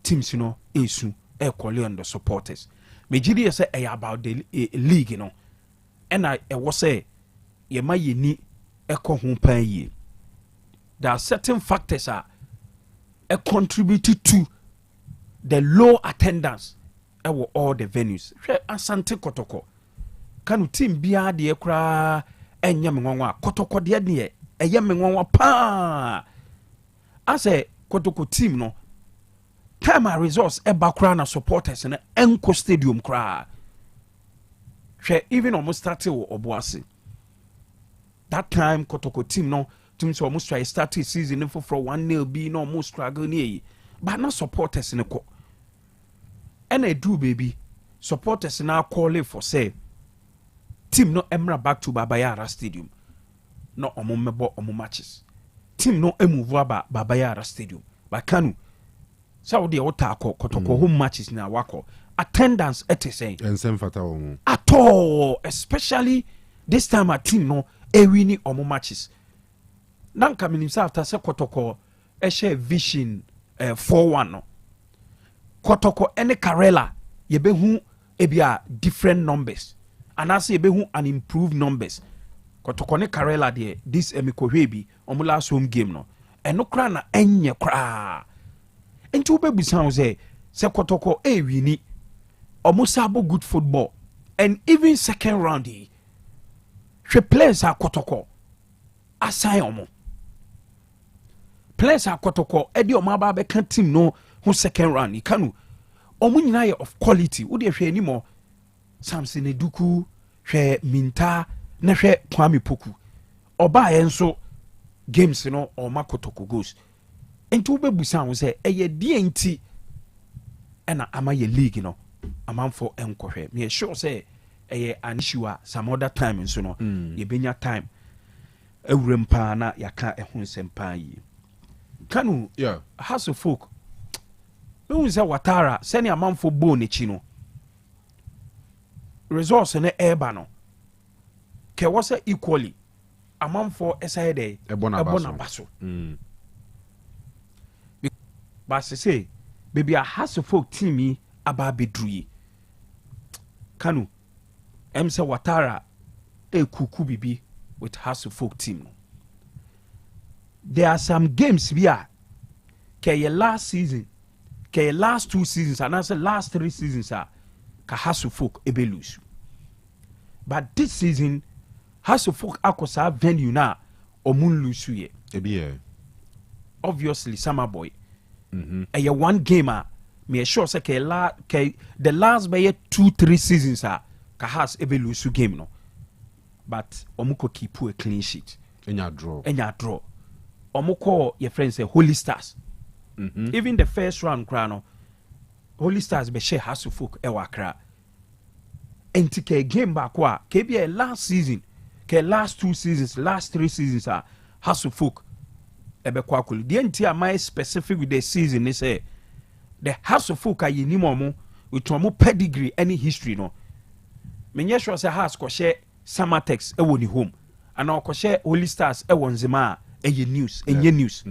teams esu call on the supporters mejidi say about the league and I was say ye ma ye ni ekɔ ho pan yie there are certain factors contributed to the low attendance all the venues hwɛ Asante Kotoko Kanu team biara deɛ koraa ɛnyɛ me nwanwa Kotoko deɛ deɛ ɛyɛ me nwanwa paa asɛ Kotoko team no time and resource ɛba koraa na supporters no ɛnkɔ stadium koraa hwɛ even almost started wɔ Obuasi that time Kotoko team no team so almost try started season for 1-0 be no almost struggle near but not supporters in the and I do baby supporters now call for say team no emra back to Babayara Stadium no omo mebo omo matches team no move ba Babayara Stadium but Kanu Saudi otako Kotoko home matches na wako attendance say and same fata at all especially this time a team no winning omo matches nanka minim after se Kotoko share vision 4-1 no Kotoko any Karela yebehu ebia different numbers and as yebehu an improved numbers Kotoko ne Karela de this emikohwebi omo last home game no eno kra na enye kra enti obebusan say Kotoko wini omo sabo good football and even second round she players are Kotoko assign omo players are Kotoko edi omo aba be kan team no who second round Kanu omo nyina of quality wo de hwe animo Samson Eduku hwe Minta na hwe Kwame Poku oba enso games no oma Kotoko goes enti wo bebusa wo say eye die enti na ama ye league no amanfo enkohwe me sure say eye an issue some other time nso no ye benya time ewurem pa na yaka ehun sempa yi Kanu House of Folk we say Watara send amanfo bo nechi no resource ne eba no ke was equally amanfo esai dey ebona baso but say baby a House of Folk team aba bedruyi Kanu say Watara kuku bibi with House of Folk team no. There are some games we are last season last 2 seasons and also last 3 seasons ka House of Folk ebe lose but this season House of Folk akosa venue na omun lose ye obviously Summer Boy one game me sure say the last by 2-3 seasons ka House ebe lose game no but omuko keep a clean sheet enya draw omuko your friends say Holy Stars even the first round crown Holy Stars be share House of Folk Accra enti ke game back wa ke be last season ke last 2 seasons last 3 seasons House of Folk ebe kwa kulu the enti am I specific with the season they say the House of Folk ayi ni mo with mo pedigree any history no menye sure say House ko share Samatex ewo ni home and ko share Holy Stars ewo nzema eye news enye news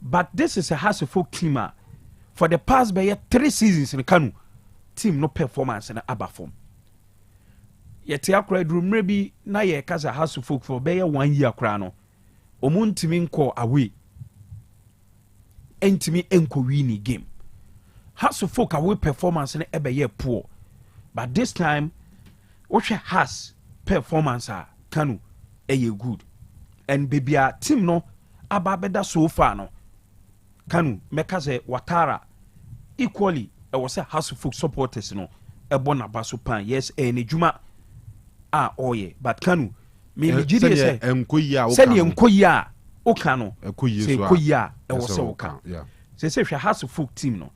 but this is a House of Folk team for the past by 3 seasons in Kanu team no performance na aba form yete akra durumre bi na ye kaza House of Folk for by 1 year akra no omuntimi nko away entimi enko wini game House of Folk away performance na ebe ye poor but this time what has performance Kanu eye good and baby team no ababeda so far no Kanu meka say Watara equally was a House of Folk supporters no ebona baso pan yes enejuma oye but Kanu me gidi say enkoyi oka no say enkoyi e was oka say House of Folk team no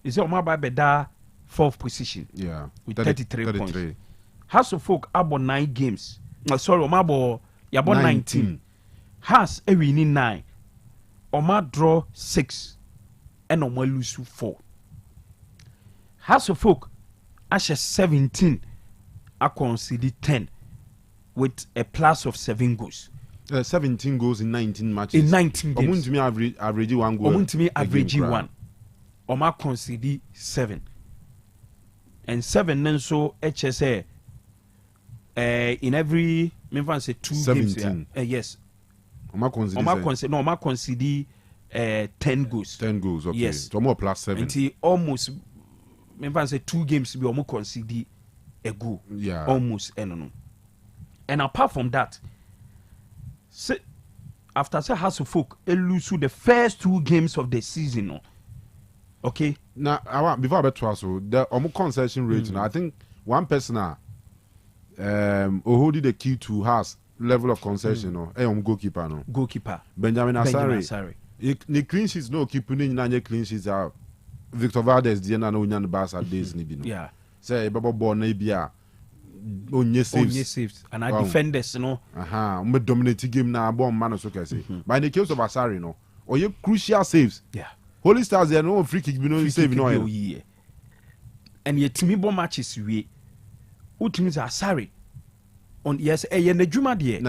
is say omababeda 4th position with 33 points House of Folk abo 9 games sorry omabo yabo 19 House winning 9 Oma draw 6 ɛna ɔmo lose 4 House of Folk ahyɛ 17 a concede 10 with a plus of 7 goals. 17 goals in 19 matches. In 19 games. Omuntumi average 1 goal. Omuntumi average 1. Oma concede 7. And 7 then so HSA in every me say 2 17. games. Yes. Oma concede 10 goals. 10 goals, okay. Yes. So more plus 7. Until almost me say 2 games be almost concede a goal. Yeah. Almost no. And apart from that, after say House of Folk, they lose the first 2 games of the season. No? Okay. Now, before I bet to us, the concession rate. Now, I think one person who did the key to has level of concession. No, goalkeeper. No, goalkeeper. Benjamin Asare. The clean sheets no keeping in any clean sheets are Victor Valdez. The no union bars at days ni bino. Yeah. Say Baba born Nabia. Onye saves and our defenders, me dominate game na bomb man so can say. But in the case of Asari, no, or you crucial saves. Yeah. Holy Stars there no free kick be no save no. And yet Timmy bomb matches we. Ultimately Asari on yes na juma there.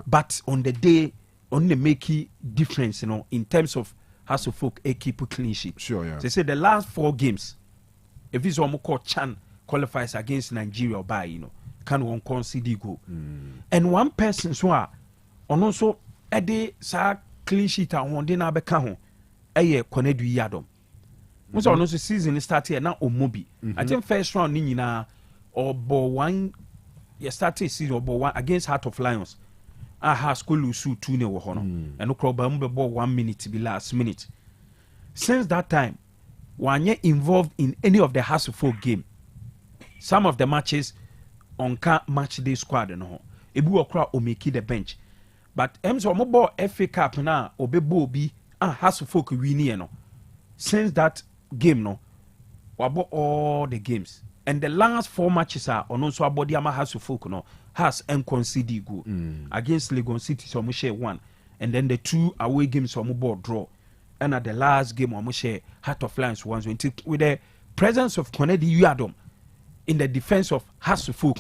But on the day on the make difference, in terms of House of Folk keep clean sheet. Sure, yeah. They say the last 4 games, if it's what we call Chan qualifies against Nigeria by can one concede goal. And one person so on also a day sa clean sheet and one day na beka ho eye Konedu Yadom. Once on also season started now Omobi. I think first round ni nyina or one started season or one against Heart of Lions. I has school lose 2-0 wo ho no. And no problem be ball 1 minute to be last minute. Since that time, one year involved in any of the House of Folk game. Some of the matches on match day squad no ebu okra o make the bench but emso mo ball FA Cup na obebo bi House of Folk win no since that game no wabo all the games and the last 4 matches are on also abodi ama House of Folk no has conceded goal against Legon City so mo share 1 and then the 2 away games so mo ball draw and at the last game mo share Heart of Lions 120 with the presence of Konedi Yadom in the defense of House of Folk,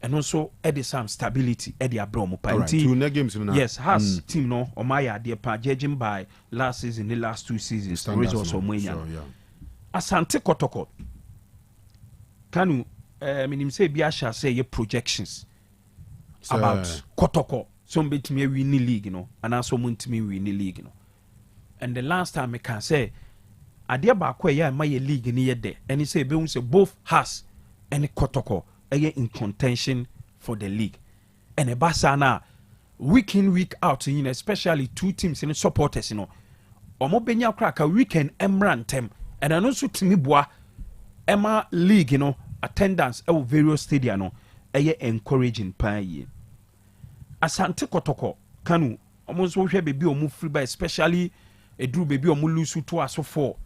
and also add some stability at the Abromo. Right, 2 games now. Yes, has team no or my idea judging by last season, the last 2 seasons, the results of Mwenya. Asante Kotoko. Kanu, minim say Biasha say your projections about Kotoko. Some bit me win the league, and also want me win the league, And the last time I can say, Adia ba kwa ya my league ni yede, and he say be say both has and Kotoko in contention for the league. And a basana week in week out, especially 2 teams and supporters, Omo benya kraka weekend emran tem and also timi boa Emma league, attendance at various stadia encouraging pan. Asante Kotoko Kanu almost we baby omu free by especially a drew baby omu lose to us so 4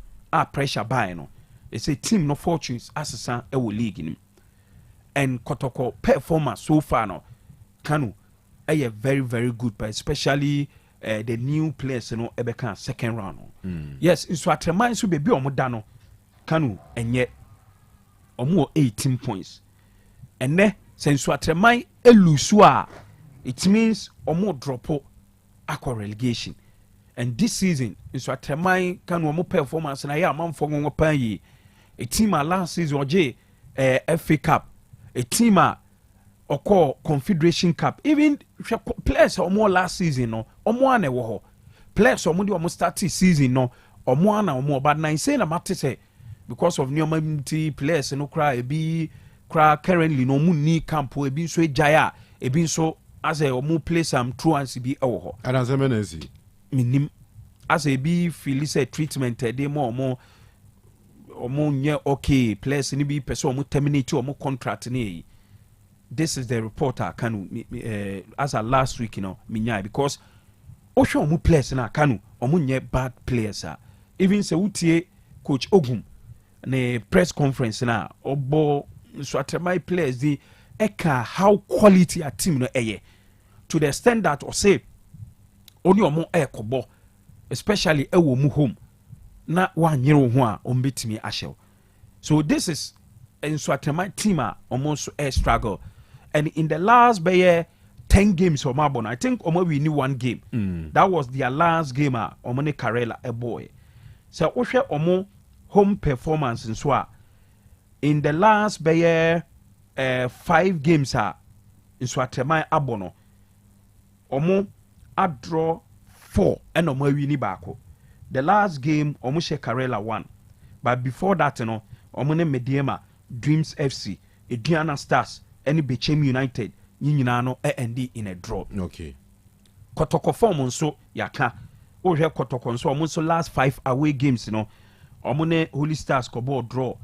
pressure by no. It's a team no fortunes as a league in him. And Kotoko performance so far no Kanu very very good, but especially the new players ebeka second round. Yes, so at remind so baby omo dano Kanu and yet omo 18 points. And ne since at remind elusua it means omo dropo aqua relegation. And this season, so at remind Kanu omo performance na ya man for one pan a team last season or FA Cup, a team or Confederation Cup, even players or more last season no or more ne wo players or more start season no or more na or more but 9 saying about to say because of new players no cry be cry currently no money camp we been so jaya e been so as a more play some true and be oh and as a menezi minim as a be feel say treatment dey more nye okay players ni be person mo terminate or mo contract ni. This is the reporter Kanu as a last week minya because osho mo players na Kanu omo nye bad players even say utie coach Ogum ne press conference na obo so atremai players di eka how quality a team no eye to the extent that or say only omo ekobo especially ewo mu home na wanyere wo ho a ombetimi ahyew. So this is Nsuatreman team almost a struggle, and in the last 10 games for Marbon, I think we knew one game. That was their last game. Omone Karela a boy. So Osha Omo home performance in Swa in the last 5 games in Nsuatreman Abono. Omo a draw 4 and Omo wini bako. The last game Omo she Karela won, but before that Omone Mediema, Dreams FC, Ediana Stars, any Bechem United, Yinano and in a draw. Okay. Kotoko form so yaka. Oh, here Kotoko so almost last 5 away games, Omone Holy Stars kobo draw.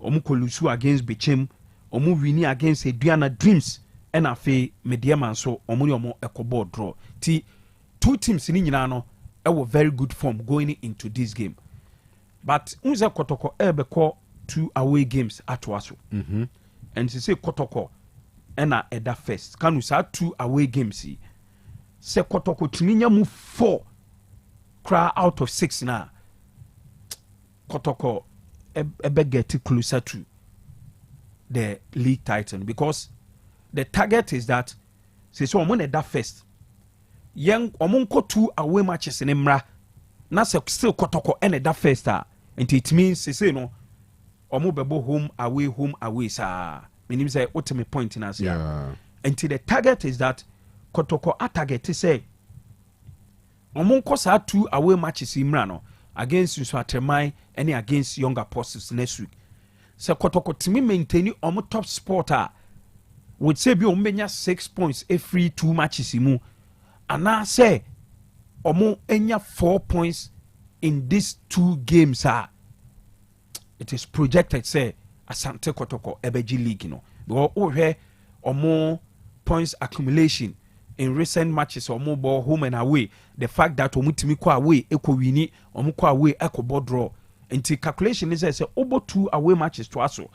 Omukolusu against Bechem, Omu Wini against Ediana Dreams, and Afe Mediema so Omo Ekobo draw. 2 teams in Yinano were very good form going into this game. But Unza Kotoko Ebeko 2 away games at Waso. And she say Kotoko ena eda first. Kanu sa 2 away games. Se Kotoko timinya move 4 cry out of 6 now. Kotoko ebe get closer to the league title because the target is that say so omon eda first. Young omonko 2 away matches in Emra. Na se still Kotoko ena eda first and it means say no omo bebo home away sa meaning say ultimate point in us until the target is that Kotoko a target say omo nko sa 2 away matches imra no against Nsuatreman and against Young Apostles next week. So Kotoko timi maintain omo top spot would say bi omo 6 points every 2 matches imu ana say omo enya 4 points in these 2 games it is projected say Asante Kotoko Ebeji League because omo points accumulation in recent matches omo ball home and away, the fact that omo timi kwa away eko wini omo kwa away eko ball draw until calculation is say obo 2 away matches to aso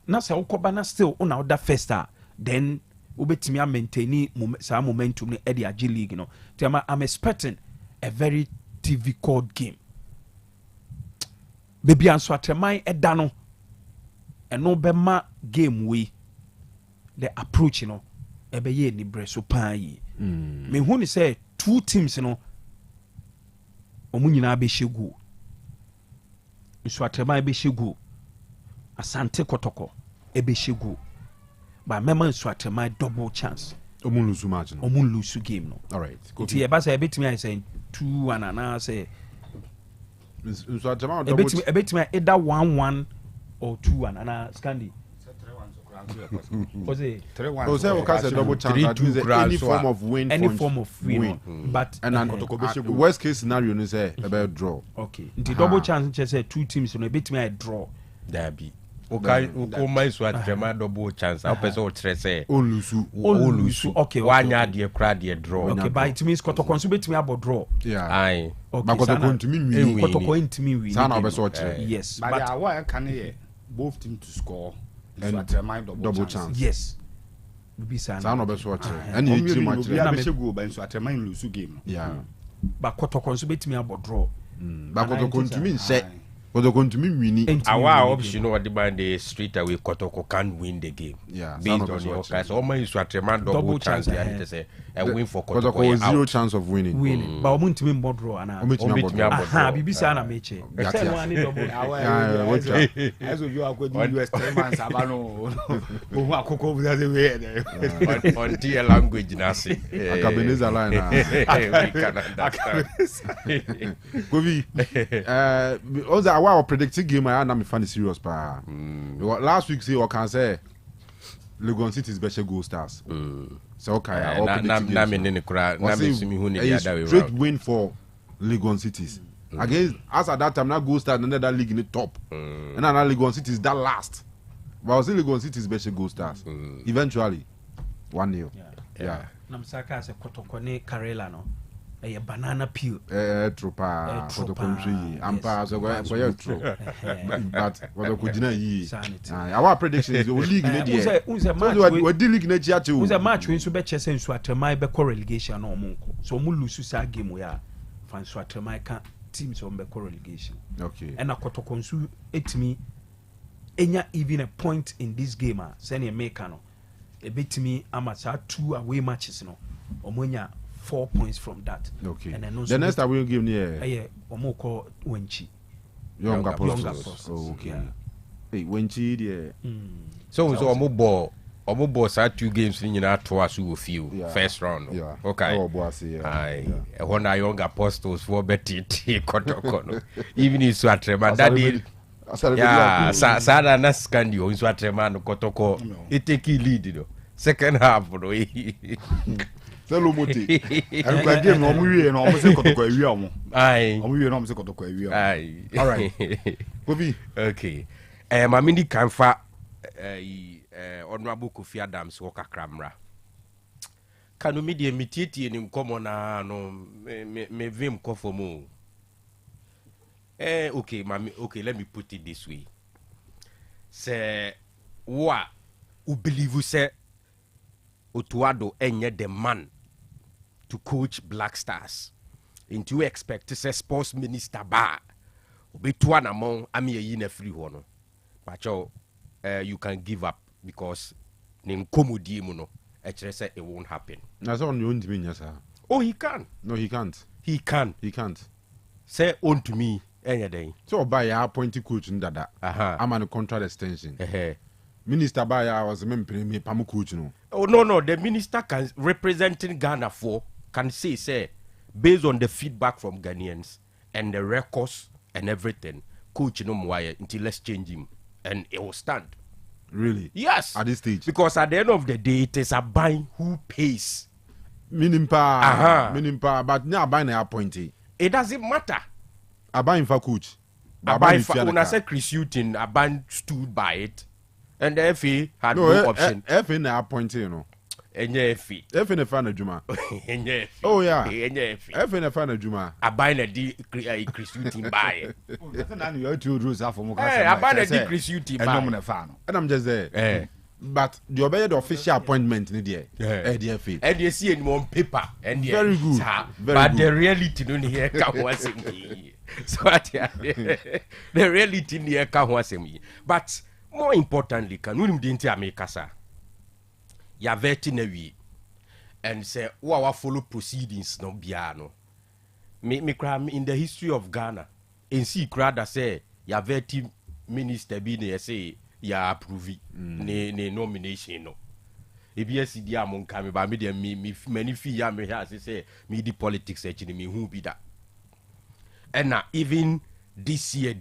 na say okoba na still on other first then obetimi maintain some momentum e the Ag League I'm expecting a very difficult game. Baby Nsuatreman edano eno bema game we the approach ebe ye ni breso pan yi me hu ni say 2 teams omu nyina be shegu Nsuatreman be shegu Asante Kotoko ebe shegu ba mema Nsuatreman double chance omu lose match omu lose game all right ti e ba say ebetimi I say 2-1 and say Nsuatreman ebetimi either 1-1 or 2-1 and Scandi. Was it 3-1? Oh, say we say double chance. Any form of win. Any form of win. But and worst case scenario is about draw. Okay. The double chance just say 2 teams so ebetimi I draw. There be. Okay, Nsuatreman double chance. I person will say Olusu. Okay. One yard the crowd the draw. Okay, but it means Kotoko nso betimi abo draw. Yeah. Aye. Okay. Kotoko ntimi win. Kotoko ntimi win. Sana obeso chere. Yes. But what can here both teams to score Nsuatreman double chance. Yes. Bibi sana. Sana obeso chere. Any team match. Na be go ba Nsuatreman lose game. Yeah. But Kotoko nso betimi abo draw. But Kotoko ntimi nse. Kotoko ntimi win. Our option or the band the street away Kotoko can win the game. Yeah. Based on your class. Almost Nsuatreman double chance. A win for Kotoko. Kotoko 0 chance of winning. But omu ntimi mbo draw ana. Aha, bibi sana meche. Say no ani double. As you are going to US 10 months abano. Ohu akoko bu that way. On the language nasi. Akabeneza line. We can understand. Govi. Also our predicted game I am fan serious pa. Last week say or can say Legon City's best goal stars. So okay, na me ne kura na me sumi hu ne the other way. Straight win for Legon Cities. Against as at that time now goal stars another league in the top. And now Legon Cities that last. But I was saying Legon City's best goal stars. Eventually 1-0. Yeah. Namsaka se Kotoko ne Karela no. A banana peel. Tropa. Kotoko ampa so go true. But what could deny yi. Our prediction is the league in the match. We league in the too. Who's a match when so be chese Nsuatreman be relegation no monko. So mu lose sa game we a fan Nsuatreman can teams on the relegation. Okay. And Akoto Konsu etimi enya even a point in this game send make no a bit me amateur 2 away matches no omonya 4 points from that. Okay. And then the next time we'll give near omo call Wenchi. Younger process. Oh, okay. Yeah. Hey, Wenchi there. So omo ball sa 2 games ni nyina to aso wo feel first round. Yeah. Okay. Oh, boss, yeah. Aye. When our young apostles for betting Kotoko. Even if you are trema that day. Yeah, Sada na scandio is what trema no Kotoko. It take lead, you know. Second half, no. Selo moti. And kwa game no muwie no mo se Kotoko awia mo. Aye. Muwie no mo se Kotoko awia. Aye. All right. Kobi. Okay. Mamini kanfa Honorable Kofi Adams wo kakramra. Kanu media mitietie ni nkomo na no me vim kofo mo. Okay, mami, okay, let me put it this way. Say wa u believe say Otuado enye the man to coach Black Stars. Into you expect to say sports minister ba obetua na mon ami yi na free ho no. But you can give up because ni nkomodie mu no actually say it won't happen. That's on your own to sir. Oh, he can. No, he can't. He can. He can't. Say on to me any day. So by your appointed coach in that. I'm on a contract extension. Minister Baya was a member me pamu coach no. Oh no, the minister can representing Ghana can say based on the feedback from Ghanaians and the records and everything, coach no more until let's change him and it will stand. Really? Yes. At this stage. Because at the end of the day, it is a buying who pays. Meaning but now buying a appointee. It doesn't matter. I buy for coach. I buy for when I said Chris Hutton, I ban stood by it. And the FA had no option. FA na appointee, you know. And the FA na fan Juma. Oh yeah. FA na fan Juma. I buy a Chris Hutton buy. You two rules are for more. I buy a Chris Hutton buy. And I'm just there. But the obey the official appointment in the FA. And you see it on paper. And very good. But the reality don't hear come once me. So the reality in the come once me. But more importantly, can we didn't make us ya veterinary and say wow follow proceedings no biano. Me cram in the history of Ghana and see crowd that say ya veterinary minister be ne say ya approve ne nomination no. EBS di amon kame ba me de me many fee ya me here say me di politics actually me who be that. And now even this year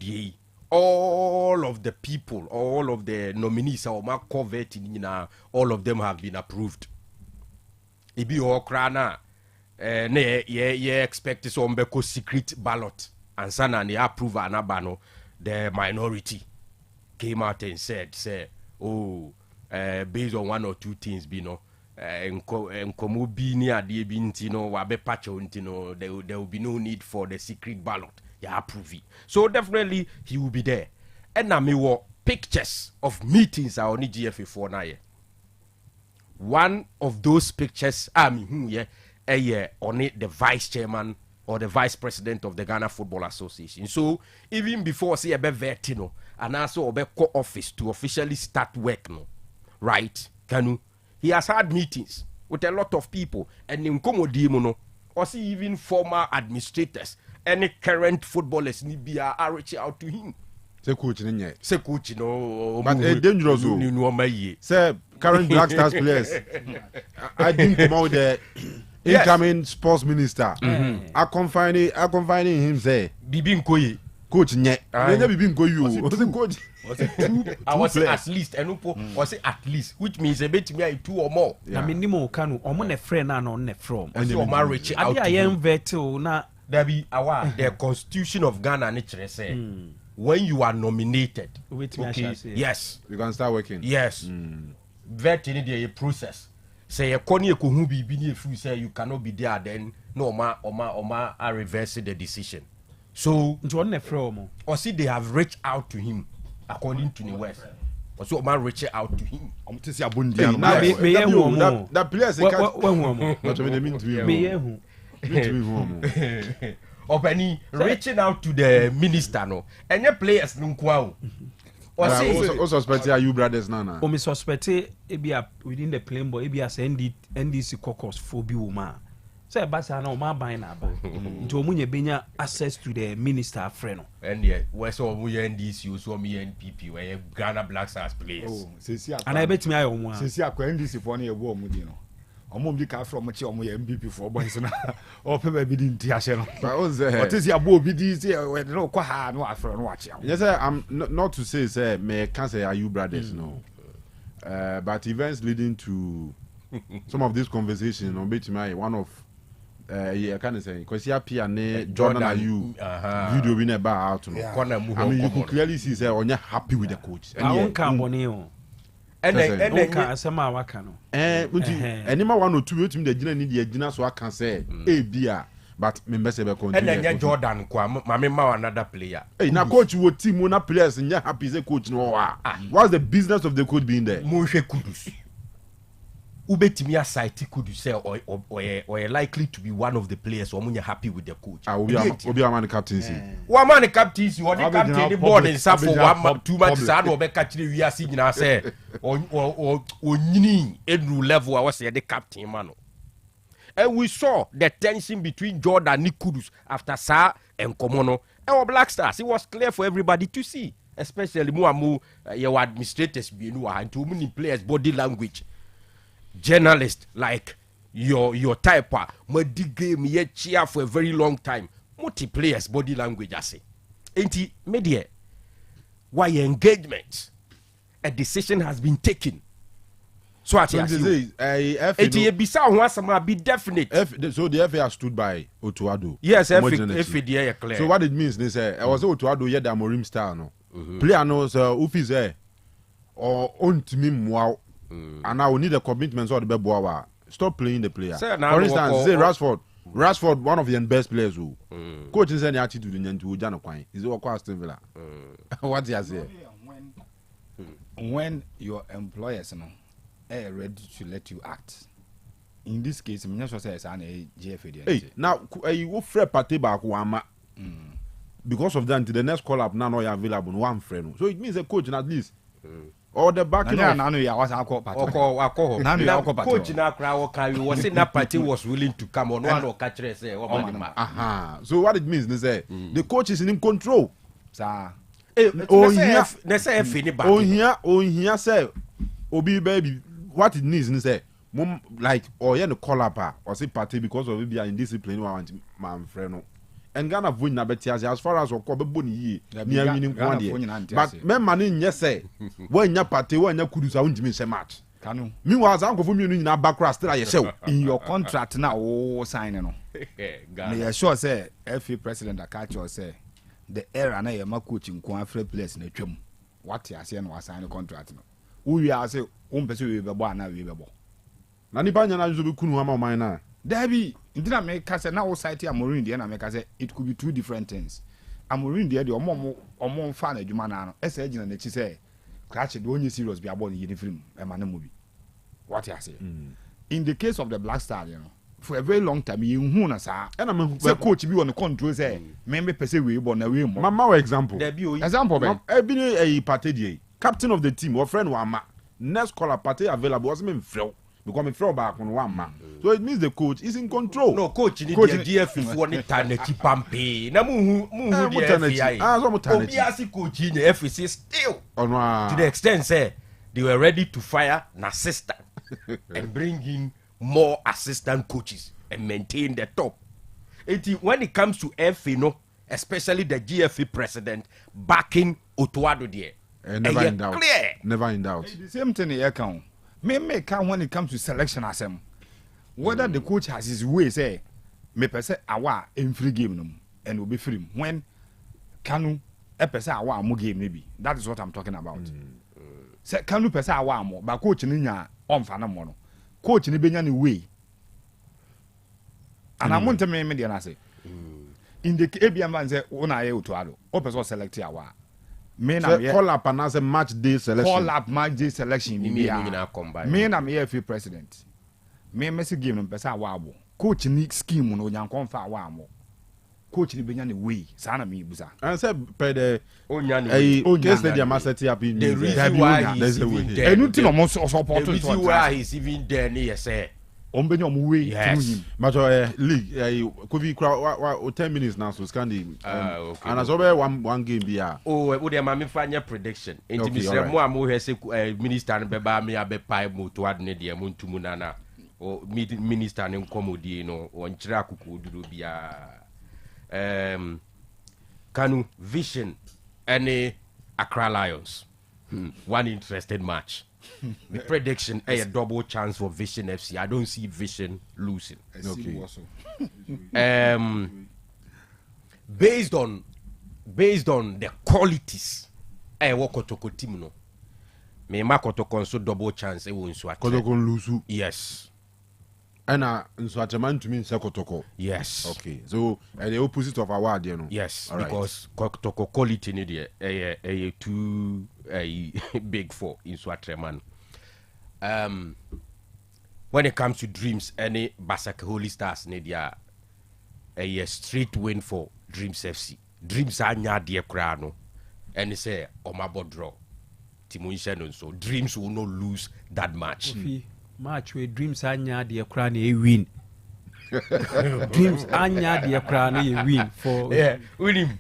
all of the people, all of the nominees are coveting, all of them have been approved. It be all crana, expect some beko secret ballot, and sana they approve anabano. The minority came out and said, based on 1 or 2 things, nkomo bi ni ade bi ntino wa be pacho ntino there will be no need for the secret ballot. Yeah, approve it. So definitely he will be there. And now me were pictures of meetings are on the GFA for now. One of those pictures on it the vice chairman or the vice president of the Ghana Football Association. So even before say a vetino and also a co-office to officially start work no. Right? Kanu. He has had meetings with a lot of people and in Komodimono or see even former administrators. Any current footballers need be reaching out to him. Say coach no. But dangerous. Say current Black Stars players. I didn't come out the incoming sports minister. I confining him say Bibi Nkoye. Coach nye. Bibi Nkoye. Coach. I was at least was at least, which means a bit me 2 or more. Na minimum Kanu omo ne friend na no ne from. And so ma reach out to him. Na there be the constitution of Ghana nature say when you are nominated, yes, you can start working. Yes, vet in the process. Say a corny who be if you say you cannot be there, then no ma are reversing the decision. So or see they have reached out to him according to the West. Or so ma reach out to him. I'm to say that players Openi reaching out to the minister no. And your players no kwa. O suspect you brothers nana. O me suspect ebia within the playing boy ebia say NDC caucus for bi woman. Say basa na o ma ban na ba. Nti o munye benya access to the minister friend no. And yeah, we so we NDC so me NPP we Ghana Black Stars players. Oh, sisi akwa. Ana ebetimi ayo mu a. Sisi akwa NDC for na ebu omu di no. Omo bi ka from che omo MVP for boys na. O pe ba bi di nti ahye no. But o say what is ya bo bi di say we no kwa ha no afro no ache. Yes sir, I'm not to say me can say are you brothers no. But events leading to some of this conversation on betimi one of yeah, I can't say because here Pia ne Jordan are you video we never out no. I mean you could clearly see say on happy with the coach. I won't come on you. And asema waka no. Anima 1 or 2 wetim de gina ni de gina so aka say bia but me mbese be continue. And then Jordan kwa mama ma another player. Hey na coach wo team na players nya happy say coach no wa. What's the business of the coach being there? Mo hwe kudus. Ubetimi aside could you say or likely to be one of the players or you're happy with the coach. Obi a man captaincy. One man captaincy or the captain the board in for 1 2 matches I no be catch we are seeing na say or nyini edru level I was say the captain man. And we saw the tension between Jordan and Kudus after Sa and Komono. Our Black Stars, it was clear for everybody to see, especially more your administrators being and too many players body language. Journalists like your typer madi game ye cheer for a very long time multiplayers body language I say enti media why engagement a decision has been taken so at enti ebisa ho asama be definite so the FA has stood by Otuado. Yes, FA there clear. So what it means they say I was Otuado ye da Morim style no player no so ufi say or ontimi mwa and now we need a commitment so the beboa stop playing the player. For instance, say Rashford one of the best players who coach is any attitude in to Jano Kwai. Is it Aston Villa? What do you say? When your employers are ready to let you act. In this case, I'm not sure say it's an GFA. Hey, now you Fred Pate back one because of that the next call up now no available one friend. So it means a coach at least or the back coach na crowd carry was in that party was willing to come on one or catch say so what it means they say the coach is in control sir here say obi baby what it needs they say like or you call up or say party because of be indiscipline want man friend and Ghana win na betia as far as okọ bebo ni yie ni awini nko de but men man nye say when nya party when nya kudusa undimi say match Kanu me was anko for me nyina background still ayese in your contract na o sign no me sure say FA president Akacho say the era na your coach nko afre players na twam what ya say no sign contract no we are say o mpese we bebo ana we bebo na nipa nya na zo be kunu ama o man na Debbie, intina me kase na society Amorin there na me kase it could be two different things. Amorin there the omo fa na adwuma na no. Ese agina na chi say crash the only serious be about the film e ma na movie. What you say? In the case of the Black Star, for a very long time you hu na sa. E na me say coach bi on control say me pese we bo na we mo. Mama example. Example be. E bi ni party die. Captain of the team, or friend wa ma. Next caller party available was me frel. Because me throw back on one man. So it means the coach is in control. No, coach need the DF for the Taneti Pampe. Na mu the Obi asi coach in the FCC still. To the extent say they were ready to fire an assistant and bring in more assistant coaches and maintain the top. When it comes to FA, no, especially the GFA president backing Otuado there. Never in doubt. Clear. Never in doubt. The same thing here count. Me can when it comes to selection asem whether the coach has his way say me pese awa in free game no and will be free when Kanu e pese awa mo game maybe that is what I'm talking about say Kanu pese awa mo but coach ni nya onfa na mo no coach ni benya ni way and I want to me dey na say in the ABM man say una ye Otuado o pese select awa me na call up and as a match day selection. Call up match day selection. Me na me FA president. Me message game no pesa awabo. Coach ni scheme no nyan konfa awamo. coach ni benya ne way sana me busa and say per the case they are set up in the reason why he's even there enu ti no mo support the reason why he's even there ni say benya omo way through him but league could crowd 10 minutes now so scandi okay, and as over one game be we dey ma me fanya prediction enti mi sre mo am we say minister be ba me abepa moto adne de mo ntumu na o minister ne nkomodie no won kire akoko duro bia Kanu Vision and Accra Lions. One interesting match. The prediction a double chance for Vision FC. I don't see Vision losing. Okay. Based on the qualities what Kotoko team no. Me ma Kotoko so double chance e won so Kotoko lose. Yes. And so Ataman to mean Kotoko. Yes. Okay. So the opposite of award, you know. Yes, all because Kotoko quality ni there too big for in Swatreman. When it comes to dreams, any Basak Holy Stars ni there a straight win for Dreams FC. Dreams are nya dear crano, and they say Omabo draw. Timuisha so Dreams will not lose that match. Match where Dreams anya the crown a win. Dreams anya the crown a win for win him.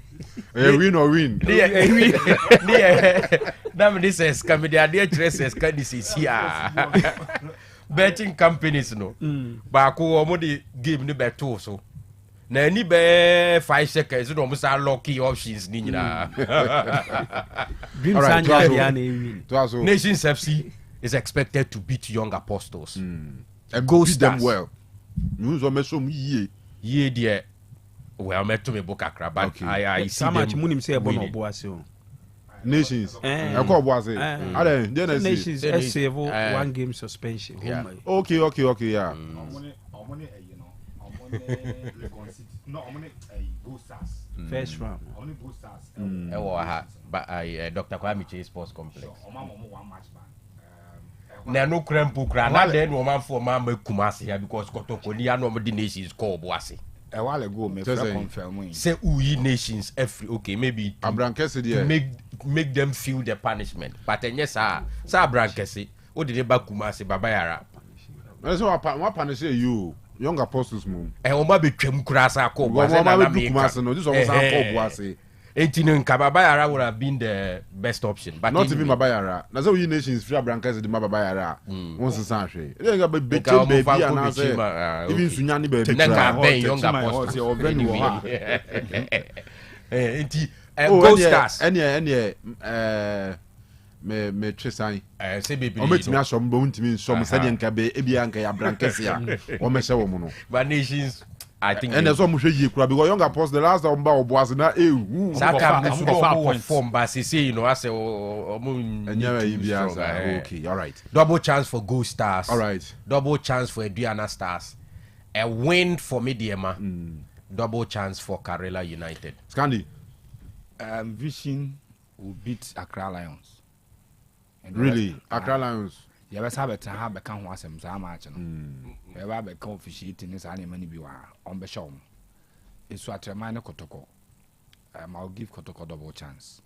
Win or win. Damn this is coming the idea dresses can this is here. Betting companies no. Baako omo the game ni beto so. Na any be 5 seconds no almost are lucky options ni nyina. Dreams anya the win. Nations FC is expected to beat Young Apostles and go beat them well. News or mesom ye dear. Well, met to me book Accra, but okay. I see how much money say about Nations. I call was it. Nations save one game suspension. Yeah. Okay, yeah. First round. But Dr. Kwame Chase Sports Complex. Na no krempo kra na den wo man for man Kumasi here because Kotoko ni no the Nations call boase. A while ago me confirm say we Nations every okay maybe Abrankese there make them feel the punishment but yes sa Abrankese o de ba Kumasi baba yara. So what punish you Young Apostles mum o ma betwam kra sa call boase na Kumasi no this one call boase. 18 Kabayara would have been the best option, but not even Babayara. That's how you nations free Brancas the Babayara. Once a century. Even Sunyani baby. Young Apostles or Ghost Stars. Any me Trisai. Say baby. Omit me some bone to me some Sadian Cabe, Ebianca, Brancasia, or Mesha. But nations. I think and there's almost a year because Young Apostles the last time was not a form but say you know I say okay, all right. Double chance for Ghost Stars. All right. Double chance for Adriana Stars. A win for Mediema. Double chance for Karela United. Scandi. Vision will beat Accra Lions. Really? Accra Lions. You ever have a time become one some match? You ever become officiating this animal be on the show. It's what a minor Kotoko. I'll give Kotoko double chance.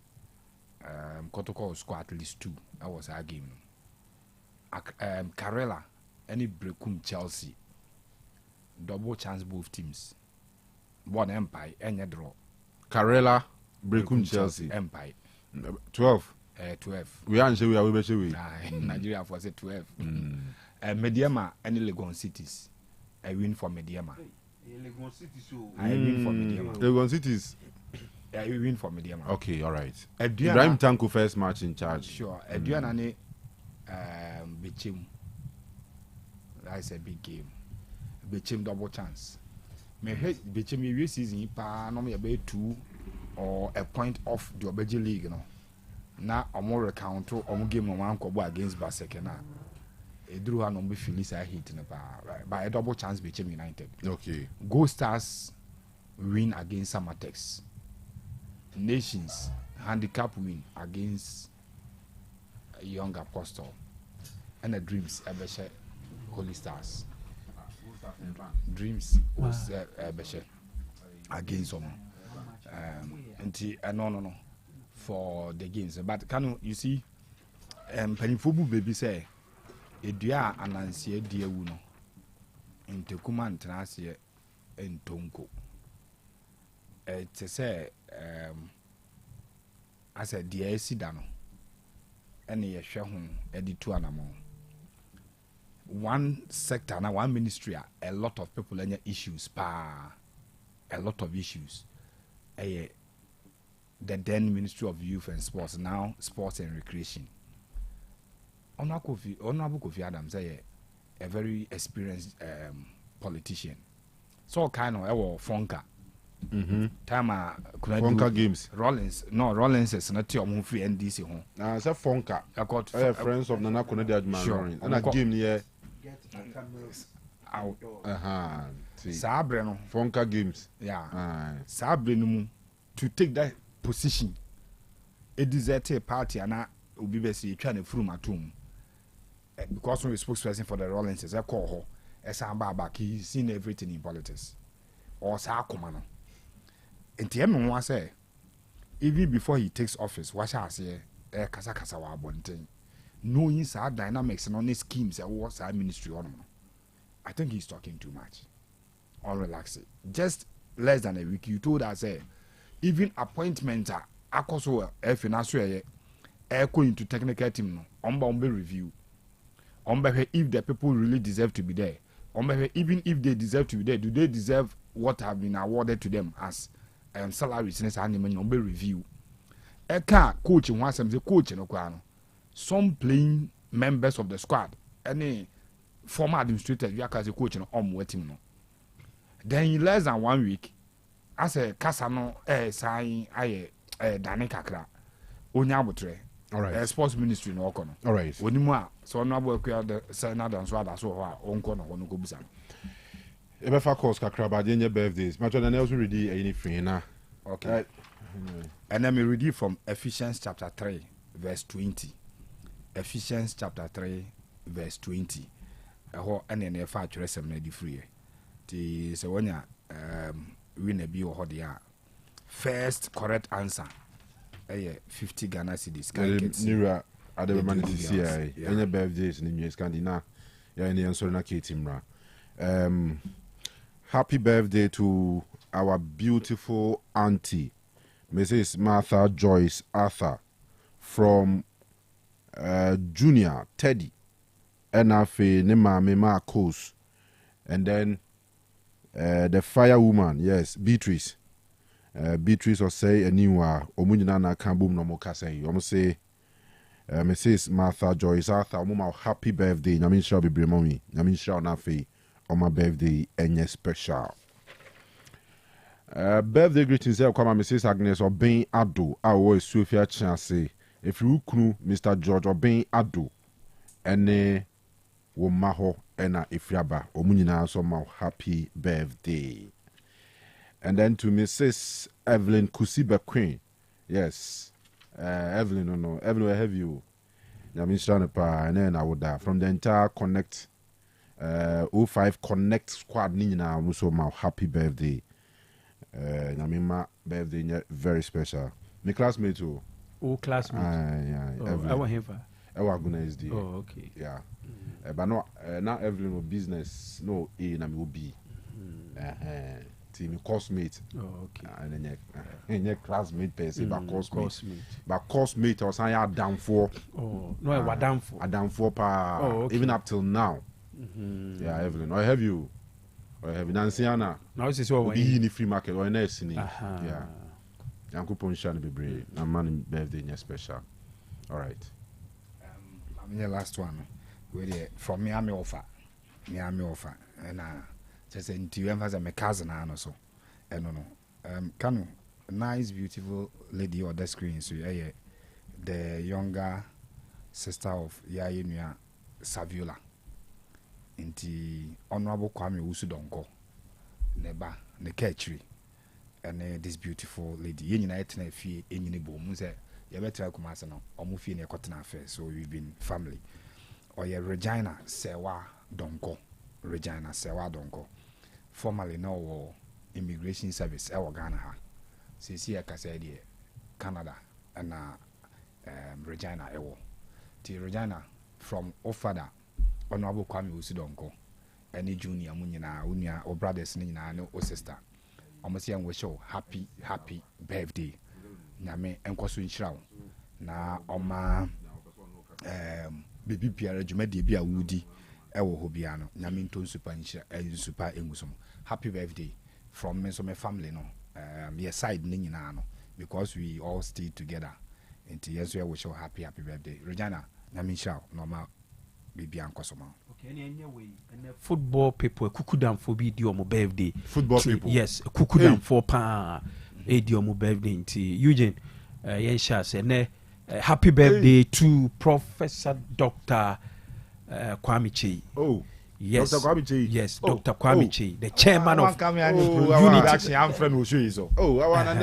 Kotoko will score at least 2. That was our game. Karela, any Brekum Chelsea. Double chance both teams. One Empire, any draw. Karela, Brekum Chelsea. Empire. 12. 12. We are sure we Nigeria for say 12. Mediema any Legon cities. I win for Mediema. Legon cities. I win for Mediema. Okay, all right. Ibrahim Tanko first match in charge. Sure. Eduana ne Bichim. That's a big game. Bichim double chance. Me hate Bichim every season pa no me be 2 or a point off the Obeji League no. Na omo recount omo game no man kobo against Baseke na e drew ha no be Phillies I hit na by a double chance Bichim United. Okay. Ghost Stars win against Samatex. Nations handicap win against Young Apostle and the Dreams Ebeshe Holy Stars. Dreams was Ebeshe. against them. No for the games. But Kanu, you see, Pennyfobu baby say, Edia anansie dia wuno. Inte kuma ntanase entonko. Te say I said dia esida no. Ene ye hwe ho edi tu anamo. One sector na one ministry a lot of people anya issues a lot of issues. The then Ministry of Youth and Sports, now Sports and Recreation. Honorable Kofi Adams, a very experienced politician. So kind of Fonka. Time Fonka games. Rollins is not your free NDC home. It's a Fonka. I got friends of Nana Konede Adman. And I game here. Sabreno. Fonka games. Yeah. Sabreno to take that position. A deserted party and I will be basically trying to through my tomb. Because when we spokesperson for the Rollins, I call her as a back, he's seen everything in politics. Or Sakomano. And Tiamu was say, even before he takes office, what shall I say? Kasa wa bonting. Knowing our dynamics and on his schemes and what's our ministry on. I think he's talking too much. All relax it. Just less than a week, you told us, even appointments are akoso if in Australia, go into technical team no, on review. If the people really deserve to be there. Even if they deserve to be there, do they deserve what have been awarded to them as salaries in this animal review? Coach wants some coach no some playing members of the squad, any former administrators, you are as a coach on waiting no. Then in less than 1 week, as a Casano, sign Dani Kakra, Onyabutre, all right, sports ministry no Okono. All right, when you are so no work the Senate and so on Kono on Gobusa. Ebefa course Kakra, but in your birthdays, my children also ready any free now. Okay, and then we read from Ephesians chapter 3, verse 20. Ephesians chapter 3, verse 20. And then if I try some ready free. So when you win a bill or the first correct answer, 50 Ghana cedis. Nira, I don't manage to see any birthdays in the Scandinavia. Yeah, in the answer na Katimra. Happy birthday to our beautiful auntie, Mrs. Martha Joyce Arthur, from Junior Teddy, NFA Nema Marcos, and then the firewoman, yes, Beatrice. Beatrice Osei Aniwa, Omunina na Kambum no Mokase. Almost say Mrs. Martha Joyce Arthur, Omuma happy birthday. Namin shall be Bremomi. Namin shall not fe on my birthday any special. Birthday greetings here come Mrs. Agnes Obin Ado. I always Sophia Chance. If you knu Mr. George Obin Ado, ene wo maho ena ifriaba omunyina so ma happy birthday. And then to Mrs. Evelyn Kusiba Queen. Yes. Evelyn, no. Evelyn, where have you? And then I would from the entire Connect 05 Connect squad nina also my happy birthday. My birthday very special. My classmate too. Oh, classmate. Yeah. I want him. I want to day. Oh, okay. Yeah. But no, not Evelyn no business. No, A na me B. Team cosmate. Oh, okay. And then your classmate per se, but cosmate. But cosmate or something down for. Oh, no, I down for. A down for pa. Oh, okay. Even up till now. Yeah, Evelyn. Or have you? Or have you Nancy Anna? Now this is what we in the free market or next in. Yeah. Uncle Ponshan be brave. Na man birthday special. All right. I'm the last one. From Miami offer. And just into you as my cousin and so. And no. Kanu, nice, beautiful lady on the screen. So the younger sister of Yaya Saviola. Inti Honorable Kwame Usudonko. Neba, the catchery. And this beautiful lady. You know, it's not fee in the boom. You better come as no, or move in a cotton affair. So we've been family. Or your Regina Sewa Donko. Regina Sewa Donko. Formerly no immigration service ɛwɔ Ghana ha sisi ɛkasa deɛ Canada ɛna Regina ɛwɔ ti Regina from Ofada Honorable Kwame Osidonko any junior mu nyinaa unia o brothers ni nyinaa ne o sister almost young we show happy birthday nyame enkoso nhyira na oma baby biara dwumade bia wudi ewo ho bia no nyame nton super nhyira super engusom happy birthday from me so my family no your side ni nyinaa no because we all stay together until yes we show happy birthday Regina nyame nhyira normal baby ankosoma. Football people kukudan for be di omo birthday. Football people. Yes, kukudan for pa di omo birthday nti Eugene yensha say ne happy birthday to Professor Dr. Kwame Chei. Oh. Yes. Dr. Kwame Chei. Yes, Dr. Kwame Chei, the chairman of Unity. Actually, I'm friend with you so. Oh, I want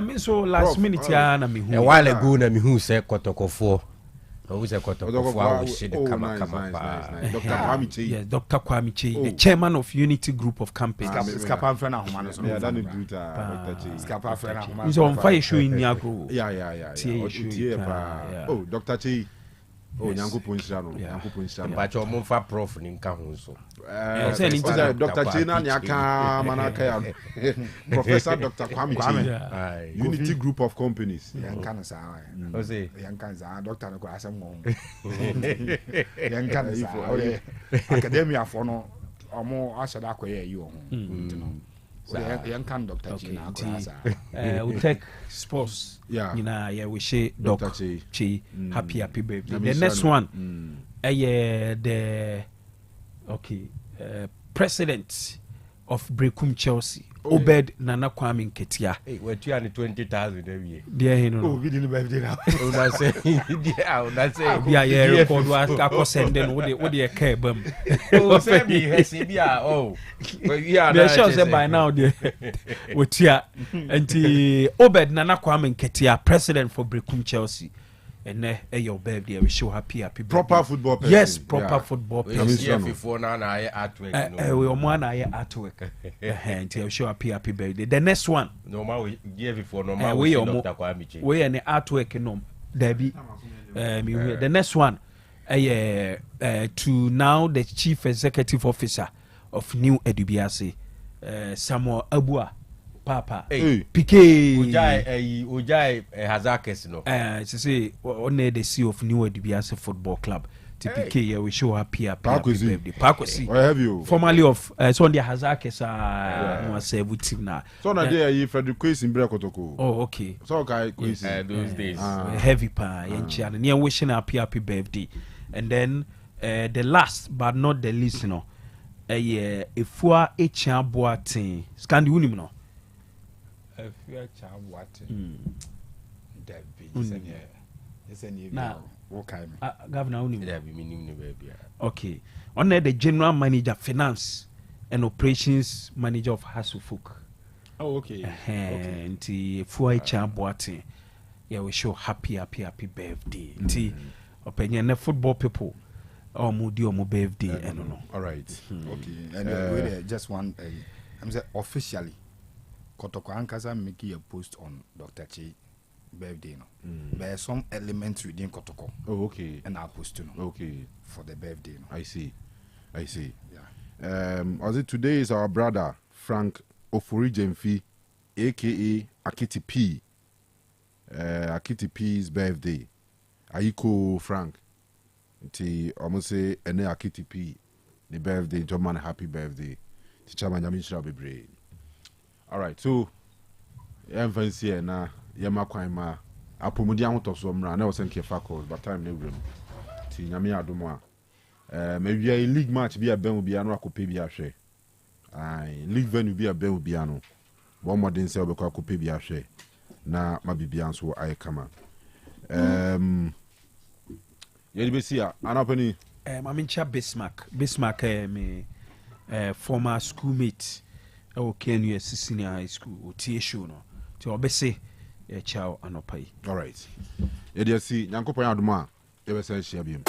to so last minute ya na mi hu. A while ago na mi hu say Kotoko 4. Always a quarter of hour. Dr. Kwame Chei. Yes, Dr. Kwame Chei, the chairman of Unity Group of Companies. Scapa friend of Dr. Chei. Scapa friend of He's on fire showing Niagro. Yeah. Oh, Dr. Chei. Oh, Nyango Punchano. But your Monfa Prof in Kahunso. Dr. China Nyaka Manaka. Professor Dr. Kwame Chei. Unity Group of Companies. Yankansa. Jose. Yankansa. Dr. Nkwasam. Yankansa. Academia for no. Omo ashada koye you. Yankan Dr. China. Otec Sports. Yeah, we say Dr. Chei happy birthday. The next one, the president of Brekum Chelsea, Obed Nana Kwame Nketia. Hey, we're 220,000 every year. Dear, you know. Oh, we didn't birthday now. That's it. Yeah, record was sending what they care bum. Oh, yeah, they're sure by now, dear. With here, and Obed Nana Kwame Nketia, president for Brekum Chelsea. And your birthday, we show happy proper football person. Yes, proper football person. Before now, I artwork. We are one artwork. Until show happy birthday. The next one. Normal year before normal. We are the artwork no. Debbie. The next one. To now the chief executive officer of New Edubiase, Samuel Abua. Papa, Piqué, Ujai Hazakes, no. Say, only the CEO of New Edubiase Football Club. Piqué, we show happy birthday. Pacosi, where have you? Formerly of Sondia Hazakes, was say with him now. So, na day you Frederick Quiz in Brekotoko. Oh, okay. So, guy, quiz those days. Heavy pie, and Chian, near wishing happy birthday. And then the last but not the least, you know, if we are a chamboating, Scandi Unimino. If you are child what Governor okay. On the general manager finance and operations manager of Hasselfolk. Oh, okay. And for a child boating, yeah, we show happy birthday. Opinion football people or moody or birthday. I don't know. All right. Okay. And just one. I'm saying officially. Kotoko Ankasa making a post on Dr. Chei birthday. No, there are some elements within Kotoko. Oh, okay. And I'll post okay for the birthday. No. I see. Yeah. As it today is our brother Frank Ofori Jemfi, aka Akiti P. Akiti P's birthday. Aiko Frank. Ti almost say ene Akiti P. The birthday, German happy birthday. Teacher Manjamisha be brave. All right, so fancy na yema kwama apomudi ahoto so mra na wosen ke fakos but time na wurem ti nyame adomo a maybe a league match bi aben obi anu akope bi ahwe league venue bi aben obi anu one modern say obekwa akope bi ahwe na mabibia nso aye kama yedi besi a anapani mamincha Bismarck me former schoolmate Kanu Senior High School or TSU no to obese a chow anopai. All right. Yedi si nyankopon adoma e be say share biem.